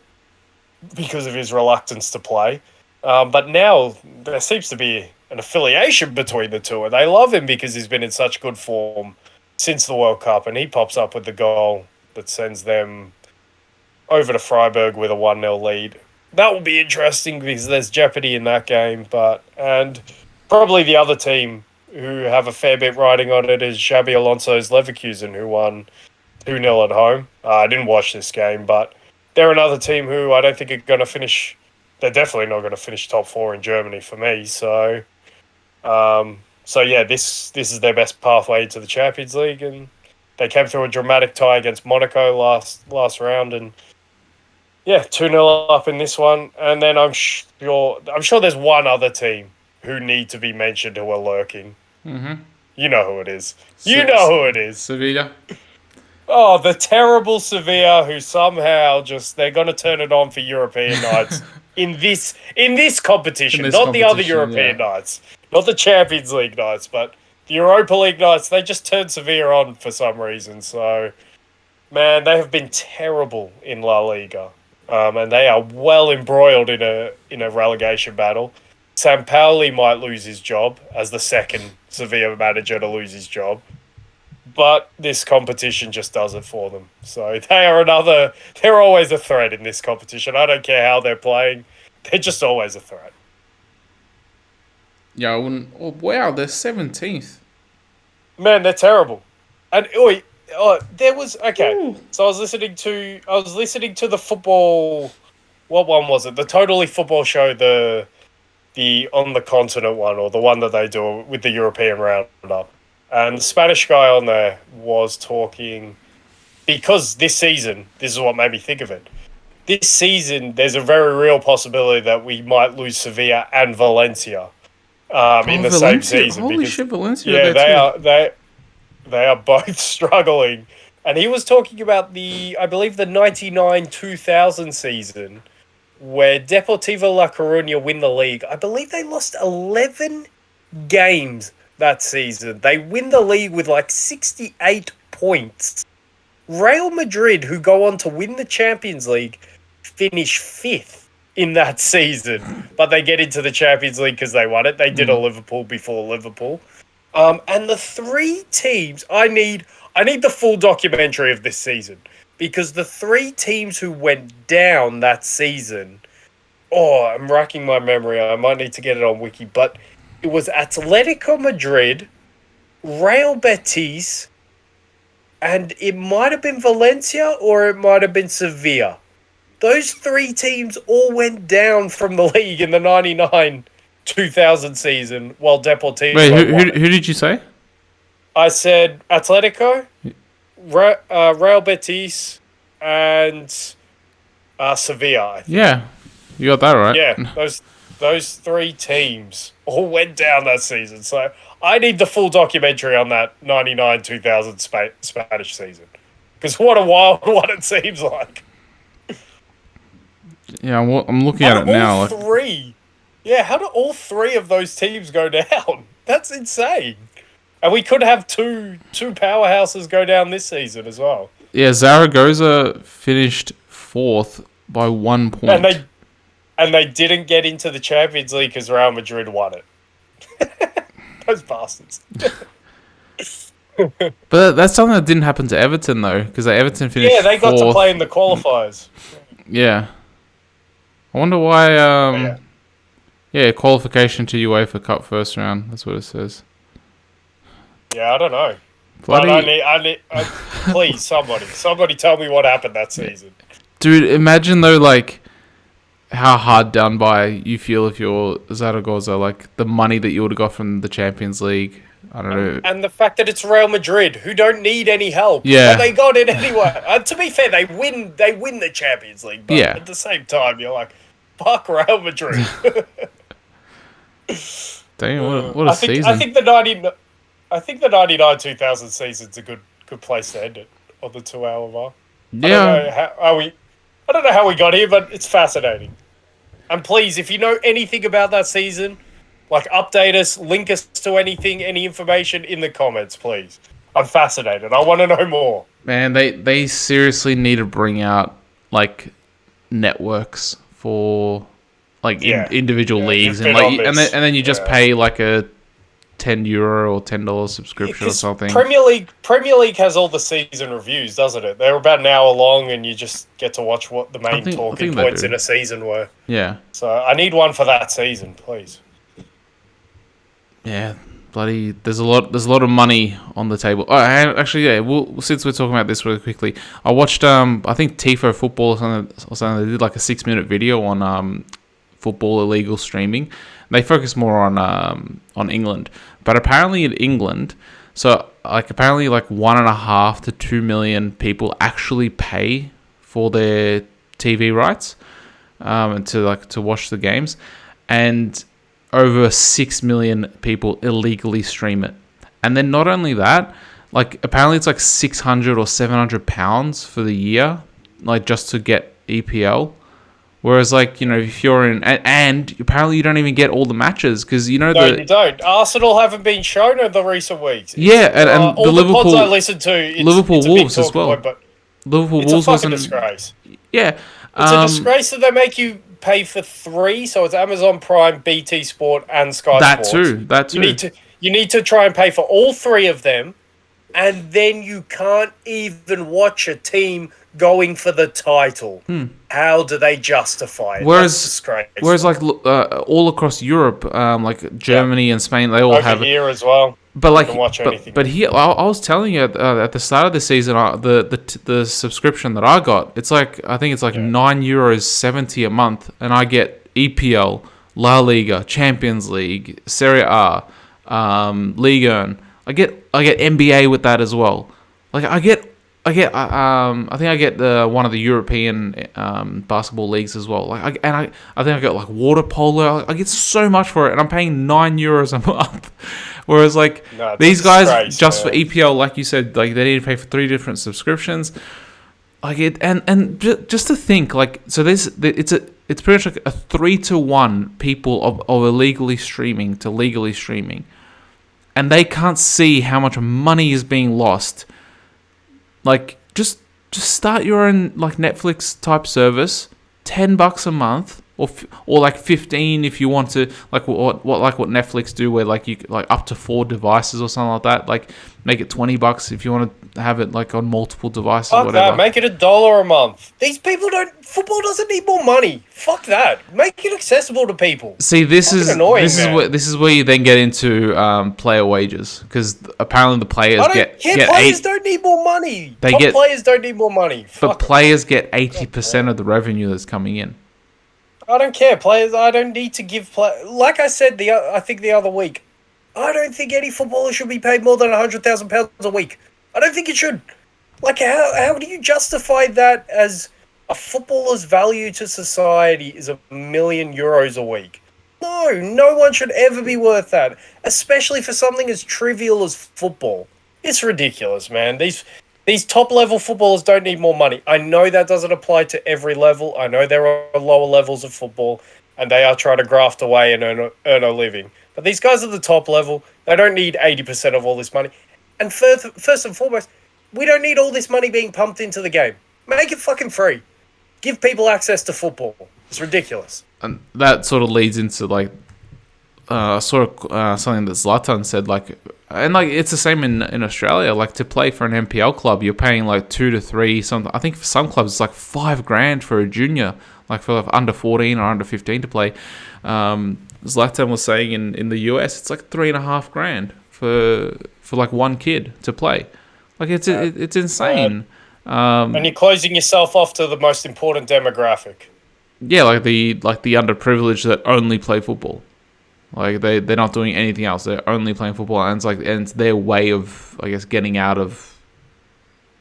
because of his reluctance to play. But now there seems to be an affiliation between the two, and they love him because he's been in such good form since the World Cup, and he pops up with the goal that sends them over to Freiburg with a 1-0 lead. That will be interesting because there's jeopardy in that game, and probably the other team who have a fair bit riding on it is Xabi Alonso's Leverkusen, who won 2-0 at home. I didn't watch this game, but they're another team who I don't think are going to finish. They're definitely not going to finish top four in Germany for me. So yeah, this is their best pathway into the Champions League, and they came through a dramatic tie against Monaco last round, and yeah, 2-0 up in this one. And then I'm sure there's one other team who need to be mentioned who are lurking. Mm-hmm. You know who it is. You know who it is. Sevilla. Oh, the terrible Sevilla who somehow they're going to turn it on for European nights in this competition, not the other European nights, not the Champions League nights, but the Europa League nights. They just turn Sevilla on for some reason. So, man, they have been terrible in La Liga. and they are well embroiled in a relegation battle. Sampaoli might lose his job as the second Sevilla manager to lose his job, but this competition just does it for them. So they're always a threat in this competition. I don't care how they're playing, they're just always a threat. Yeah, I wouldn't. Oh wow, they're 17th. Man, they're terrible. And there was okay. Ooh. So I was listening to the football. What one was it? The Totally Football show, the On the Continent one, or the one that they do with the European roundup. And the Spanish guy on there was talking, because this season, this is what made me think of it. This season, there's a very real possibility that we might lose Sevilla and Valencia in the Valencia. same season. Holy shit, Valencia! Yeah, they are both struggling. And he was talking about I believe the 99-2000 season, where Deportivo La Coruña win the league. I believe they lost 11 games that season. They win the league with like 68 points. Real Madrid, who go on to win the Champions League, finish 5th in that season. But they get into the Champions League because they won it. They did a Liverpool before Liverpool. And the three teams, I need the full documentary of this season, because the three teams who went down that season, I'm racking my memory. I might need to get it on Wiki, but it was Atletico Madrid, Real Betis, and it might have been Valencia or it might have been Sevilla. Those three teams all went down from the league in the 99-2000 season, while Deportivo Wait, who did you say? I said Atletico, Real Betis, and Sevilla. I think. Yeah, you got that right. Yeah, those three teams all went down that season. So I need the full documentary on that 99-2000 Spanish season, because what a wild one it seems like. Yeah, I'm looking at it now. How do all three of those teams go down? That's insane. And we could have two powerhouses go down this season as well. Yeah, Zaragoza finished 4th by 1 point. And they didn't get into the Champions League because Real Madrid won it. Those bastards. But that's something that didn't happen to Everton, though, because Everton finished 4th. Yeah, they got to play in the qualifiers. Yeah. I wonder why... qualification to UEFA Cup first round. That's what it says. Yeah, I don't know. But I need, please, somebody tell me what happened that season. Dude, imagine though, like, how hard done by you feel if you're Zaragoza, like the money that you would have got from the Champions League. I don't know. And the fact that it's Real Madrid, who don't need any help. Yeah. But they got it anyway. To be fair, they win the Champions League. But at the same time, you're like, fuck Real Madrid. Damn, what a season. I think the 99-2000 season's a good place to end it on the 2-hour mark. Yeah. I don't know how we got here, but it's fascinating. And please, if you know anything about that season, like, update us, link us to anything, any information in the comments, please. I'm fascinated. I want to know more. Man, they seriously need to bring out, like, networks for, like, individual leagues, and like, and then you just pay like a €10 or $10 subscription or something. Premier League has all the season reviews, doesn't it? They're about an hour long, and you just get to watch what the main talking points in a season were. Yeah. So I need one for that season, please. Yeah, bloody. There's a lot of money on the table. Oh, actually, yeah. Since we're talking about this really quickly, I watched I think Tifo Football or something. They did like a 6-minute video on football illegal streaming. They focus more on England, but apparently in England, apparently 1.5 to 2 million people actually pay for their TV rights, and to watch the games, and over 6 million people illegally stream it. And then not only that, apparently it's £600 or £700 for the year, just to get EPL. Whereas, if you're in... And apparently you don't even get all the matches, because, you don't. Arsenal haven't been shown in the recent weeks. Yeah, and the Liverpool... pods I listen to... Liverpool Wolves as well. But Liverpool it's Wolves a fucking disgrace. Yeah, It's a disgrace that they make you pay for three. So it's Amazon Prime, BT Sport, and Sky That Sports. too. That too. You need to try and pay for all three of them, and then you can't even watch a team going for the title. How do they justify it? Whereas like all across Europe, like Germany and Spain, they all over have here as well. But like, can watch anything. but here, I was telling you at the start of the season, the subscription that I got, it's like I think it's like €9.70 a month, and I get EPL, La Liga, Champions League, Serie A, Liga 1. I get NBA with that as well. Like I think I get one of the European basketball leagues as well. Like I think I get like water polo. I get so much for it, and I'm paying €9 a month. Whereas like these guys just for EPL, like you said, like they need to pay for 3 different subscriptions. Like it, and just to think, like so it's pretty much like a 3-to-1 people of illegally streaming to legally streaming, and they can't see how much money is being lost. Like just start your own like Netflix type service, $10 a month, or like 15 if you want to, like what Netflix do, where like you like up to 4 devices or something like that. Like make it $20 if you want to have it like on multiple devices. Fuck or whatever. that. Make it $1 a month. These people don't. Football doesn't need more money. Fuck that. Make it accessible to people. See, this is where you then get into player wages, because apparently the players players don't need more money. Players don't need more money. But players get 80% of the revenue that's coming in. I don't care. Players, I don't need to give like I said I think the other week, I don't think any footballer should be paid more than £100,000 a week. I don't think it should. Like, how do you justify that as a footballer's value to society is €1,000,000 a week? No one should ever be worth that, especially for something as trivial as football. It's ridiculous, man. These top-level footballers don't need more money. I know that doesn't apply to every level. I know there are lower levels of football, and they are trying to graft away and earn a living. But these guys at the top level, they don't need 80% of all this money. And first and foremost, we don't need all this money being pumped into the game. Make it fucking free. Give people access to football. It's ridiculous. And that sort of leads into like something that Zlatan said, like, and like it's the same in Australia. Like to play for an NPL club, you're paying like 2 to 3. I think for some clubs it's like $5,000 for a junior, like for under 14 or under 15 to play. Zlatan was saying in the US it's like $3,500 for like one kid to play. Like it's insane. And you're closing yourself off to the most important demographic. Yeah, like the underprivileged that only play football. Like they're not doing anything else. They're only playing football, and it's their way of, I guess, getting out of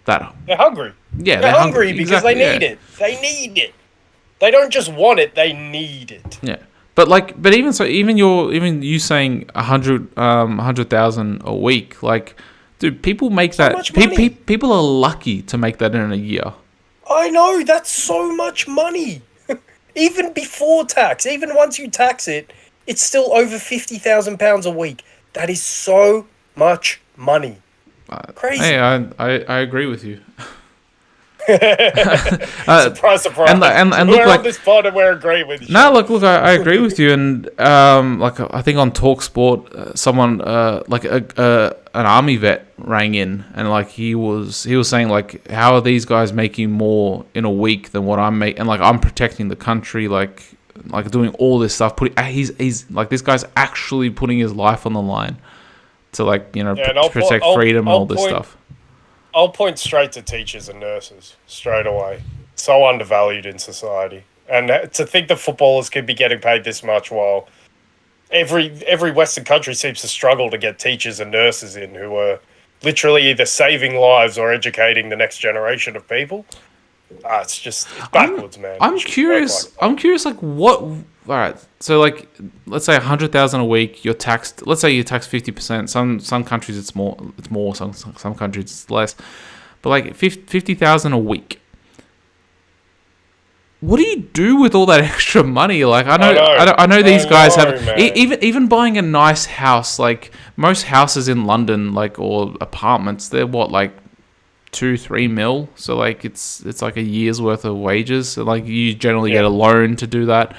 that. They're hungry. Yeah, they're hungry because they need it. They need it. They don't just want it; they need it. Yeah, but even so, even you saying 100,000 a week, like, dude, people make so that. People are lucky to make that in a year. I know, that's so much money. Even before tax, even once you tax it, it's still over £50,000 a week. That is so much money. Crazy. Hey, I agree with you. Surprise, surprise. And we're look, like, on this pod and we're agreeing with you. No, look, I agree with you. And like I think on TalkSport, someone like an army vet rang in, and like he was saying, like, how are these guys making more in a week than what I'm making? And like I'm protecting the country, like doing all this stuff. He's like, this guy's actually putting his life on the line to, like, you know, protect freedom and all this stuff. I'll point straight to teachers and nurses straight away. So undervalued in society. And to think that footballers could be getting paid this much while every Western country seems to struggle to get teachers and nurses in who are literally either saving lives or educating the next generation of people. It's backwards, man. I'm curious, like, what... All right, so, like, let's say 100,000 a week, you're taxed... Let's say you're taxed 50%. Some countries it's more, some countries it's less. But, like, 50,000 a week. What do you do with all that extra money? Like, I know these guys have... Even buying a nice house, like, most houses in London, like, or apartments, they're what, like, 2-3 mil. So like it's like a year's worth of wages. So like you generally get a loan to do that.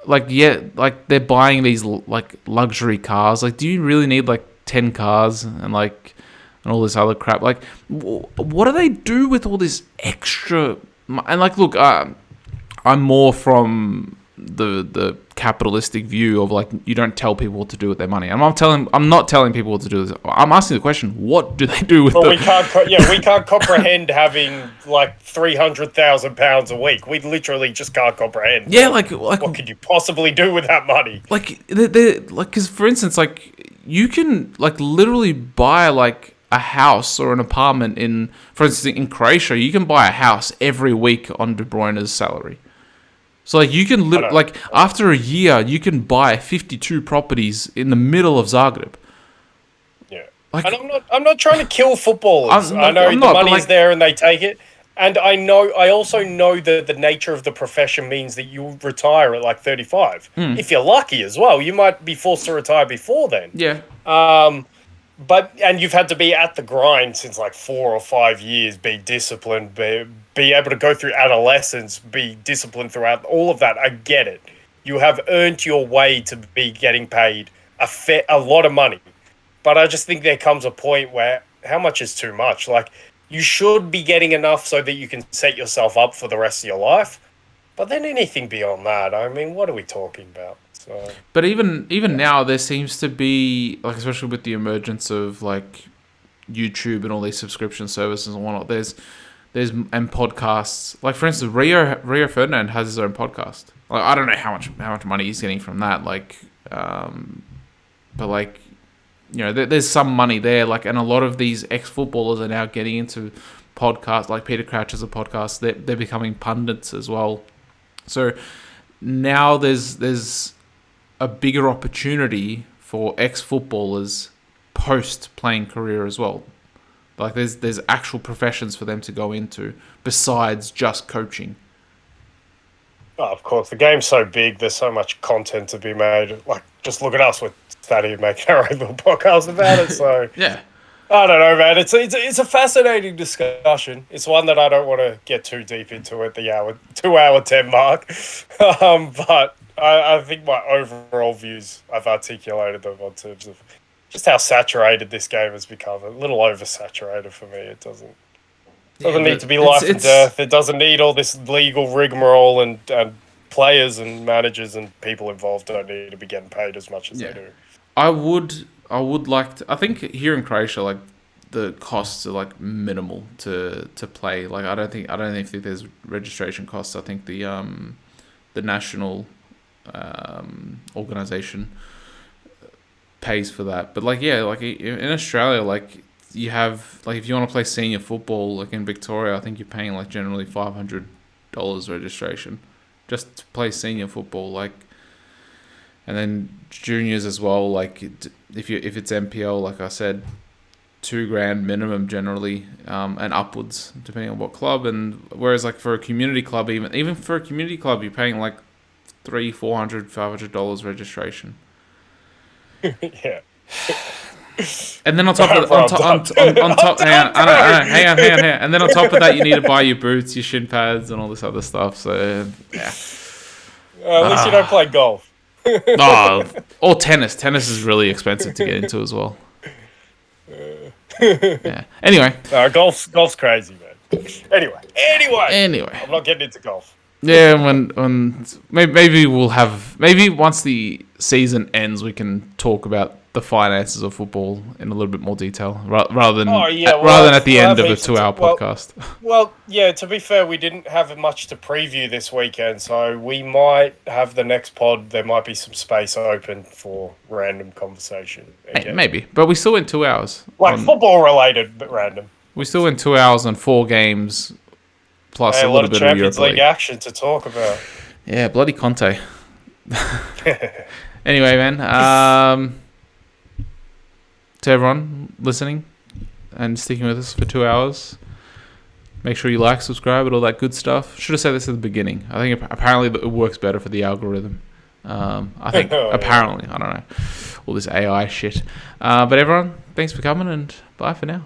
Like like they're buying these like luxury cars. Like, do you really need like 10 cars and all this other crap? Like, what do they do with all this extra? And like, look, I'm more from the capitalistic view of like, you don't tell people what to do with their money. I'm not telling people what to do with it. I'm asking the question, what do they do with it? We can't comprehend having like £300,000 a week. We literally just can't comprehend. Yeah, like what could you possibly do with that money? Like, they're like, because for instance, like you can like literally buy like a house or an apartment for instance, in Croatia, you can buy a house every week on De Bruyne's salary. So like you can like after a year you can buy 52 properties in the middle of Zagreb. Yeah, like, and I'm not trying to kill footballers. I know the money's there and they take it, and I also know that the nature of the profession means that you retire at like 35. If you're lucky as well, you might be forced to retire before then. Yeah. And you've had to be at the grind since like 4 or 5 years, be disciplined, be able to go through adolescence, be disciplined throughout all of that. I get it. You have earned your way to be getting paid a lot of money. But I just think there comes a point where how much is too much? Like, you should be getting enough so that you can set yourself up for the rest of your life. But then anything beyond that, I mean, what are we talking about? So, but even now, there seems to be, like, especially with the emergence of like YouTube and all these subscription services and whatnot, there's and podcasts. Like, for instance, Rio Ferdinand has his own podcast. Like, I don't know how much money he's getting from that. Like, but like, you know, there's some money there. Like, and a lot of these ex-footballers are now getting into podcasts. Like Peter Crouch has a podcast. They're becoming pundits as well. So now there's a bigger opportunity for ex-footballers post-playing career as well. Like, there's actual professions for them to go into besides just coaching. Oh, of course, the game's so big. There's so much content to be made. Like, just look at us. We're starting to make our own little podcast about it. So yeah, I don't know, man. It's a fascinating discussion. It's one that I don't want to get too deep into at the 2 hour 10 mark. But I think my overall views, I've articulated them on terms of just how saturated this game has become. A little oversaturated for me. It doesn't need to be life and death. It doesn't need all this legal rigmarole, and players and managers and people involved don't need to be getting paid as much as they do. I would like to. I think here in Croatia, like, the costs are like minimal to play. Like, I don't think there's registration costs. I think the national organization pays for that. But like, yeah, like in Australia, like, you have, like, if you want to play senior football, like in Victoria, I think you're paying like generally $500 registration just to play senior football. Like, and then juniors as well. Like, if it's MPL, like I said, $2,000 minimum generally, and upwards depending on what club. And whereas like for a community club, even for a community club, you're paying like $300, $400, $500 registration. Yeah. And then on top of hang on. And then on top of that, you need to buy your boots, your shin pads, and all this other stuff. So yeah. At least you don't play golf. Or tennis. Tennis is really expensive to get into as well. Yeah. Anyway. Golf's crazy, man. Anyway. I'm not getting into golf. Yeah, when maybe we'll have, maybe once the season ends, we can talk about the finances of football in a little bit more detail, rather than at the end of a 2 hour podcast. Well, yeah. To be fair, we didn't have much to preview this weekend, so we might have the next pod. There might be some space open for random conversation. Maybe, but we still went 2 hours. Like football related, but random. We still went 2 hours on 4 games, plus a little bit of Champions League action to talk about. Yeah, bloody Conte. Anyway, man. To everyone listening and sticking with us for 2 hours, make sure you like, subscribe, and all that good stuff. Should have said this at the beginning. I think apparently it works better for the algorithm. I think apparently, I don't know, all this AI shit. But everyone, thanks for coming, and bye for now.